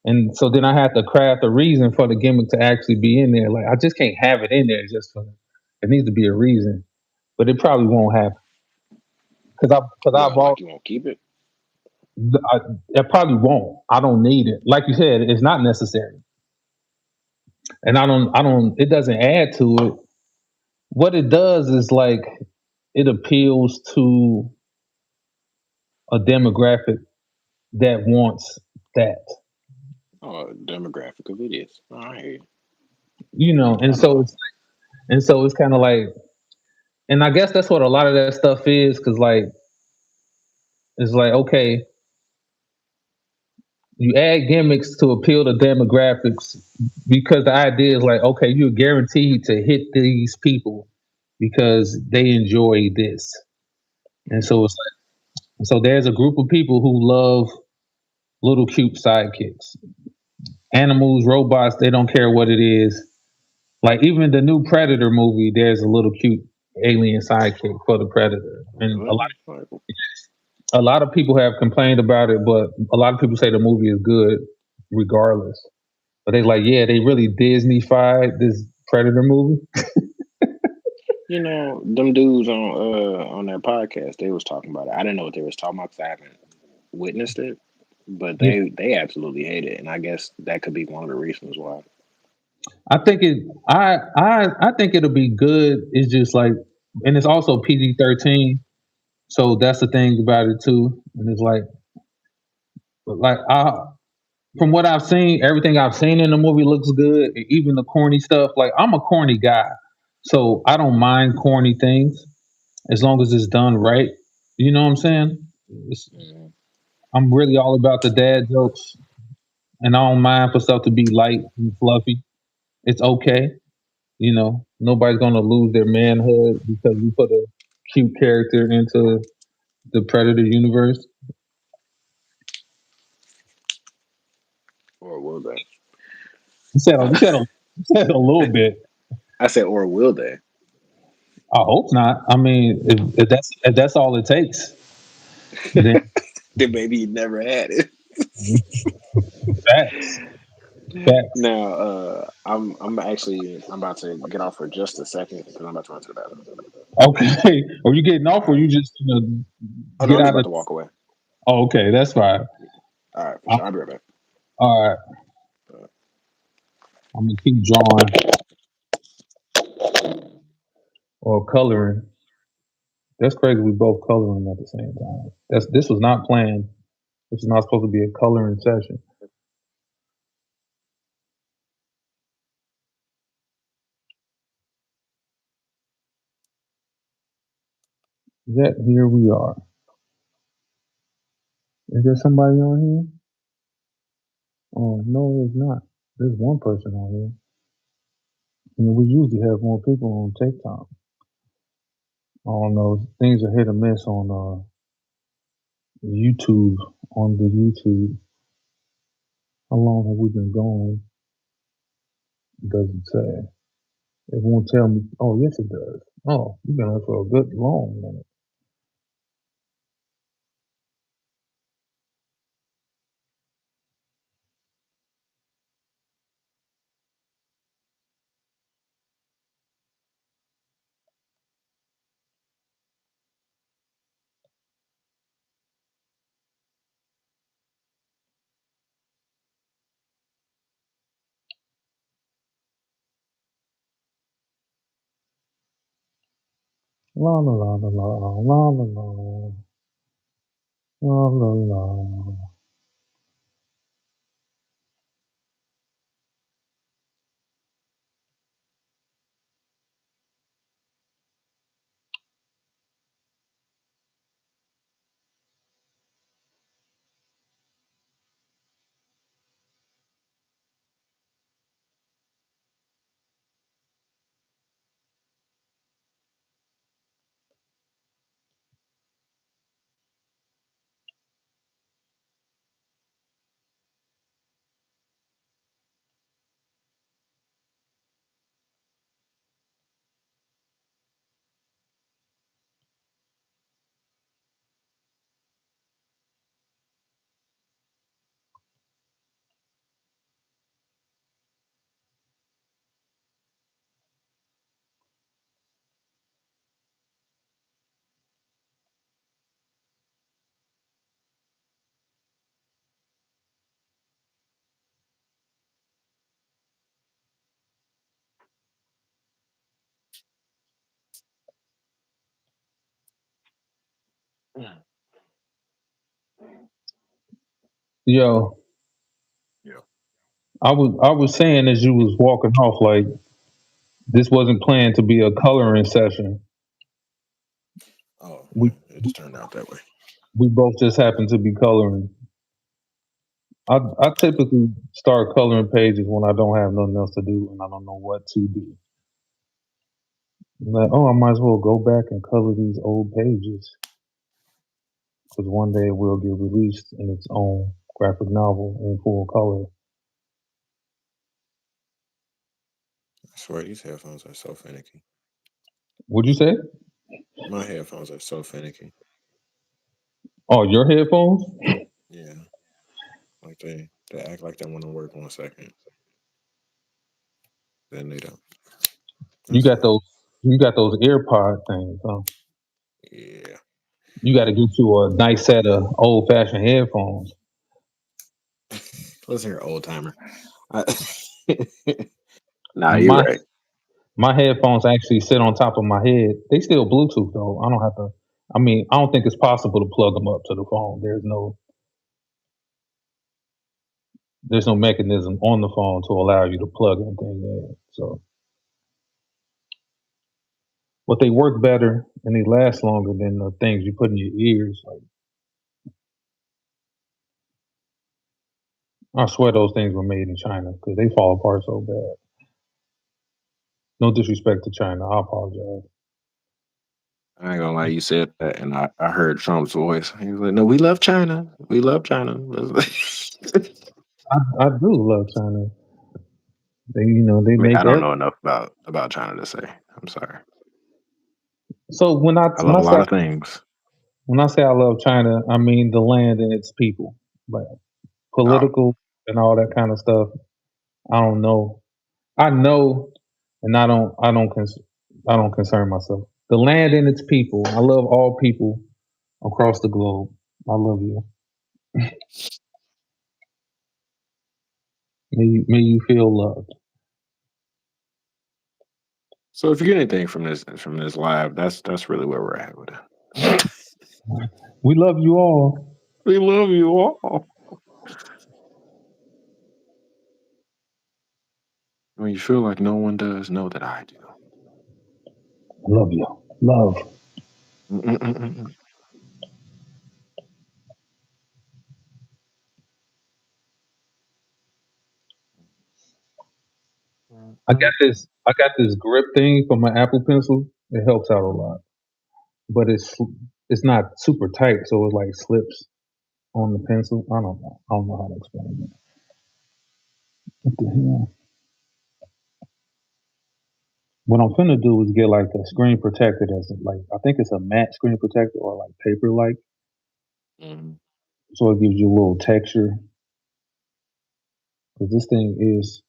Speaker 2: And so then I had to craft a reason for the gimmick to actually be in there. Like I just can't have it in there just for it needs to be a reason. But it probably won't happen because I've
Speaker 1: What?
Speaker 2: all
Speaker 1: Like you won't keep it?
Speaker 2: I, it probably won't. I don't need it. Like you said, it's not necessary, and I don't. It doesn't add to it. What it does is like it appeals to a demographic that wants that,
Speaker 1: Oh, demographic of idiots. Oh, I hear you.
Speaker 2: and
Speaker 1: I know.
Speaker 2: so it's kind of like, and I guess that's what a lot of that stuff is, because like it's like okay, you add gimmicks to appeal to demographics because the idea is like, okay, you're guaranteed to hit these people because they enjoy this. And
Speaker 1: Mhm.
Speaker 2: so it's like, so there's a group of people who love little cute sidekicks. Animals, robots, they don't care what it is. Like even the new Predator movie, there's a little cute. alien sidekick for the predator, and
Speaker 1: Like,
Speaker 2: a lot of people have complained about it, but a lot of people say the movie is good regardless. But they like, yeah, they really Disney-fied this Predator movie.
Speaker 1: them dudes on that podcast, they was talking about it. I didn't know what they was talking about because I haven't witnessed it, but
Speaker 2: Yeah,
Speaker 1: they absolutely hate it, and I guess that could be one of the reasons why.
Speaker 2: I think it. I think it'll be good. It's just like, and it's also PG-13, so that's the thing about it too. And it's like from what I've seen, everything I've seen in the movie looks good. Even the corny stuff. Like I'm a corny guy, so I don't mind corny things as long as it's done right. You know what I'm saying? It's,
Speaker 1: Mm.
Speaker 2: I'm really all about the dad jokes, and I don't mind for stuff to be light and fluffy. It's okay. Nobody's gonna lose their manhood because we put a cute character into the Predator universe.
Speaker 1: Or will they?
Speaker 2: You said
Speaker 1: I,
Speaker 2: you said a, you said a little bit.
Speaker 1: I said, or will they?
Speaker 2: I hope not. I mean, if that's all it takes, then
Speaker 1: Then maybe you never had it.
Speaker 2: facts, facts.
Speaker 1: Now, I'm about to get off for just a second because I'm about to run to the bathroom.
Speaker 2: Okay. Are you getting
Speaker 1: All
Speaker 2: off, or
Speaker 1: right.
Speaker 2: you just
Speaker 1: Oh no,
Speaker 2: get
Speaker 1: I'm just
Speaker 2: out
Speaker 1: about
Speaker 2: of?
Speaker 1: to walk away.
Speaker 2: Oh, okay, that's fine.
Speaker 1: All right, for
Speaker 2: I,
Speaker 1: sure. I'll be right back.
Speaker 2: all right,
Speaker 1: Uh,
Speaker 2: I'm gonna keep drawing or coloring. That's crazy. We both coloring at the same time. This was not planned. This is not supposed to be a coloring session. Yet here we are. Is there somebody on here? Oh no, there's not. There's one person on here. We usually have more people on TikTok. I don't know. Things are hit or miss on YouTube. On the YouTube, how long have we been going? It doesn't say. It won't tell me. Oh yes, it does. Oh, you've been on for a good long minute. La la la la la la la la la la la. Yo,
Speaker 1: yeah.
Speaker 2: I was saying as you was walking off, like this wasn't planned to be a coloring session.
Speaker 1: Oh,
Speaker 2: We
Speaker 1: it just turned out that way.
Speaker 2: we both just happened to be coloring. I typically start coloring pages when I don't have nothing else to do and I don't know what to do. I'm like, oh, I might as well go back and color these old pages because one day it will get released in its own graphic novel in full color.
Speaker 1: I swear these headphones are so finicky.
Speaker 2: What'd you say?
Speaker 1: My headphones are so finicky.
Speaker 2: Oh, your headphones?
Speaker 1: Yeah, like they act like they want to work 1 second, then they don't.
Speaker 2: You
Speaker 1: That's
Speaker 2: got
Speaker 1: fine.
Speaker 2: those. You got those AirPod things. Huh?
Speaker 1: Yeah.
Speaker 2: You got to get you a nice set of old fashioned headphones.
Speaker 1: Listen here, old timer. I, nah, you're
Speaker 2: My
Speaker 1: right.
Speaker 2: my headphones actually sit on top of my head. They still Bluetooth though. I don't have to. I mean, I don't think it's possible to plug them up to the phone. There's no mechanism on the phone to allow you to plug anything in. So, but they work better and they last longer than the things you put in your ears. Like, I swear those things were made in China because they fall apart so bad. No disrespect to China. I apologize.
Speaker 1: I ain't gonna lie, you said that, and I heard Trump's voice. He was like, "No, we love China. We love China."
Speaker 2: I do love China. They
Speaker 1: I mean, I
Speaker 2: make
Speaker 1: don't
Speaker 2: everything.
Speaker 1: know enough about China to say. I'm sorry.
Speaker 2: So
Speaker 1: I love a lot of things.
Speaker 2: when I say I love China, I mean the land and its people, like
Speaker 1: Oh,
Speaker 2: political and all that kind of stuff. I don't know. I know, and I don't concern myself. The land and its people. I love all people across the globe. I love you. May you feel loved.
Speaker 1: so if you get anything from this live, that's really where we're at with it.
Speaker 2: We love you all.
Speaker 1: We love you all. When you feel like no one does, know that I do.
Speaker 2: I love you. Love.
Speaker 1: Mm-mm-mm-mm.
Speaker 2: I got this grip thing for my Apple Pencil. It helps out a lot, but it's not super tight, so it like slips on the pencil. I don't know. I don't know how to explain it. What the hell? What I'm finna do is get like a screen protector that's like I think it's a matte screen protector or like paper like,
Speaker 1: Mhm.
Speaker 2: so it gives you a little texture. Cause this thing is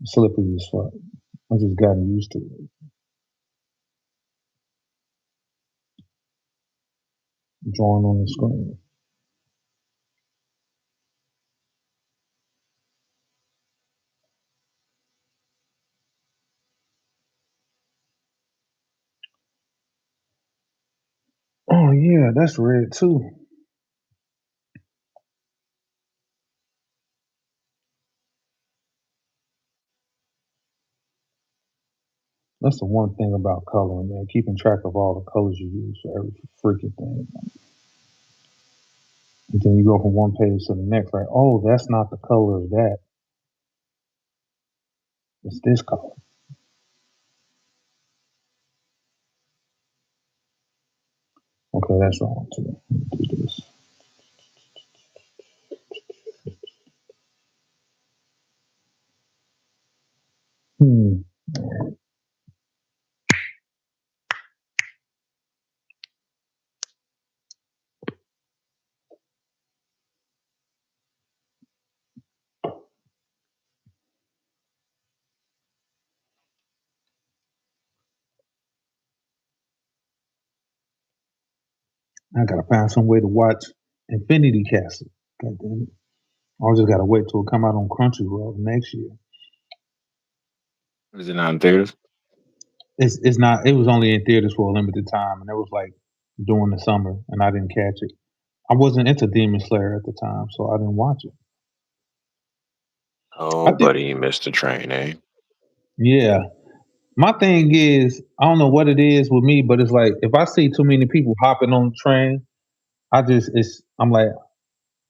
Speaker 2: slippery as fuck. I just gotten used to it. Drawing on the screen. Oh yeah, that's red too. That's the one thing about coloring, man. Keeping track of all the colors you use for every freaking thing. And then you go from one page to the next, like, oh, that's not the color of that. It's this color. Okay, that's wrong too. Let me do this. Hmm. I gotta find some way to watch Infinity Castle. God damn it. I just gotta wait till it come out on Crunchyroll next year.
Speaker 1: Is it not in theaters?
Speaker 2: It's not. It was only in theaters for a limited time, and it was like during the summer, and I didn't catch it. I wasn't into Demon Slayer at the time, so I didn't watch it. I
Speaker 1: Oh,
Speaker 2: think,
Speaker 1: buddy, you missed the train, eh?
Speaker 2: yeah. My thing is, I don't know what it is with me, but it's like if I see too many people hopping on the train, I just it's I'm like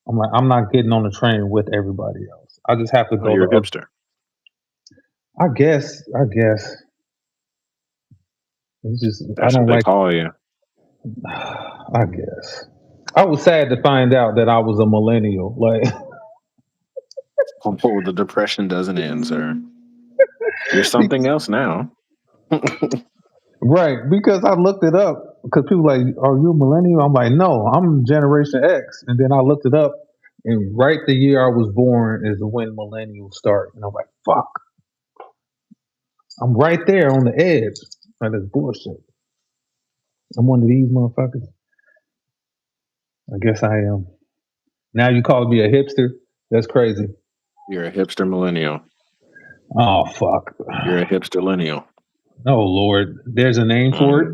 Speaker 2: I'm not getting on the train with everybody else. I just have to
Speaker 1: Oh,
Speaker 2: go
Speaker 1: you're
Speaker 2: the
Speaker 1: a
Speaker 2: other.
Speaker 1: hipster.
Speaker 2: I guess it's just I
Speaker 1: That's what
Speaker 2: don't
Speaker 1: they
Speaker 2: like.
Speaker 1: call you.
Speaker 2: I guess I was sad to find out that I was a millennial. Like
Speaker 1: Oh, the depression doesn't end, sir. You're something else now.
Speaker 2: Right, because I looked it up because people like, "Are you a millennial?" I'm like, "No, I'm Generation X." And then I looked it up, and right the year I was born is when millennials start, and I'm like, "Fuck, I'm right there on the edge." That is bullshit. I'm one of these motherfuckers. I guess I am. Now you calling me a hipster? That's crazy.
Speaker 1: You're a hipster millennial.
Speaker 2: Oh fuck.
Speaker 1: You're a hipster lineal.
Speaker 2: Oh Lord, there's a name for it.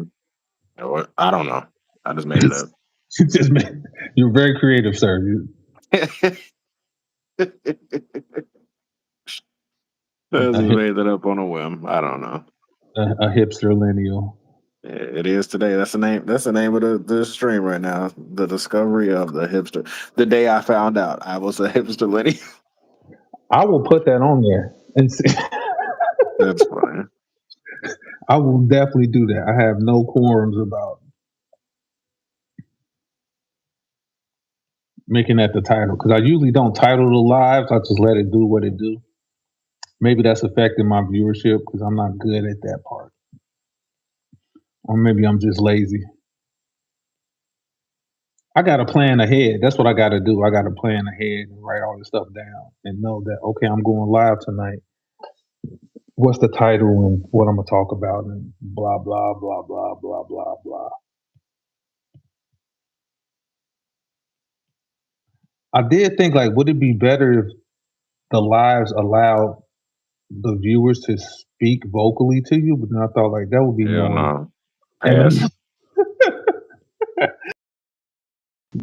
Speaker 1: Mm, I don't know. I just made it up.
Speaker 2: It's just you're very creative, sir.
Speaker 1: I
Speaker 2: A,
Speaker 1: just
Speaker 2: hip,
Speaker 1: made that up on a whim. I don't know.
Speaker 2: a hipster lineal.
Speaker 1: It is today. That's the name. That's the name of the stream right now. The discovery of the hipster. The day I found out I was a hipster lineal.
Speaker 2: I will put that on there and see.
Speaker 1: That's funny.
Speaker 2: I will definitely do that. I have no qualms about making that the title because I usually don't title the lives. I just let it do what it do. Maybe that's affecting my viewership because I'm not good at that part, or maybe I'm just lazy. I got to plan ahead. That's what I got to do. I got to plan ahead and write all this stuff down and know that okay, I'm going live tonight. What's the title and what I'm gonna talk about and blah blah blah blah blah blah blah. I did think like, would it be better if the lives allowed the viewers to speak vocally to you? But then I thought like that would be
Speaker 1: Hell
Speaker 2: more
Speaker 1: no.
Speaker 2: animal,
Speaker 1: Pass.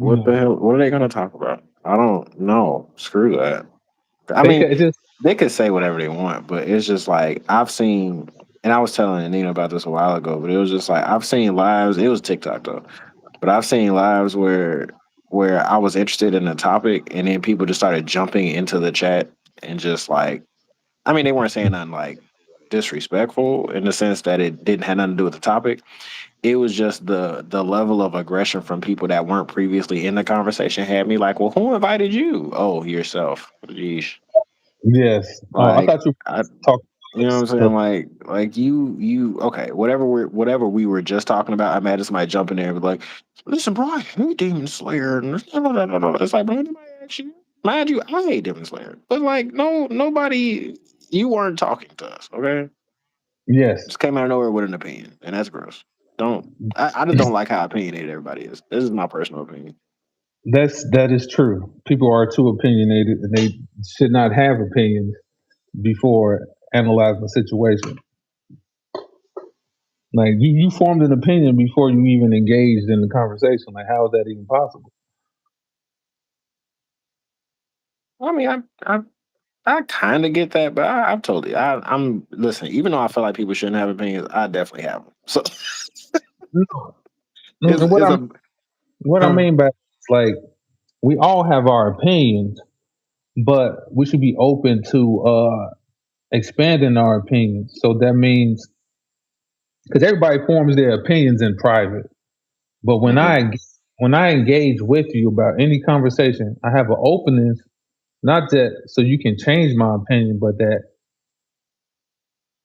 Speaker 2: you
Speaker 1: What the
Speaker 2: know.
Speaker 1: hell? What are they gonna talk about? I don't know. Screw that. I
Speaker 2: They
Speaker 1: mean,
Speaker 2: could just
Speaker 1: they could say whatever they want, but it's just like I've seen, and I was telling Nina about this a while ago, but it was just like I've seen lives. It was TikTok though, but I've seen lives where I was interested in a topic, and then people just started jumping into the chat and just like, I mean, they weren't saying nothing like disrespectful in the sense that it didn't have nothing to do with the topic. It was just the level of aggression from people that weren't previously in the conversation had me like, well, who invited you? Oh, yourself. Yeesh.
Speaker 2: yes. Oh, I
Speaker 1: Like
Speaker 2: thought you
Speaker 1: I,
Speaker 2: were talking
Speaker 1: you know what I'm
Speaker 2: about
Speaker 1: saying? Like you. Okay, whatever we were just talking about. I imagine somebody jump in there and be like, listen, bro, I hate Demon Slayer. And it's like, bro, nobody asked you. Mind you, I hate Demon Slayer, but like, no, nobody. You weren't talking to us, okay?
Speaker 2: yes.
Speaker 1: Just came out of nowhere with an opinion, and that's gross. Don't. I just don't like how opinionated everybody is. This is my personal opinion.
Speaker 2: That is true. People are too opinionated and they should not have opinions before analyzing the situation. Like you formed an opinion before you even engaged in the conversation. Like how is that even possible?
Speaker 1: I mean, I kind of get that, but I've told you, I'm listen. Even though I feel like people shouldn't have opinions, I definitely have them. So
Speaker 2: No. No, and
Speaker 1: it's a
Speaker 2: what I
Speaker 1: huh?
Speaker 2: mean by it's like we all have our opinions, but we should be open to expanding our opinions. So that means because everybody forms their opinions in private, but
Speaker 1: Hmm.
Speaker 2: when I engage with you about any conversation, I have an openness, not that so you can change my opinion, but that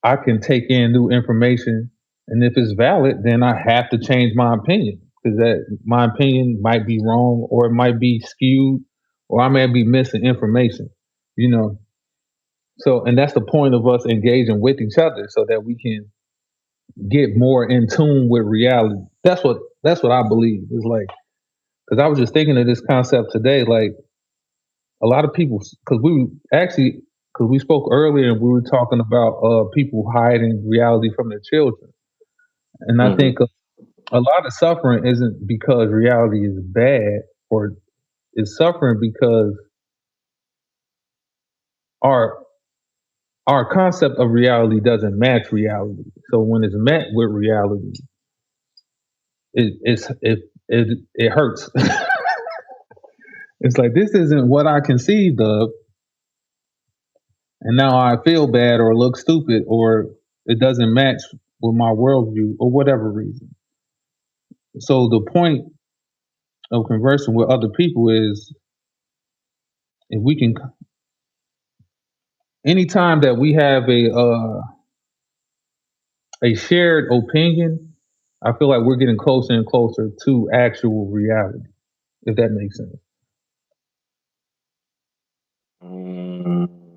Speaker 2: I can take in new information, and if it's valid, then I have to change my opinion because that my opinion might be wrong or it might be skewed or I may be missing information. You know, so and that's the point of us engaging with each other so that we can get more in tune with reality. That's what I believe. It's like because I was just thinking of this concept today. Like a lot of people, because we spoke earlier and we were talking about people hiding reality from their children, and I
Speaker 1: Hmm.
Speaker 2: think a lot of suffering isn't because reality is bad or is suffering because our our concept of reality doesn't match reality. So when it's met with reality, it hurts. It's like this isn't what I conceived of, and now I feel bad or look stupid or it doesn't match with my worldview or whatever reason. So the point of conversing with other people is if we can, anytime that we have a shared opinion, I feel like we're getting closer and closer to actual reality. If that makes sense.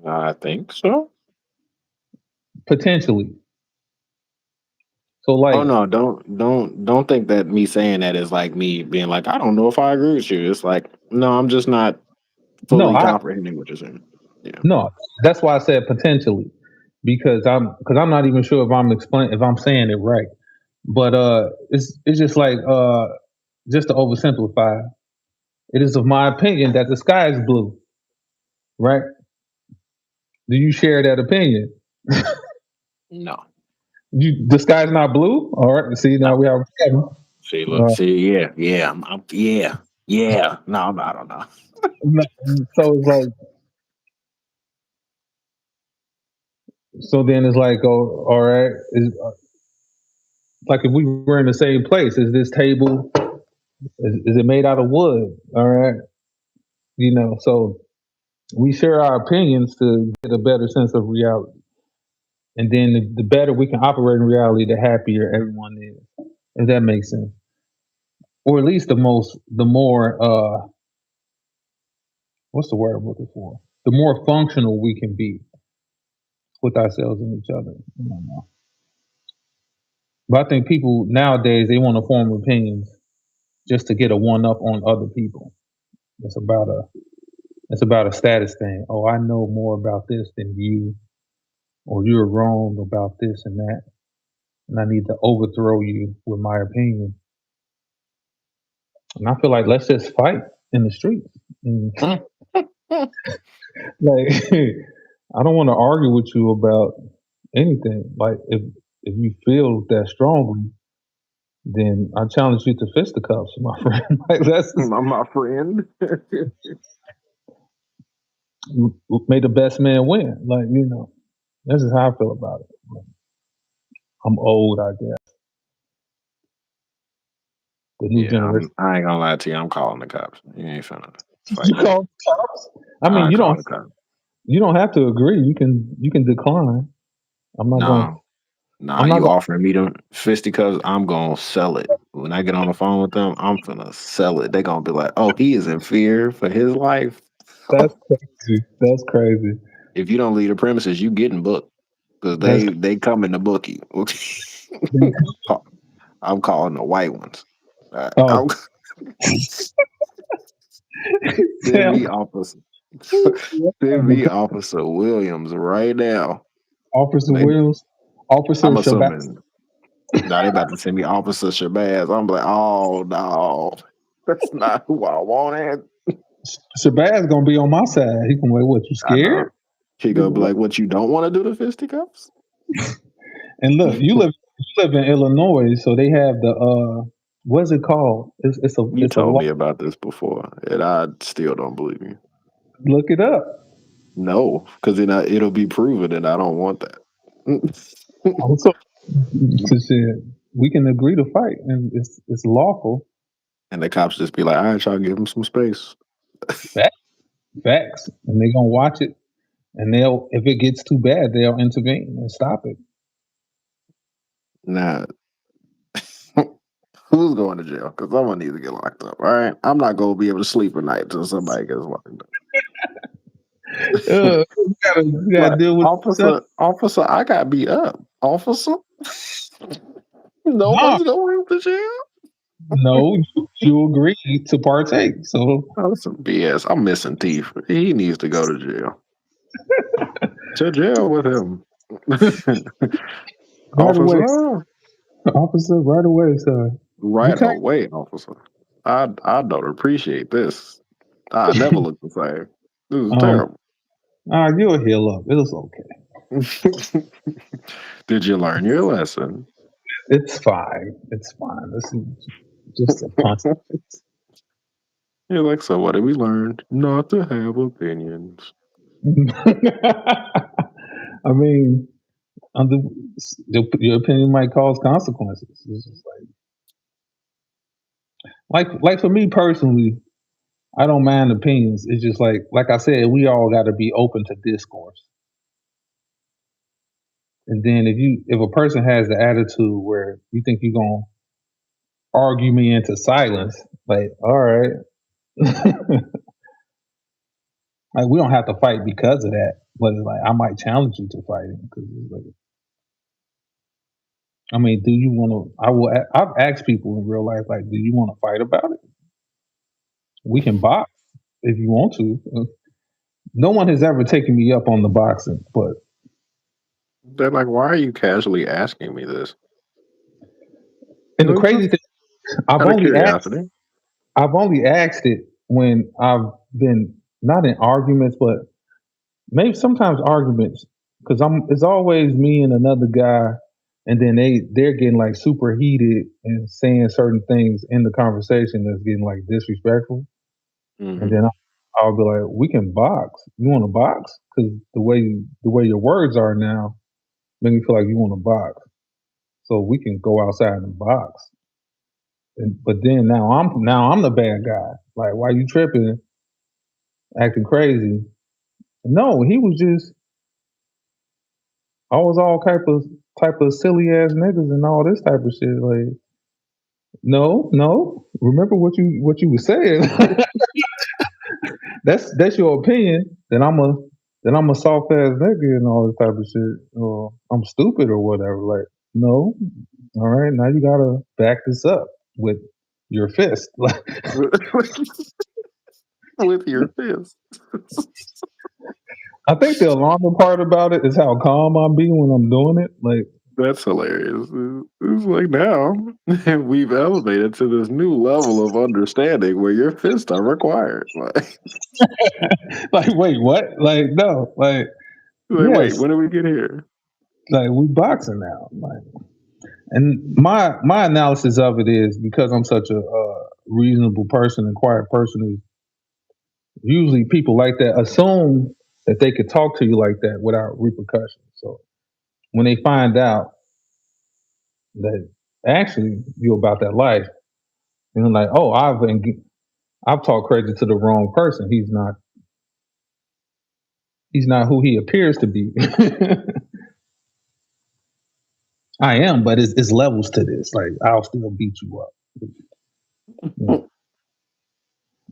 Speaker 1: I think so.
Speaker 2: Potentially. So
Speaker 1: Oh
Speaker 2: like,
Speaker 1: no, don't think that me saying that is like me being like, I don't know if I agree with you. It's like, no, I'm just not
Speaker 2: no,
Speaker 1: fully
Speaker 2: I
Speaker 1: comprehending what you're saying. Yeah.
Speaker 2: no. That's why I said potentially, because I'm not even sure if I'm saying it right. But it's just like just to oversimplify, it is of my opinion that the sky is blue, right? Do you share that opinion?
Speaker 1: No.
Speaker 2: The sky's not blue. All right. See, now
Speaker 1: No.
Speaker 2: we have a problem.
Speaker 1: See, look, see, yeah, yeah. No, I don't know.
Speaker 2: So it's like, so then it's like, oh, all right. Like if we were in the same place, is this table? Is it made out of wood? All right. So we share our opinions to get a better sense of reality. And then the better we can operate in reality, the happier everyone is. If that makes sense. Or at least the more, what's the word I'm looking for? The more functional we can be with ourselves and each other. I don't know. But I think people nowadays, they want to form opinions just to get a one up on other people. It's about a, it's about a status thing. Oh, I know more about this than you, or you're wrong about this and that, and I need to overthrow you with my opinion. And I feel like let's just fight in the streets. And, like, I don't want to argue with you about anything. Like, if you feel that strongly, then I challenge you to fisticuffs, my friend. Like, that's just,
Speaker 1: My friend.
Speaker 2: may the best man win. Like, this is how I feel about it. I'm old, I guess. The new
Speaker 1: Yeah,
Speaker 2: generation.
Speaker 1: I ain't gonna lie to you. I'm calling the cops. You ain't finna
Speaker 2: You
Speaker 1: fight me.
Speaker 2: call cops? I mean,
Speaker 1: I
Speaker 2: you
Speaker 1: call
Speaker 2: don't
Speaker 1: the cops.
Speaker 2: you don't have to agree. You can decline. I'm not going.
Speaker 1: No, nah,
Speaker 2: I'm not
Speaker 1: you
Speaker 2: going.
Speaker 1: offering me them fisticuffs, I'm gonna sell it. When I get on the phone with them, I'm finna sell it. They gonna be like, oh, he is in fear for his life.
Speaker 2: That's crazy. That's crazy.
Speaker 1: If you don't leave the premises, you getting booked because
Speaker 2: That's
Speaker 1: they coming to book you. I'm calling the white ones.
Speaker 2: oh
Speaker 1: I'm send
Speaker 2: damn.
Speaker 1: me officer. Send me Officer Williams right now.
Speaker 2: Officer
Speaker 1: They,
Speaker 2: Williams, Officer
Speaker 1: I'm
Speaker 2: Shabazz.
Speaker 1: assuming now they about to send me Officer Shabazz. I'm like, oh no, that's not who I wanted.
Speaker 2: Shabazz gonna be on my side. He gonna be like, what? You
Speaker 1: I
Speaker 2: scared?
Speaker 1: know. He gonna be like, what you don't want to do the fisticuffs?
Speaker 2: And look, you live in Illinois, so they have the what's it called?
Speaker 1: You
Speaker 2: It's a
Speaker 1: told
Speaker 2: law.
Speaker 1: me about this before, and I still don't believe you.
Speaker 2: Look it up.
Speaker 1: No, because then it'll be proven, and I don't want that.
Speaker 2: Also, shit, we can agree to fight, and it's lawful.
Speaker 1: And the cops just be like, all right, y'all give him some space.
Speaker 2: Facts, facts, and they gonna watch it, and they'll if it gets too bad, they'll intervene and stop it.
Speaker 1: Now, who's going to jail? Because I'm gonna need to get locked up. All right, I'm not gonna be able to sleep at night until somebody gets locked up.
Speaker 2: You gotta
Speaker 1: Like,
Speaker 2: deal with yourself.
Speaker 1: officer, I got beat up. Officer,
Speaker 2: No,
Speaker 1: nobody's going to jail.
Speaker 2: no, you agreed to partake. So
Speaker 1: Oh, that's some BS. I'm missing teeth. He needs to go to jail. To jail with him.
Speaker 2: right away,
Speaker 1: Officer,
Speaker 2: officer, right away, sir. You
Speaker 1: right
Speaker 2: can't.
Speaker 1: away, officer. I don't appreciate this. I never look the same. This is
Speaker 2: Um,
Speaker 1: terrible.
Speaker 2: you'll heal up. It's okay.
Speaker 1: Did you learn your lesson?
Speaker 2: It's fine. It's fine. This is just a punch.
Speaker 1: You're like, so what did we learn? Not to have opinions.
Speaker 2: I mean, under, your opinion might cause consequences. It's just like for me personally, I don't mind opinions. It's just like I said, we all got to be open to discourse. And then if a person has the attitude where you think you're gonna argue me into silence, like, all right, like we don't have to fight because of that, but it's like I might challenge you to fighting because like, I mean, do you want to? I've asked people in real life, like, do you want to fight about it? We can box if you want to. No one has ever taken me up on the boxing, but
Speaker 3: They're like, why are you casually asking me this?
Speaker 2: and the
Speaker 3: Just
Speaker 2: crazy thing, I've
Speaker 3: out of
Speaker 2: only asked,
Speaker 3: curiosity.
Speaker 2: I've only asked it when I've been not in arguments, but maybe sometimes arguments because it's always me and another guy, and then they're getting like super heated and saying certain things in the conversation that's getting like disrespectful, and
Speaker 3: Hmm.
Speaker 2: then I'll be like, we can box. You want to box? Because the way your words are now make me feel like you want to box. So we can go outside and box. But then now I'm the bad guy. Like, why you tripping, acting crazy? No, he was just always all type of silly ass niggas and all this type of shit. Like, no, no. Remember what you was saying. That's your opinion. Then I'm a soft ass nigga and all this type of shit. Or I'm stupid or whatever. Like, no. All right, now you gotta back this up with your fist. Like,
Speaker 3: With your fist.
Speaker 2: I think the alarming part about it is how calm I'm being when I'm doing it. Like,
Speaker 3: That's hilarious. It's like now we've elevated to this new level of understanding where your fists are required.
Speaker 2: like, wait, what? Like, no, like,
Speaker 3: Wait,
Speaker 2: yes,
Speaker 3: when did we get here?
Speaker 2: like we boxing now. Like, and my analysis of it is because I'm such a reasonable person and quiet person. Is usually people like that assume that they could talk to you like that without repercussions. So when they find out that actually you about that life, and they're like, oh, I've talked crazy to the wrong person. He's not who he appears to be. I am, but it's levels to this. Like, I'll still beat you up. You know,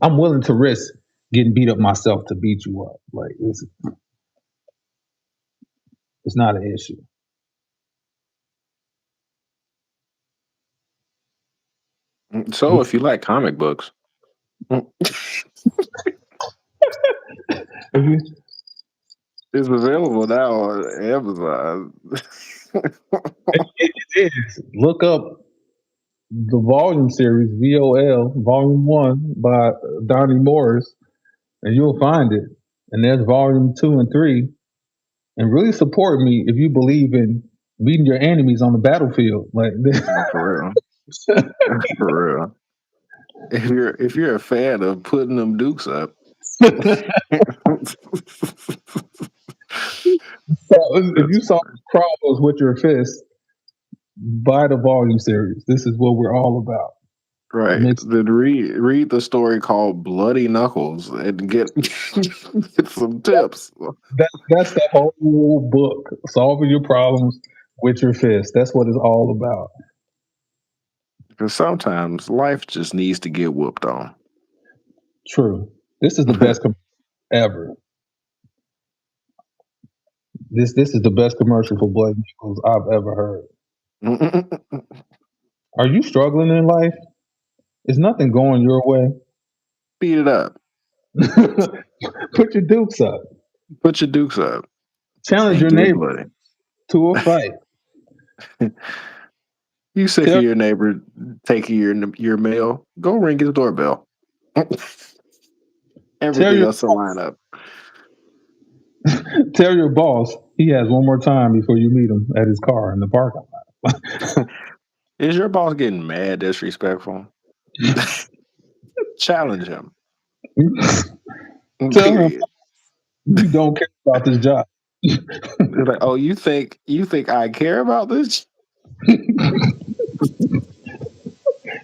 Speaker 2: I'm willing to risk getting beat up myself to beat you up. Like, it's not an issue.
Speaker 3: So, if you like comic books,
Speaker 2: If you,
Speaker 3: it's available now on Amazon.
Speaker 2: it is. Look up the volume series VOL Volume One by Donnie Morris, and you'll find it. And there's Volume Two and Three. And really support me if you believe in meeting your enemies on the battlefield. Like,
Speaker 3: No, for real. For real. If you're a fan of putting them dukes up,
Speaker 2: so if
Speaker 3: that's
Speaker 2: you solve problems with your fist, buy the volume series. This is what we're all about.
Speaker 3: right.
Speaker 2: Makes
Speaker 3: Then read the story called Bloody Knuckles and get some tips.
Speaker 2: that's the whole book. Solving your problems with your fist. That's what it's all about.
Speaker 3: Because sometimes life just needs to get whooped on.
Speaker 2: True. This is the best ever. This is the best commercial for blood nickels I've ever heard. Are you struggling in life? Is nothing going your way?
Speaker 3: Beat it up.
Speaker 2: Put your dukes up.
Speaker 3: Put your dukes up
Speaker 2: Challenge
Speaker 3: and
Speaker 2: your
Speaker 3: get
Speaker 2: neighbor
Speaker 3: bloody.
Speaker 2: to a fight.
Speaker 3: You sick of
Speaker 2: Tell
Speaker 3: your neighbor taking your mail? Go ring his doorbell.
Speaker 2: tell
Speaker 3: Everything
Speaker 2: your
Speaker 3: else will line up.
Speaker 2: tell your boss he has one more time before you meet him at his car in the parking
Speaker 3: Is your boss getting mad disrespectful? Challenge him.
Speaker 2: lot. Tell him
Speaker 3: Period.
Speaker 2: you don't care about this job.
Speaker 3: They're like, oh, you think I care about this?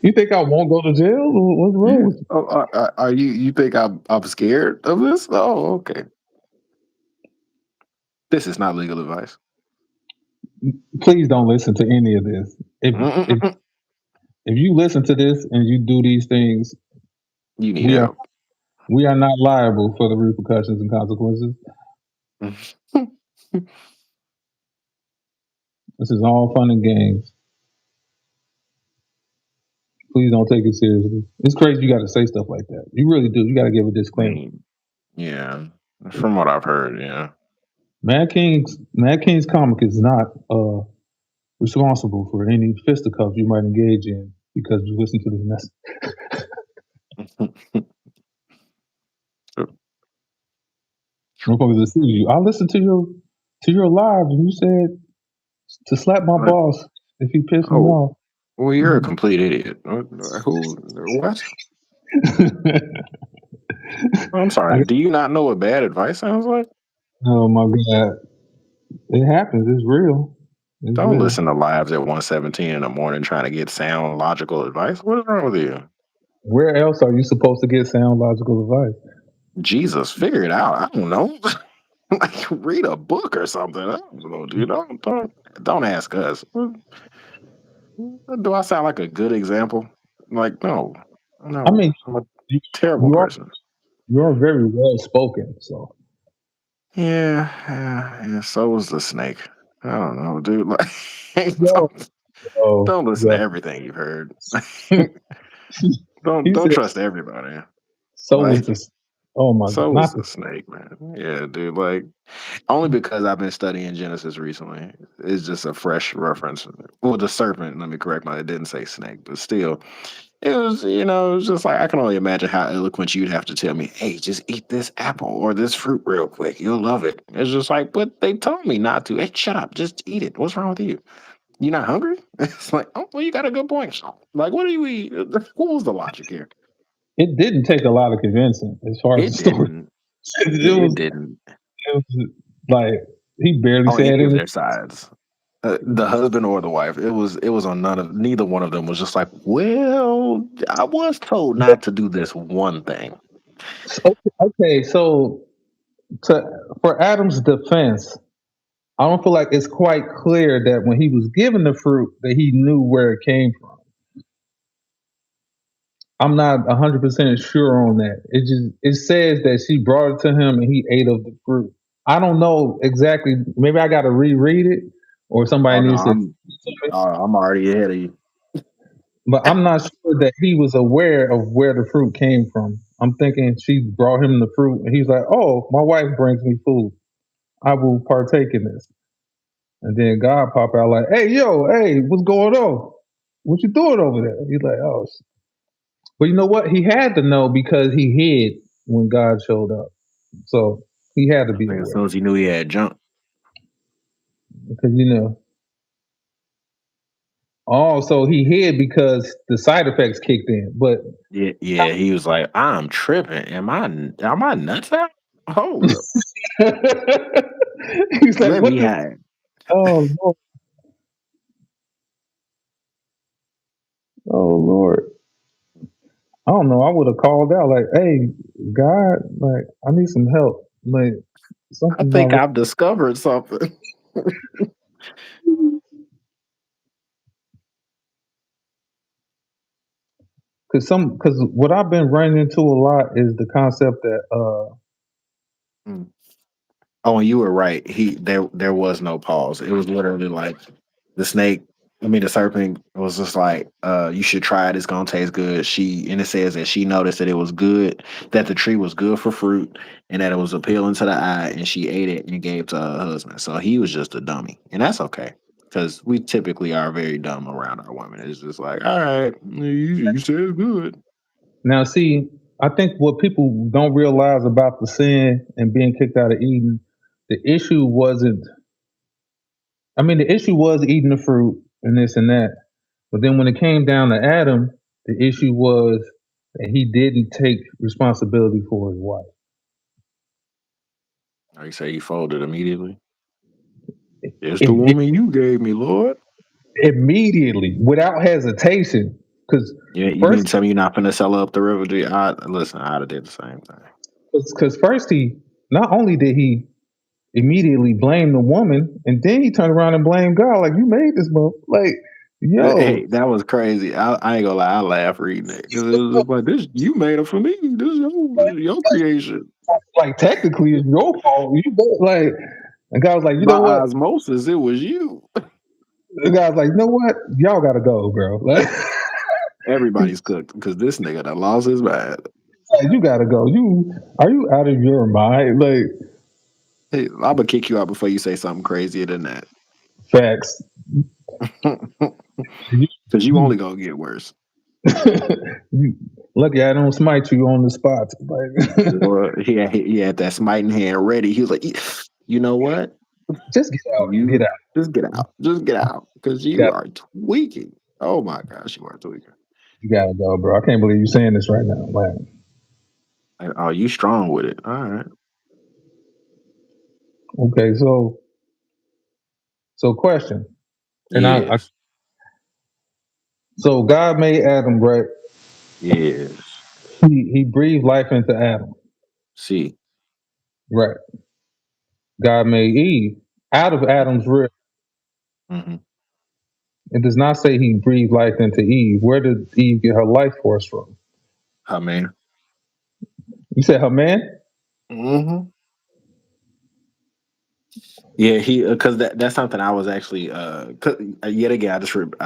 Speaker 2: You think I won't go to jail? What's wrong with you?
Speaker 3: Oh, are you think I'm scared of this? Oh, okay. This is not legal advice.
Speaker 2: Please don't listen to any of this. If if you listen to this and you do these things,
Speaker 3: You need
Speaker 2: we are
Speaker 3: help.
Speaker 2: we are not liable for the repercussions and consequences. This is all fun and games. Please don't take it seriously. It's crazy you got to say stuff like that. You really do. You got to give a
Speaker 3: I
Speaker 2: disclaimer.
Speaker 3: mean, yeah. From what I've heard, yeah.
Speaker 2: Mad King's comic is not responsible for any fisticuffs you might engage in because you listen to this message. Motherfuckers will see you. I listened to your live and you said to slap my
Speaker 3: But,
Speaker 2: boss if he pissed me
Speaker 3: oh,
Speaker 2: off.
Speaker 3: well, you're a complete idiot. Who? What? I'm sorry.
Speaker 2: I,
Speaker 3: Do you not know what bad advice sounds like?
Speaker 2: oh my god, it happens. It's real. It's
Speaker 3: Don't
Speaker 2: real.
Speaker 3: listen to lives at 1:17 in the morning trying to get sound, logical advice. What is wrong with you?
Speaker 2: Where else are you supposed to get sound logical advice?
Speaker 3: Jesus, figure it out. I don't know. Like, read a book or something. I don't know, dude. Don't ask us. Do I sound like a good example? Like, no.
Speaker 2: I mean,
Speaker 3: I'm a
Speaker 2: you,
Speaker 3: terrible
Speaker 2: you are
Speaker 3: person.
Speaker 2: you are very well spoken. So
Speaker 3: Yeah, so was the snake. I don't know, dude. Like,
Speaker 2: yo,
Speaker 3: don't,
Speaker 2: yo,
Speaker 3: don't listen to
Speaker 2: yo.
Speaker 3: everything you've heard.
Speaker 2: He
Speaker 3: Don't
Speaker 2: said,
Speaker 3: trust everybody.
Speaker 2: "So was
Speaker 3: Like,
Speaker 2: this." Oh my god,
Speaker 3: so was
Speaker 2: not
Speaker 3: the
Speaker 2: the.
Speaker 3: snake, man. Yeah, dude. Like, only because I've been studying Genesis recently. It's just a fresh reference. Well, the serpent, let me correct my, it didn't say snake, but still, it was just like, I can only imagine how eloquent you'd have to tell me, hey, just eat this apple or this fruit real quick. You'll love it. It's just like, but they told me not to. Hey, shut up. Just eat it. What's wrong with you? You not hungry? It's like, oh, well, you got a good point. Like, what do you eat? What was the logic here?
Speaker 2: It didn't take a lot of convincing as far as the
Speaker 3: It
Speaker 2: story.
Speaker 3: didn't.
Speaker 2: It
Speaker 3: It
Speaker 2: was,
Speaker 3: didn't.
Speaker 2: it was like he barely
Speaker 3: On
Speaker 2: said
Speaker 3: any of
Speaker 2: anything.
Speaker 3: their sides. The husband or the wife, it was on neither one of them was just like, well, I was told not to do this one thing.
Speaker 2: Okay, so to for Adam's defense, I don't feel like it's quite clear that when he was given the fruit that he knew where it came from. I'm not 100% sure on that. It says that she brought it to him and he ate of the fruit. I don't know exactly. Maybe I got to reread it, or somebody
Speaker 3: Oh no,
Speaker 2: needs to.
Speaker 3: I'm already ahead of you.
Speaker 2: But I'm not sure that he was aware of where the fruit came from. I'm thinking she brought him the fruit, and he's like, "Oh, my wife brings me food. I will partake in this." And then God pop out like, "Hey, yo, hey, what's going on? What you doing over there?" He's like, "Oh." But you know what? He had to know because he hid when God showed up. So he had to
Speaker 3: I
Speaker 2: be
Speaker 3: think as
Speaker 2: aware
Speaker 3: soon as he knew he had junk,
Speaker 2: because Also, he hid because the side effects kicked in. But
Speaker 3: yeah, he was like, I'm tripping. Am I nuts out? Hold up.
Speaker 2: he's like,
Speaker 3: Let
Speaker 2: "What
Speaker 3: me
Speaker 2: the?
Speaker 3: have
Speaker 2: Oh Lord, oh Lord." I don't know. I would have called out like, "Hey, God, like, I need some help. Like,
Speaker 3: I
Speaker 2: something's
Speaker 3: think
Speaker 2: not
Speaker 3: I've discovered something.
Speaker 2: because what I've been running into a lot is the concept that
Speaker 3: Mm. Oh, and you were right. There was no pause. It was literally like the snake. I mean, the serpent was just like, you should try it. It's gonna taste good. And it says that she noticed that it was good, that the tree was good for fruit, and that it was appealing to the eye, and she ate it and gave to her husband. So he was just a dummy, and that's okay because we typically are very dumb around our women. It's just like, all right, you said it's good.
Speaker 2: now see, I think what people don't realize about the sin and being kicked out of Eden, the issue wasn't. I mean, the issue was eating the fruit and this and that, but then when it came down to Adam, the issue was that he didn't take responsibility for his wife.
Speaker 3: Or you say he folded immediately. It's the
Speaker 2: It did
Speaker 3: woman you gave me, Lord.
Speaker 2: immediately, without hesitation, because
Speaker 3: Yeah, you mean
Speaker 2: first,
Speaker 3: to tell me you're not finna sell her up the river? Listen, I'd have did the same thing.
Speaker 2: because first he not only did he immediately blamed the woman, and then he turned around and blamed God, like you made this book. Like, yo,
Speaker 3: Hey, that was crazy. I ain't gonna lie, I laughed reading it because it was just like this. You made it for me. This is your creation.
Speaker 2: like technically it's your fault. Like, and God was like, you
Speaker 3: By
Speaker 2: know what?
Speaker 3: osmosis, it was you.
Speaker 2: The guy's like, you know what? Y'all gotta go, bro. Like,
Speaker 3: Everybody's cooked because this nigga done lost his mind.
Speaker 2: you gotta go. Are you out of your mind? Like,
Speaker 3: Hey, I'm gonna kick you out before you say something crazier than that.
Speaker 2: facts. You,
Speaker 3: Because you
Speaker 2: you,
Speaker 3: only gonna get worse.
Speaker 2: you, lucky I don't smite you on the spot. Like,
Speaker 3: Or he had that smiting hand ready. He was like, you know what?
Speaker 2: just get out. Get
Speaker 3: You
Speaker 2: out.
Speaker 3: just get out. Just get out. Because
Speaker 2: You
Speaker 3: you
Speaker 2: got
Speaker 3: are tweaking. Oh my gosh, you are tweaking.
Speaker 2: you gotta go, bro. I can't believe you saying this right now. Like,
Speaker 3: Like, oh, you strong with it. All right.
Speaker 2: okay, so question. And I
Speaker 3: Yes.
Speaker 2: so God made Adam, right?
Speaker 3: Yes.
Speaker 2: He breathed life into Adam,
Speaker 3: See.
Speaker 2: right? God made Eve out of Adam's rib.
Speaker 3: Mm-hmm.
Speaker 2: It does not say he breathed life into Eve. Where did Eve get her life force from?
Speaker 3: I mean.
Speaker 2: You said her man?
Speaker 3: Mm-hmm. Yeah, he because that's something I was actually 'cause, yet again I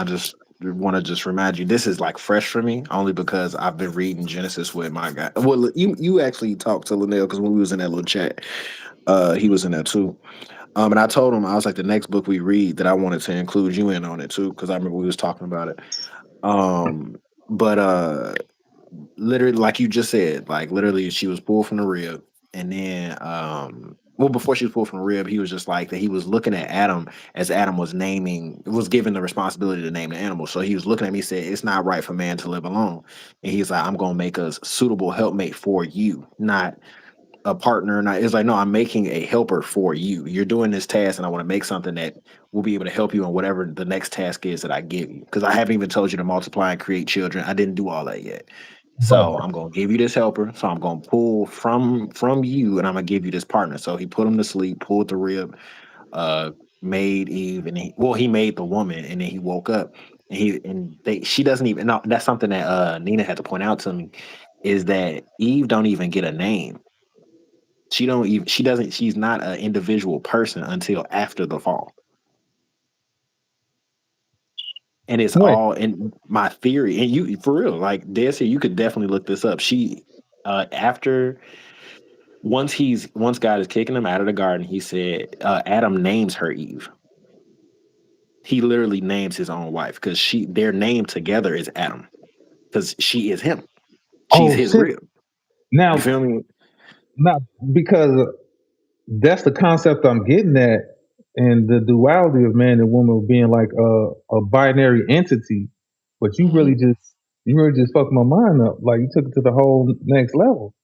Speaker 3: just want to just remind you this is like fresh for me only because I've been reading Genesis with my guy. Well, you actually talked to Linnell because when we was in that little chat, he was in there too. And I told him I was like the next book we read that I wanted to include you in on it too because I remember we was talking about it. Um, but literally like you just said, like literally she was pulled from the rib, and then well before she was pulled from the rib, he was just like that he was looking at Adam as Adam was given the responsibility to name the animal. So he was looking at me and said, it's not right for man to live alone. And he's like, I'm gonna make a suitable helpmate for you, not a partner. Not it's like, no, I'm making a helper for you. You're doing this task and I want to make something that will be able to help you in whatever the next task is that I give you. Because I haven't even told you to multiply and create children. I didn't do all that yet. So I'm gonna give you this helper. So I'm gonna pull from you, and I'm gonna give you this partner. So he put him to sleep, pulled the rib, uh, made Eve, and he made the woman, and then he woke up, and she doesn't even. No, that's something that Nina had to point out to me, is that Eve don't even get a name. She don't even. She doesn't. She's not an individual person until after the fall. And it's
Speaker 2: Wait.
Speaker 3: all in my theory. And you, for real, like Desi, you could definitely look this up. She, after once God is kicking him out of the garden, he said Adam names her Eve. He literally names his own wife because their name together is Adam because she is him. She's
Speaker 2: Oh
Speaker 3: his
Speaker 2: shit.
Speaker 3: rib. You
Speaker 2: Now,
Speaker 3: feel me?
Speaker 2: not because that's the concept I'm getting at, and the duality of man and woman being like a binary entity. But
Speaker 3: Mhm.
Speaker 2: you really just fucked my mind up. Like you took it to the whole next level.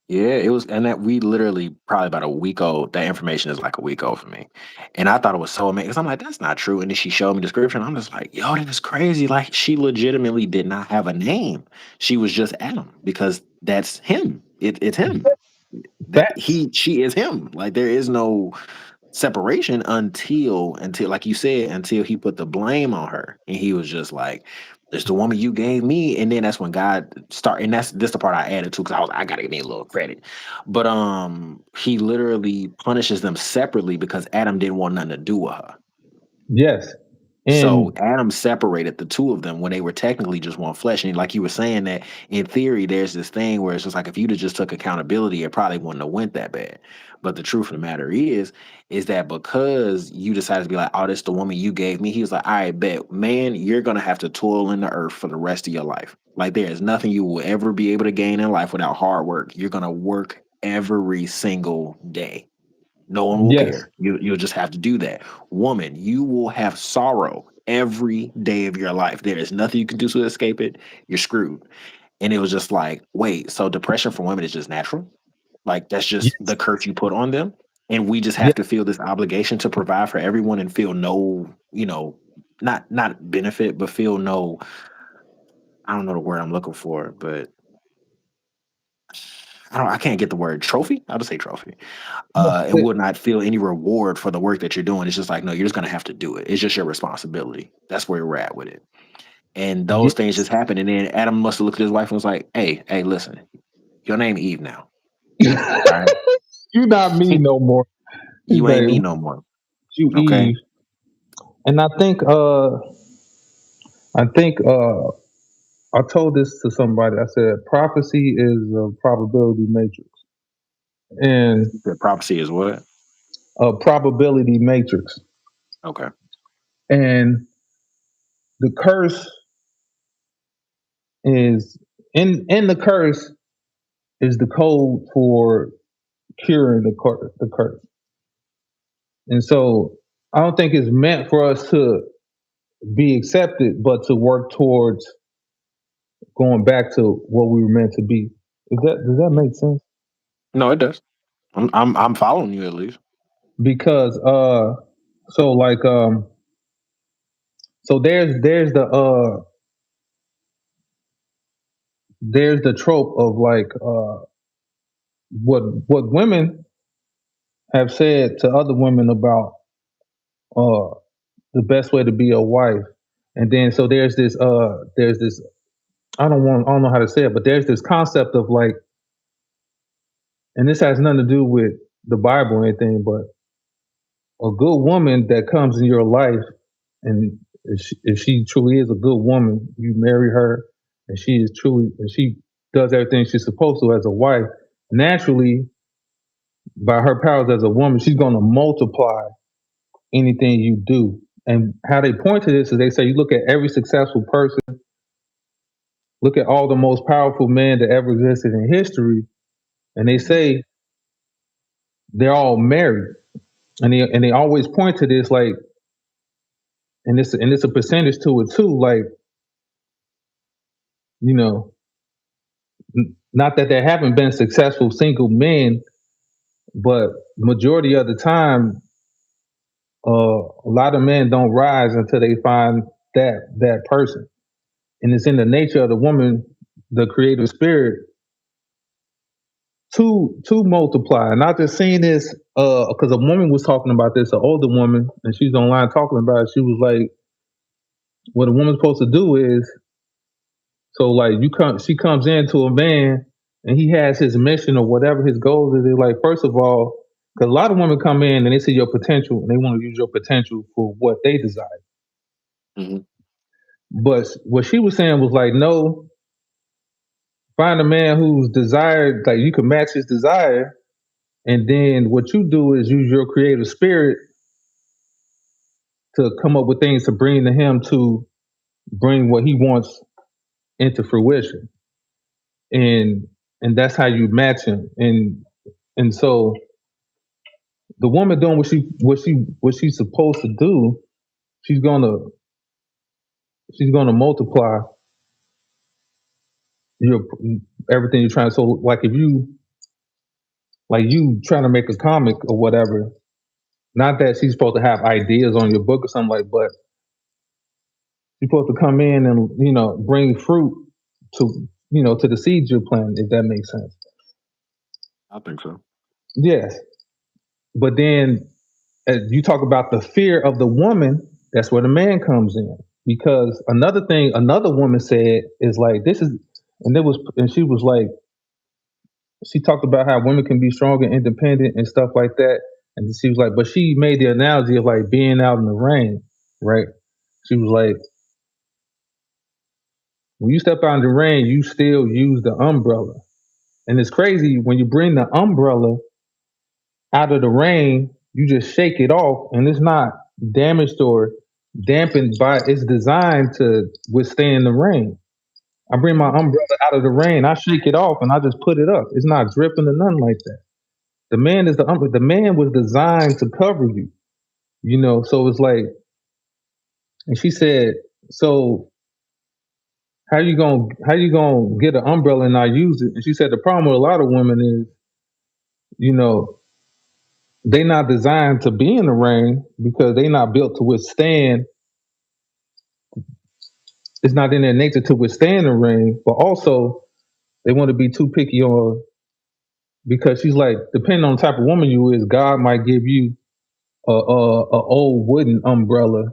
Speaker 3: Yeah, it was, and that we literally probably about a week old. That information is like a week old for me, and I thought it was so amazing. 'Cause I'm like, that's not true. And then she showed me the description. I'm just like, yo, that is crazy. Like she legitimately did not have a name. She was just Adam because that's him. It's him. That
Speaker 2: Facts.
Speaker 3: she is him. Like there is no separation until like you said, until he put the blame on her, and he was just like, it's the woman you gave me. And then that's when God start, and that's this the part I added to because I gotta give me a little credit. But he literally punishes them separately because Adam didn't want nothing to do with her.
Speaker 2: Yes.
Speaker 3: So
Speaker 2: And
Speaker 3: Adam separated the two of them when they were technically just one flesh. And like you were saying, that in theory, there's this thing where it's just like if you'd have just took accountability, it probably wouldn't have went that bad. But the truth of the matter is that because you decided to be like, oh, this the woman you gave me, he was like, all right, bet, man, you're gonna have to toil in the earth for the rest of your life. Like there is nothing you will ever be able to gain in life without hard work. You're gonna work every single day. No one will
Speaker 2: yes,
Speaker 3: care. You'll just have to do that. Woman, you will have sorrow every day of your life. There is nothing you can do to escape it. You're screwed. And it was just like, wait, so depression for women is just natural? Like that's just
Speaker 2: yes,
Speaker 3: the curse you put on them? And we just have
Speaker 2: yes,
Speaker 3: to feel this obligation to provide for everyone and feel no, not benefit, but feel no, I don't know the word I'm looking for, but I can't get the word trophy. I'll just say trophy.
Speaker 2: But
Speaker 3: And would not feel any reward for the work that you're doing. It's just like, no, you're just gonna have to do it. It's just your responsibility. That's where we're at with it. And those things just happen. And then Adam must have looked at his wife and was like, hey, listen, your name Eve now. All right.
Speaker 2: you not me no more. He's
Speaker 3: You ain't
Speaker 2: like,
Speaker 3: me no more.
Speaker 2: you
Speaker 3: Okay.
Speaker 2: Eve. And I think I told this to somebody. I said prophecy is a probability matrix. And
Speaker 3: The prophecy is what?
Speaker 2: a probability matrix.
Speaker 3: Okay.
Speaker 2: And the curse is in the curse is the code for curing the curse. And so I don't think it's meant for us to be accepted, but to work towards going back to what we were meant to be. Does that make sense?
Speaker 3: No, it does. I'm following you at least.
Speaker 2: Because so like so there's the trope of like what women have said to other women about uh the best way to be a wife. And then so there's this I don't know how to say it, but there's this concept of like, and this has nothing to do with the Bible or anything, but a good woman that comes in your life, and if she truly is a good woman, you marry her, and she does everything she's supposed to as a wife. Naturally, by her powers as a woman, she's going to multiply anything you do. And how they point to this is they say you look at every successful person, look at all the most powerful men that ever existed in history, and they say they're all married, and they always point to this like, and it's a percentage to it too. Like, you know, not that there haven't been successful single men, but majority of the time, a lot of men don't rise until they find that person, and it's in the nature of the woman, the creative spirit, to multiply. And I just seen this because a woman was talking about this, an older woman, and she's online talking about it. She was like, what a woman's supposed to do is, so like she comes into a man and he has his mission or whatever his goals is. They're like, first of all, because a lot of women come in and they see your potential and they want to use your potential for what they desire.
Speaker 3: Hmm.
Speaker 2: But what she was saying was like, no, find a man whose desire, like you can match his desire. And then what you do is use your creative spirit to come up with things to bring to him to bring what he wants into fruition. And and that's how you match him. And so the woman doing what she's supposed to do, she's gonna she's gonna multiply your everything you're trying. So like if you trying to make a comic or whatever, not that she's supposed to have ideas on your book or something like, but she's supposed to come in and bring fruit to to the seeds you're planting, if that makes sense.
Speaker 3: I think so.
Speaker 2: Yes, but then as you talk about the fear of the woman, that's where the man comes in. Because another thing another woman said is like this is, and she was like, she talked about how women can be strong and independent and stuff like that. And she was like, but she made the analogy of like being out in the rain, right? She was like, when you step out in the rain, you still use the umbrella. And it's crazy when you bring the umbrella out of the rain, you just shake it off and it's not damaged or dampened by it's designed to withstand the rain. I bring my umbrella out of the rain, I shake it off and I just put it up. It's not dripping or nothing like that. The man is the umbrella. The man was designed to cover you, so it's like, and she said, so how you gonna get an umbrella and not use it? And she said the problem with a lot of women is, you know, they not designed to be in the rain because they not built to withstand. It's not in their nature to withstand the rain, but also they want to be too picky on. because she's like, depending on the type of woman you is, God might give you a old wooden umbrella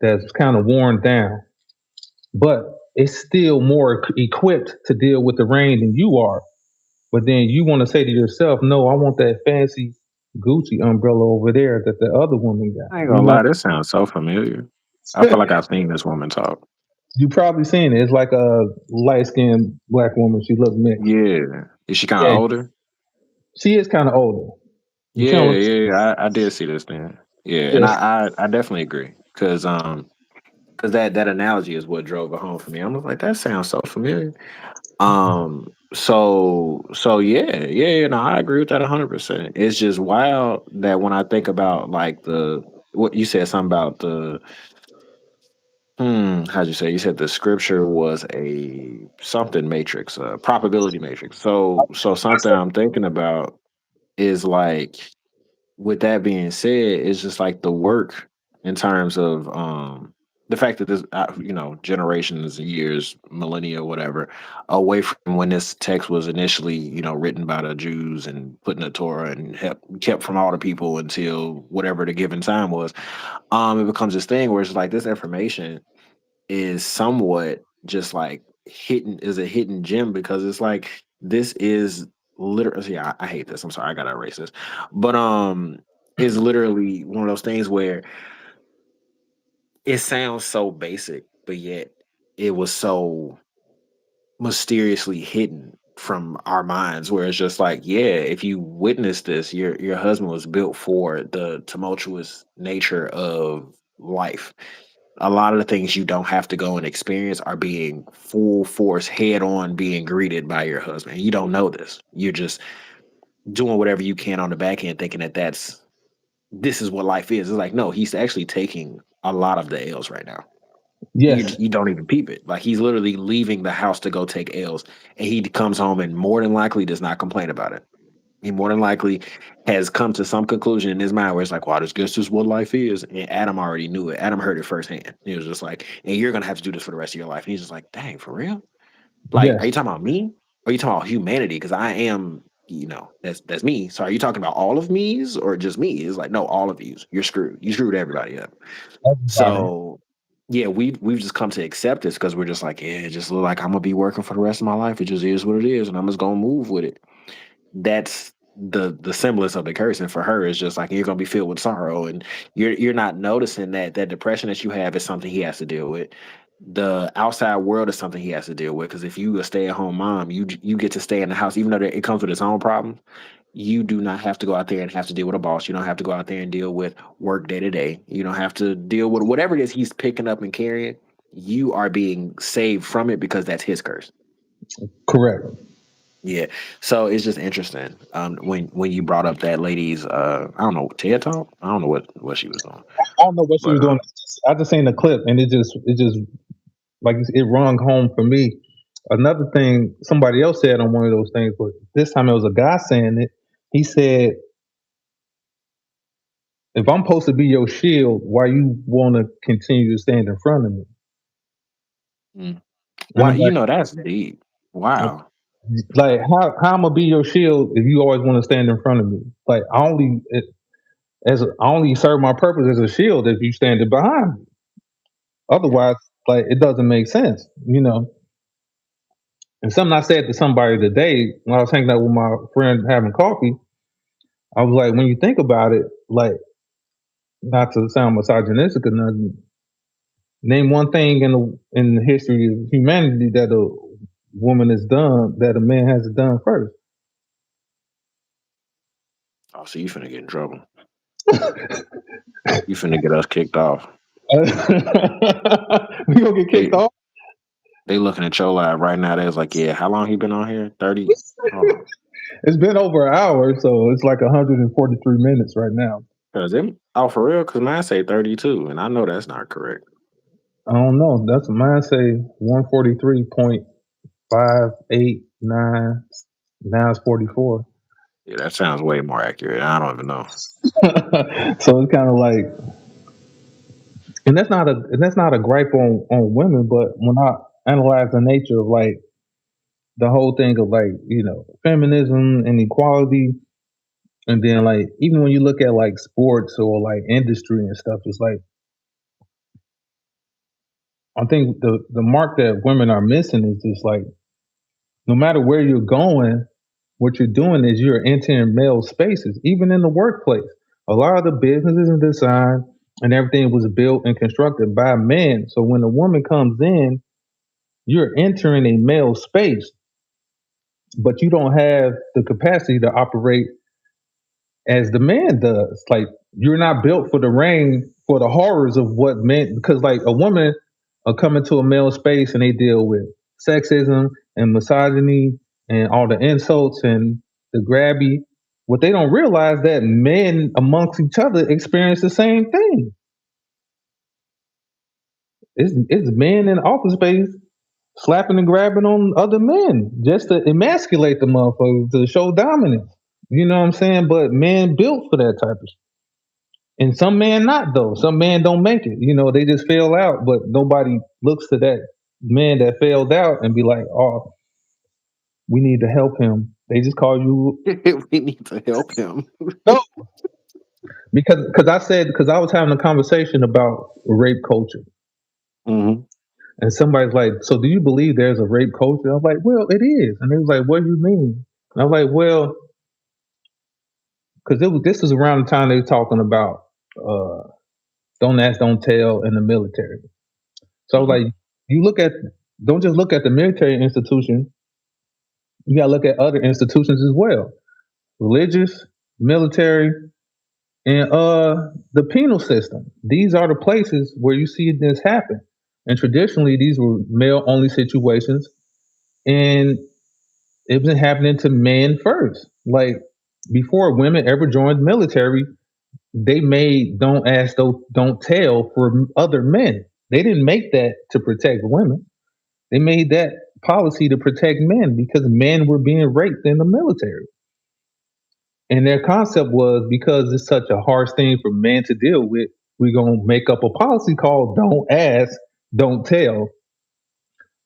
Speaker 2: that's kind of worn down, but it's still more equipped to deal with the rain than you are. But then you want to say to yourself, no, I want that fancy Gucci umbrella over there that the other woman got.
Speaker 3: I ain't
Speaker 2: You
Speaker 3: gonna
Speaker 2: know,
Speaker 3: lie, this sounds so familiar. I feel like I've seen this woman talk.
Speaker 2: you probably seen it. It's like a light skinned black woman. She looks mixed.
Speaker 3: Yeah. Is she kind of
Speaker 2: Yeah,
Speaker 3: older?
Speaker 2: she is kind of older. She
Speaker 3: Yeah,
Speaker 2: don't,
Speaker 3: yeah, yeah. I did see this thing. Yeah, and
Speaker 2: yes,
Speaker 3: I definitely agree because that analogy is what drove it home for me. I was like, that sounds so familiar. So yeah, yeah, yeah, no, I agree with that 100%. It's just wild that when I think about like the what you said something about the how'd you say? You said the scripture was a something matrix, a probability matrix. So something I'm thinking about is like with that being said, it's just like the work in terms of the fact that this generations, years, millennia, whatever, away from when this text was initially written by the Jews and put in the Torah and kept from all the people until whatever the given time was. It becomes this thing where it's like this information is somewhat just like a hidden gem because it's like this is literally I hate this. I'm sorry, I gotta erase this. But is literally one of those things where it sounds so basic, but yet it was so mysteriously hidden from our minds where it's just like, yeah, if you witness this, your husband was built for the tumultuous nature of life. A lot of the things you don't have to go and experience are being full force, head on, being greeted by your husband. You don't know this. You're just doing whatever you can on the back end, thinking that this is what life is. It's like, no, he's actually taking a lot of the L's right now.
Speaker 2: yes,
Speaker 3: You don't even peep it. Like he's literally leaving the house to go take L's, and he comes home and more than likely does not complain about it. He more than likely has come to some conclusion in his mind where it's like, wow, this guess this is what life is. And Adam already knew it. Adam heard it firsthand. He was just like, and you're gonna have to do this for the rest of your life. And he's just like, dang, for real? Like, are
Speaker 2: yes,
Speaker 3: you talking about me? Or are you talking about humanity? Because I am, that's me. So are you talking about all of me's or just me? It's like, no, all of yous. You're screwed. You screwed everybody up.
Speaker 2: everybody.
Speaker 3: So yeah, we've just come to accept this because we're just like, yeah, it just look like I'm gonna be working for the rest of my life. It just is what it is, and I'm just gonna move with it. That's the semblance of the curse. And for her, it's just like you're gonna be filled with sorrow, and you're not noticing that depression that you have is something he has to deal with. The outside world is something he has to deal with because if you a stay at home mom, you get to stay in the house, even though it comes with its own problems. You do not have to go out there and have to deal with a boss. You don't have to go out there and deal with work day to day. You don't have to deal with whatever it is he's picking up and carrying. You are being saved from it because that's his curse.
Speaker 2: Correct.
Speaker 3: Yeah. So it's just interesting. When you brought up that lady's I don't know, TED talk? I don't know what she was on.
Speaker 2: I don't know what she
Speaker 3: But
Speaker 2: was doing. I just seen the clip, and it just like it rung home for me. Another thing somebody else said on one of those things, but this time it was a guy saying it. He said, "If I'm supposed to be your shield, why you want to continue to stand in front of me?"
Speaker 3: mm,
Speaker 2: And
Speaker 3: wow,
Speaker 2: I'm like,
Speaker 3: that's deep. Wow.
Speaker 2: how I'm gonna be your shield if you always want to stand in front of me? Like I only serve my purpose as a shield if you stand behind me.
Speaker 3: Yeah.
Speaker 2: Otherwise, like it doesn't make sense, you know. And something I said to somebody today when I was hanging out with my friend having coffee, I was like, when you think about it, like not to sound misogynistic or nothing, name one thing in the history of humanity that a woman has done that a man hasn't done first.
Speaker 3: Oh, so you finna get in trouble. You finna get us kicked off.
Speaker 2: We gonna get kicked
Speaker 3: They
Speaker 2: off.
Speaker 3: they looking at your live right now. They was like, yeah, how long he been on here? 30. Hold on.
Speaker 2: It's been over an hour, so it's like 143 minutes right now.
Speaker 3: Cause them for real, cause mine say 32, and I know that's not correct.
Speaker 2: I don't know. That's mine say 143.589. Now it's 44.
Speaker 3: Yeah, that sounds way more accurate. I don't even know.
Speaker 2: So it's kind of like, and that's not a gripe on women, but when I analyze the nature of like the whole thing of like, feminism and equality. And then like even when you look at like sports or like industry and stuff, it's like I think the mark that women are missing is just like no matter where you're going, what you're doing is you're entering male spaces, even in the workplace. A lot of the businesses and design and everything was built and constructed by men. So when a woman comes in, you're entering a male space, but you don't have the capacity to operate as the man does. Like you're not built for the rain, for the horrors of what men. Because like a woman will come into a male space and they deal with sexism and misogyny and all the insults and the grabby. What they don't realize that men amongst each other experience the same thing. It's men in office space slapping and grabbing on other men just to emasculate the motherfuckers to show dominance. You know what I'm saying? But men built for that type of shit. And some men not though. Some men don't make it. They just fail out, but nobody looks to that man that failed out and be like, "Oh, we need to help him." They just call you
Speaker 3: We need to help him.
Speaker 2: no, because I was having a conversation about rape culture,
Speaker 3: Hmm.
Speaker 2: and somebody's like, "So do you believe there's a rape culture?" I was like, "Well, it is," and they was like, "What do you mean?" And I was like, "Well, because this was around the time they were talking about uh, don't ask, don't tell in the military." So I was
Speaker 3: Hmm.
Speaker 2: like, you look at don't just look at the military institution, you gotta look at other institutions as well. Religious, military, and the penal system. These are the places where you see this happen. And traditionally these were male only situations and it was happening to men first. Like before women ever joined the military, they made don't ask, don't tell for other men. They didn't make that to protect women. They made that policy to protect men because men were being raped in the military. And their concept was because it's such a harsh thing for men to deal with, we're going to make up a policy called don't ask, don't tell.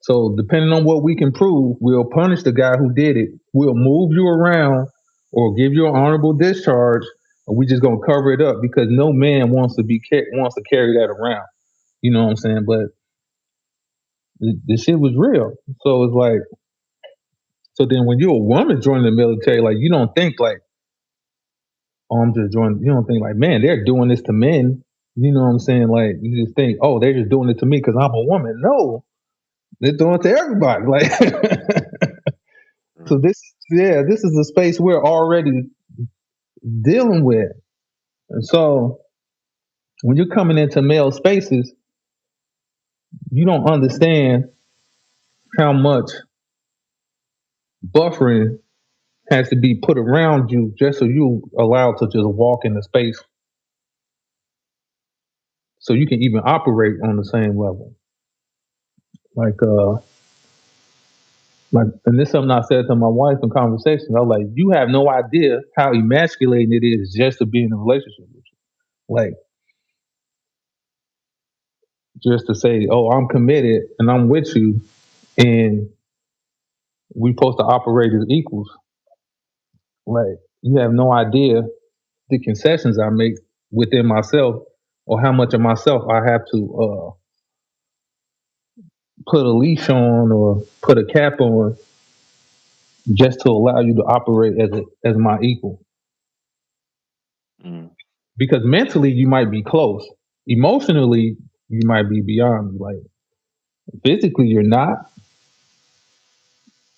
Speaker 2: So, depending on what we can prove, we'll punish the guy who did it. We'll move you around or give you an honorable discharge, or we just going to cover it up because no man wants to carry that around. You know what I'm saying? But the shit was real. So, it's like, so then when you're a woman joining the military, like you don't think like, oh, I'm just joining. You don't think like, man, they're doing this to men. You know what I'm saying? Like you just think, oh, they're just doing it to me because I'm a woman. No, they're doing it to everybody. Like so this is a space we're already dealing with. And so when you're coming into male spaces, you don't understand how much buffering has to be put around you just so you allowed to just walk in the space so you can even operate on the same level. Like and this is something I said to my wife in conversation. I was like, you have no idea how emasculating it is just to be in a relationship with you. Like just to say, oh, I'm committed and I'm with you and we supposed to operate as equals. Like you have no idea the concessions I make within myself or how much of myself I have to put a leash on or put a cap on just to allow you to operate as my equal.
Speaker 3: Mm.
Speaker 2: Because mentally you might be close, emotionally you might be beyond me. Like physically you're not,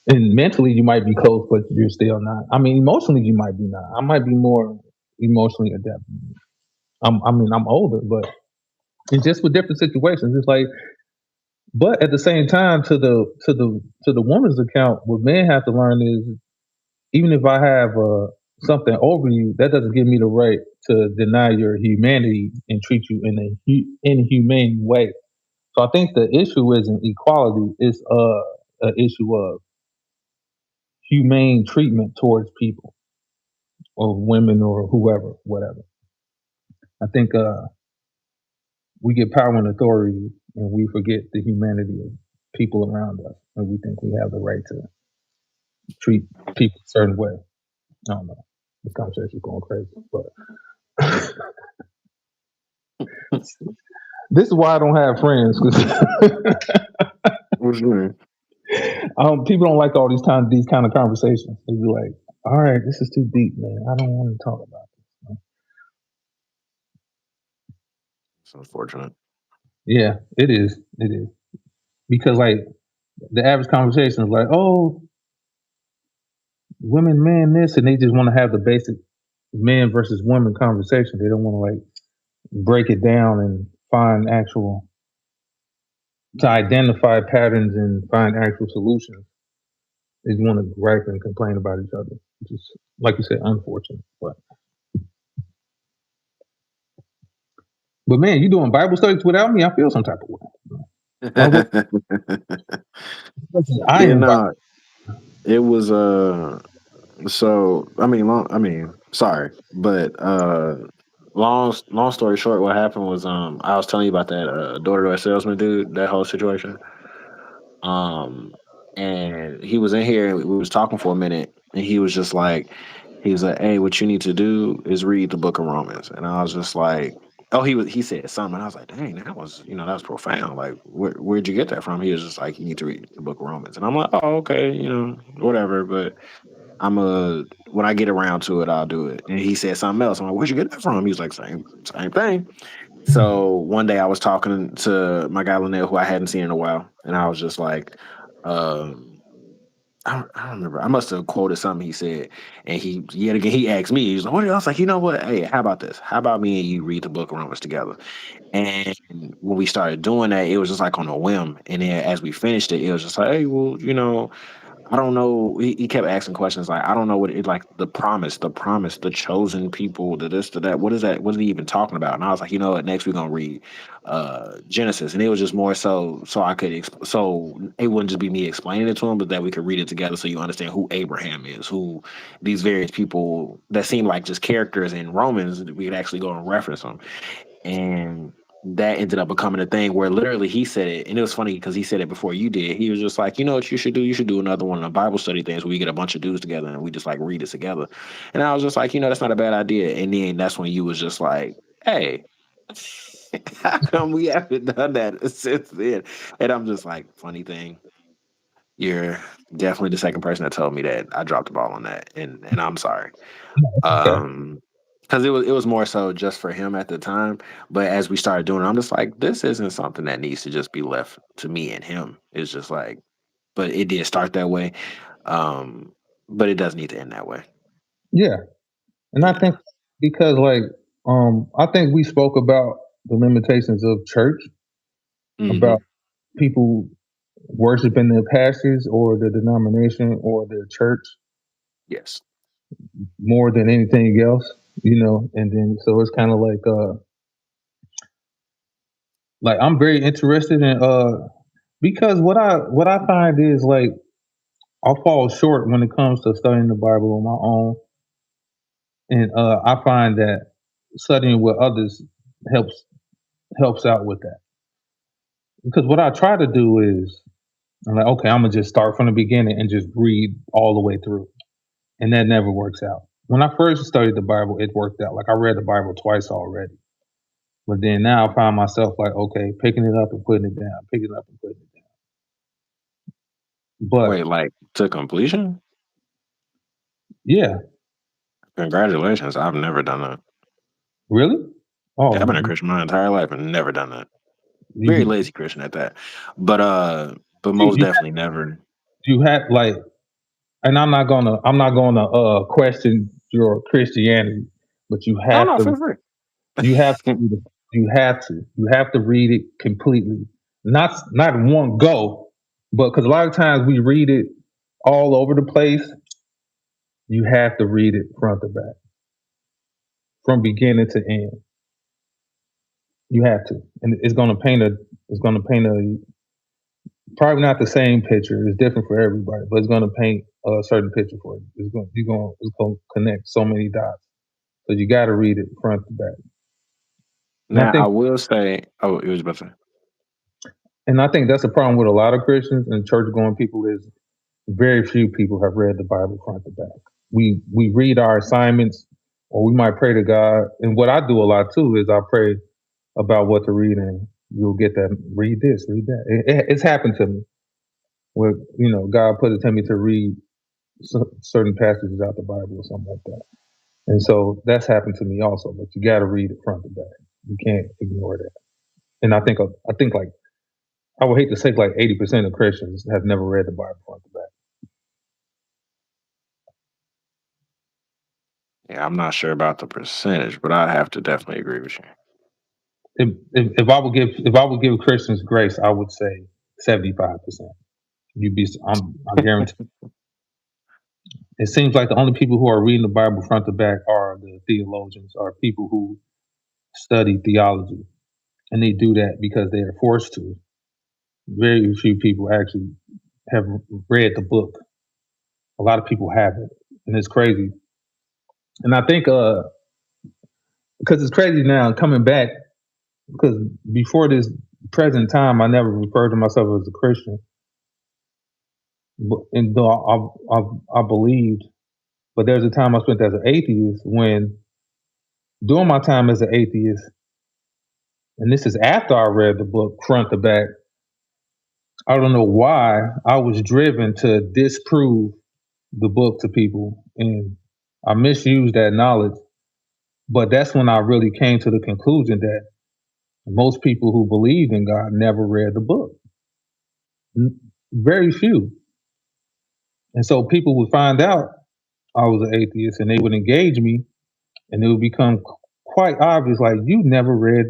Speaker 2: and mentally you might be close, but you're still not. I mean, emotionally you might be not. I might be more emotionally adept. I'm older, but it's just with different situations. It's like, but at the same time, to the woman's account, what men have to learn is even if I have something over you, that doesn't give me the right to deny your humanity and treat you in a inhumane way. So I think the issue isn't equality; it's an issue of humane treatment towards people or women or whoever, whatever. I think we get power and authority, and we forget the humanity of people around us, and we think we have the right to. treat people a certain way. I don't know. The conversation's going crazy, but this is why I don't have friends because
Speaker 3: What you mean?
Speaker 2: people don't like all these kind of conversations. They be like, "All right, this is too deep, man. I don't want to talk about this."
Speaker 3: It's unfortunate.
Speaker 2: Yeah, it is. It is because like the average conversation is like, "Oh, women, men, this," and they just want to have the basic men versus women conversation. They don't want to like break it down and find actual to identify patterns and find actual solutions. They just want to gripe and complain about each other, which is, like you said, unfortunate. But man, you doing Bible studies without me? I feel some type of way. Why would I
Speaker 3: Yeah,
Speaker 2: invite?
Speaker 3: no, it was so I mean, sorry, but long story short, what happened was I was telling you about that door-to-door salesman dude, that whole situation. Um and he was in here and we was talking for a minute and he was like, "Hey, what you need to do is read the book of Romans." And I was just like, oh, he said something. And I was like, dang, that was, that was profound. Like, where'd you get that from? He was just like, you need to read the book of Romans. And I'm like, oh, okay, whatever. But when I get around to it, I'll do it. And he said something else. I'm like, where'd you get that from? He was like, same thing. So one day I was talking to my guy Lynette, who I hadn't seen in a while, and I was just like, um, I don't remember. I must have quoted something he said, and he yet again he asked me. He was like, "What?" I was like, "You know what? Hey, how about this? How about me and you read the book of Romans together?" And when we started doing that, it was just like on a whim. And then as we finished it, it was just like, "Hey, well, I don't know." He kept asking questions like, "I don't know what it like the promise, the chosen people, the this, the that. What is that? What is he even talking about?" And I was like, "You know what? Next we're gonna read Genesis." And it was just more so I could so it wouldn't just be me explaining it to him, but that we could read it together so you understand who Abraham is, who these various people that seem like just characters in Romans. We could actually go and reference them, and that ended up becoming a thing where literally he said it, and it was funny because he said it before you did. He was just like, "You know what you should do? You should do another one of the Bible study things where we get a bunch of dudes together and we just like read it together." And I was just like, that's not a bad idea. And then that's when you was just like, "Hey, how come we haven't done that since then?" And I'm just like, funny thing, you're definitely the second person that told me that I dropped the ball on that, and I'm sorry.
Speaker 2: Okay.
Speaker 3: Um, because it was more so just for him at the time. But as we started doing it, I'm just like, this isn't something that needs to just be left to me and him. It's just like, but it did start that way. Um, but it does need to end that way.
Speaker 2: Yeah, and I
Speaker 3: Yeah.
Speaker 2: think because I think we spoke about the limitations of church,
Speaker 3: Hmm.
Speaker 2: about people worshiping their pastors or their denomination or their church
Speaker 3: Yes.
Speaker 2: more than anything else, and then so it's kind of like I'm very interested in because what I find is like I'll fall short when it comes to studying the Bible on my own, and I find that studying with others helps helps out with that. Because what I try to do is I'm like, okay, I'm gonna just start from the beginning and just read all the way through, and that never works out. When I first studied the Bible, it worked out. Like I read the Bible twice already, but then now I find myself like, okay, picking it up and putting it down, picking it up and putting it down.
Speaker 3: Wait,
Speaker 2: But
Speaker 3: like to completion?
Speaker 2: yeah,
Speaker 3: Congratulations. I've never done that.
Speaker 2: really?
Speaker 3: Yeah, I've
Speaker 2: Oh,
Speaker 3: been a Christian my entire life and never done that.
Speaker 2: you
Speaker 3: Very
Speaker 2: be
Speaker 3: lazy Christian at that. But
Speaker 2: you,
Speaker 3: most
Speaker 2: you
Speaker 3: definitely never.
Speaker 2: you have like, and I'm not gonna question your Christianity, but you
Speaker 3: No,
Speaker 2: have
Speaker 3: no,
Speaker 2: to
Speaker 3: feel free.
Speaker 2: you have to read it. You have to read it completely, not in one go, but because a lot of times we read it all over the place. You have to read it front to back, from beginning to end. You have to, and it's gonna paint a probably not the same picture. It's different for everybody, but it's gonna paint a certain picture for you. It's gonna connect so many dots. So you got to read it front to back. And I
Speaker 3: Now I
Speaker 2: think
Speaker 3: will say, oh, it was about to say.
Speaker 2: and I think that's the problem with a lot of Christians and church going people is Very few people have read the Bible front to back. We read our assignments, or we might pray to God. And what I do a lot too is I pray about what to read, and you'll get that. Read this, read that. It's happened to me where God put it to me to read certain passages out the Bible or something like that. And so that's happened to me also. But you got to read it front to back. You can't ignore that. And I think like I would hate to say like 80% of Christians have never read the Bible front to back.
Speaker 3: Yeah, I'm not sure about the percentage, but I have to definitely agree with you.
Speaker 2: If I would give Christians grace, I would say 75%. I guarantee. It seems like the only people who are reading the Bible front to back are the theologians, are people who study theology, and they do that because they are forced to. Very few people actually have read the book. A lot of people haven't, and it's crazy. And I think because it's crazy now coming back, because before this present time, I never referred to myself as a Christian, and though I believed, but there's a time I spent as an atheist when during my time as an atheist, and this is after I read the book front to back. I don't know why I was driven to disprove the book to people, and I misused that knowledge. But that's when I really came to the conclusion that most people who believed in God never read the book. Very few. And so people would find out I was an atheist and they would engage me, and it would become quite obvious like, you never read.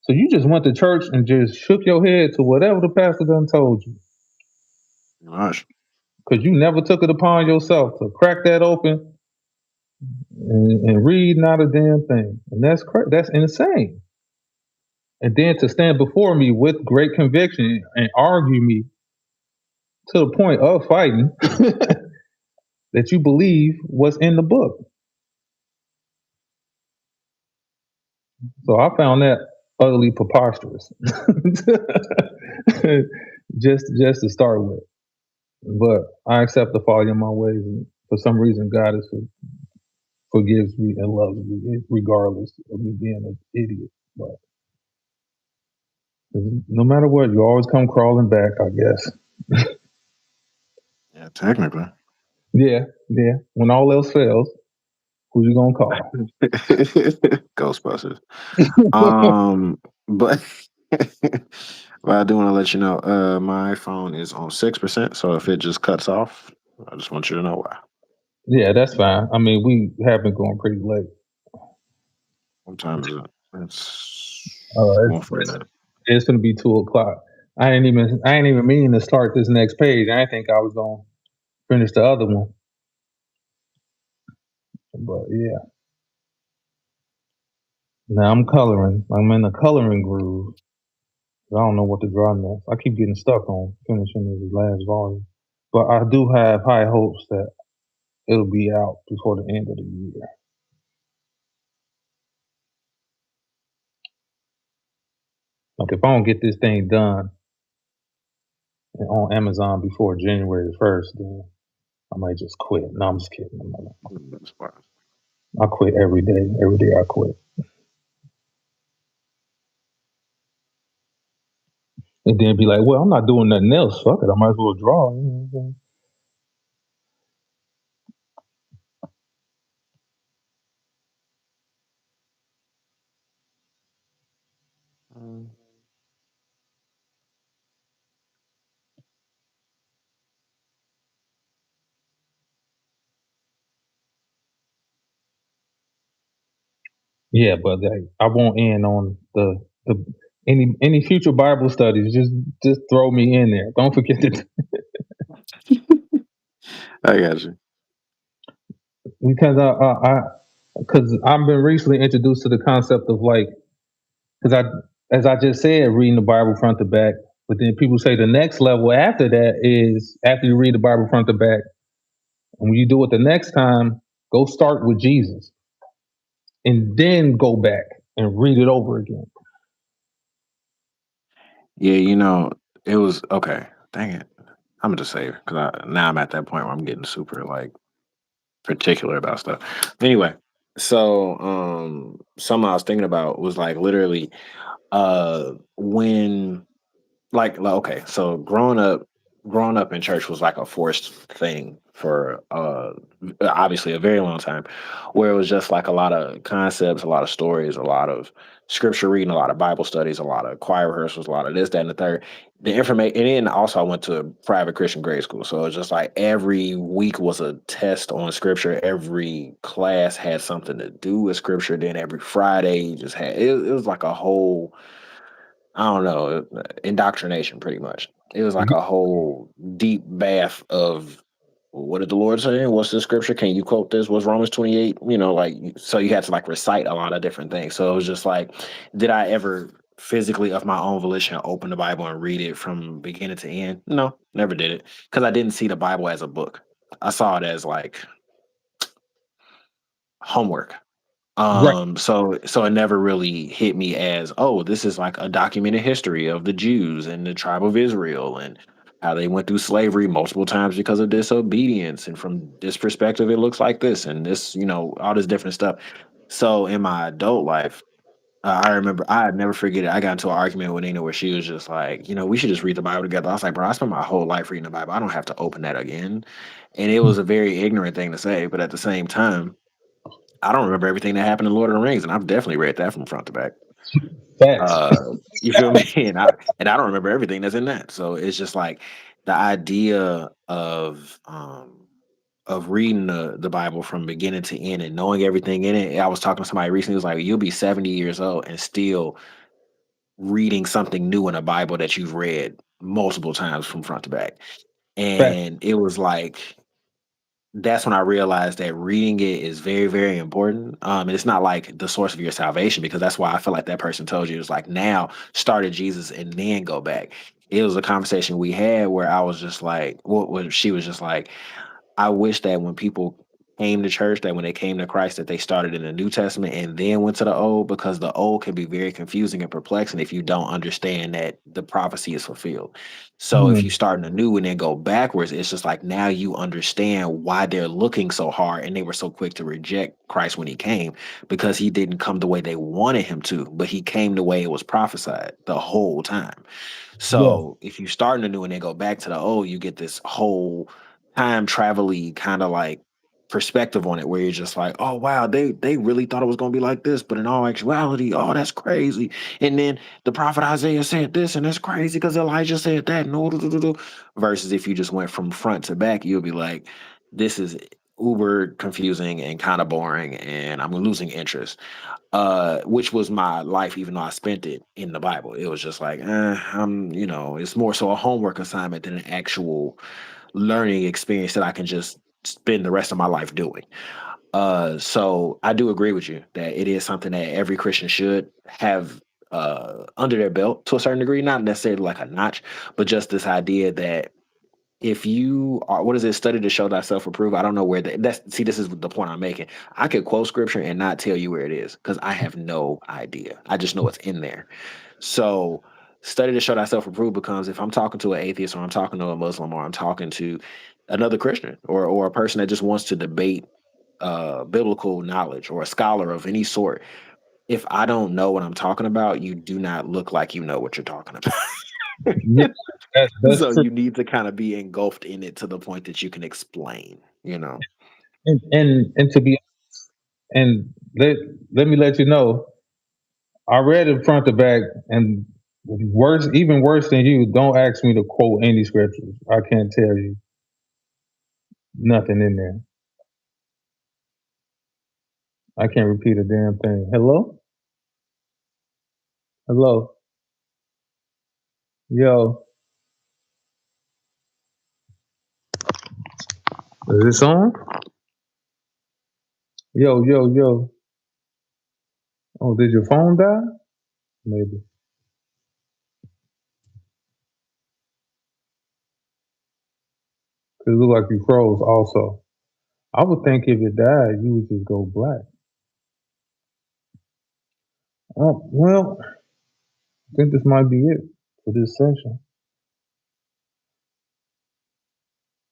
Speaker 2: So you just went to church and just shook your head to whatever the pastor done told you,
Speaker 3: Gosh.
Speaker 2: because you never took it upon yourself to crack that open and read not a damn thing. And that's insane. And then to stand before me with great conviction and argue me to the point of fighting that you believe what's in the book. So I found that utterly preposterous. just to start with. But I accept the fault in my ways, and for some reason God forgives me and loves me regardless of me being an idiot. But no matter what, you always come crawling back, I guess.
Speaker 3: Yeah, technically.
Speaker 2: Yeah. When all else fails, who you gonna call?
Speaker 3: Ghostbusters. But but I do want to let you know, my phone is on 6%. So if it just cuts off, I just want you to know why.
Speaker 2: Yeah, that's fine. I mean, we have been going pretty late.
Speaker 3: What time is it? It's
Speaker 2: Uh, it's,
Speaker 3: 1:49.
Speaker 2: it's gonna be 2 o'clock. I ain't even meaning to start this next page. I didn't think I was gonna finish the other one. But yeah. Now I'm coloring. I'm in the coloring groove. I don't know what to draw next. I keep getting stuck on finishing this last volume. But I do have high hopes that it'll be out before the end of the year. Like if I don't get this thing done on Amazon before January 1st, then I might just quit. No, I'm just kidding. I quit every day. Every day I quit. And then be like, well, I'm not doing nothing else. Fuck it. I might as well draw. You know what I'm saying? Yeah, but like, I won't end on the any future Bible studies. Just throw me in there. Don't forget to
Speaker 3: I got you.
Speaker 2: because because I've been recently introduced to the concept of like because as I just said, reading the Bible front to back. But then people say the next level after that is after you read the Bible front to back, and when you do it the next time, go start with Jesus, and then go back and read it over again.
Speaker 3: Yeah, it was okay. Dang it. I'm gonna just say because now I'm at that point where I'm getting super like particular about stuff. Anyway, so something I was thinking about was like literally when like okay, so growing up in church was like a forced thing for obviously a very long time, where it was just like a lot of concepts, a lot of stories, a lot of scripture reading, a lot of Bible studies, a lot of choir rehearsals, a lot of this, that, and the third. The information, and then also I went to a private Christian grade school, so it was just like every week was a test on scripture. Every class had something to do with scripture. Then every Friday you just had it was like a whole I don't know, indoctrination pretty much. It was like a whole deep bath of what did the Lord say? What's the scripture? Can you quote this? What's Romans 28? You know, like so you had to like recite a lot of different things. So it was just like, did I ever physically of my own volition open the Bible and read it from beginning to end? No, never did it. Because I didn't see the Bible as a book. I saw it as like homework.
Speaker 2: Right.
Speaker 3: So it never really hit me as, oh, this is like a documented history of the Jews and the tribe of Israel and how they went through slavery multiple times because of disobedience. And from this perspective, it looks like this and this, all this different stuff. So in my adult life, I remember I never forget it. I got into an argument with Nina where she was just like, we should just read the Bible together. I was like, bro, I spent my whole life reading the Bible. I don't have to open that again. And it was a very ignorant thing to say, but at the same time, I don't remember everything that happened in Lord of the Rings, and I've definitely read that from front to back.
Speaker 2: Facts.
Speaker 3: You feel me? And I don't remember everything that's in that. So it's just like the idea of reading the Bible from beginning to end and knowing everything in it. I was talking to somebody recently who was like, you'll be 70 years old and still reading something new in a Bible that you've read multiple times from front to back.
Speaker 2: Facts.
Speaker 3: And it was like that's when I realized that reading it is very, very important. And it's not like the source of your salvation because that's why I feel like that person told you it's like now start at Jesus and then go back. It was a conversation we had where I was just like, what she was just like, I wish that when people came to church, that when they came to Christ, that they started in the New Testament and then went to the Old, because the Old can be very confusing and perplexing if you don't understand that the prophecy is fulfilled. So if you
Speaker 2: Mm,
Speaker 3: start in the New and then go backwards, it's just like now you understand why they're looking so hard and they were so quick to reject Christ when he came, because he didn't come the way they wanted him to, but he came the way it was prophesied the whole time.
Speaker 2: yeah.
Speaker 3: So if you start in the new and then go back to the old, you get this whole time travel kind of like perspective on it where you're just like, oh wow, they really thought it was gonna be like this, but in all actuality, oh that's crazy. And then the prophet Isaiah said this, and that's crazy because Elijah said that. No, versus if you just went from front to back, you'll be like, this is uber confusing and kind of boring, and I'm losing interest, which was my life, even though I spent it in the Bible. It was just like, it's more so a homework assignment than an actual learning experience that I can just spend the rest of my life doing. So I do agree with you that it is something that every Christian should have under their belt to a certain degree, not necessarily like a notch, but just this idea that if you are, what is it, study to show thyself approved? I don't know where that's, see, this is the point I'm making. I could quote scripture and not tell you where it is because I have no idea. I just know it's in there. So study to show thyself approved becomes if I'm talking to an atheist or I'm talking to a Muslim or I'm talking to another Christian or a person that just wants to debate biblical knowledge or a scholar of any sort. If I don't know what I'm talking about, you do not look like you know what you're talking about.
Speaker 2: Yeah. That's
Speaker 3: So
Speaker 2: true.
Speaker 3: you need to kind of be engulfed in it to the point that you can explain.
Speaker 2: And to be and let me let you know, I read it front to back, and worse, even worse than you. Don't ask me to quote any scriptures. I can't tell you nothing in there. I can't repeat a damn thing. Hello, hello, yo. Is this on? Yo, yo, yo. Oh, did your phone die? Maybe. Cause it looked like you froze. Also, I would think if it died, you would just go black. Well, I think this might be it for this session.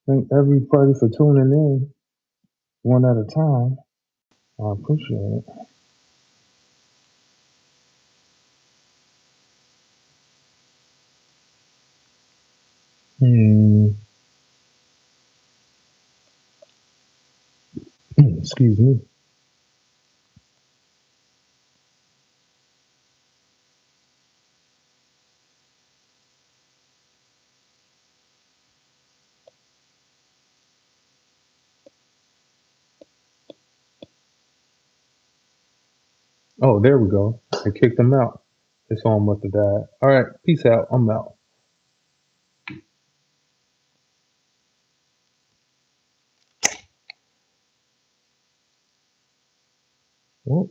Speaker 2: Thank everybody for tuning in one at a time. I appreciate it. Hmm. Excuse me. Oh, there we go. I kicked him out. His phone must have died. All right. Peace out. I'm out. Well,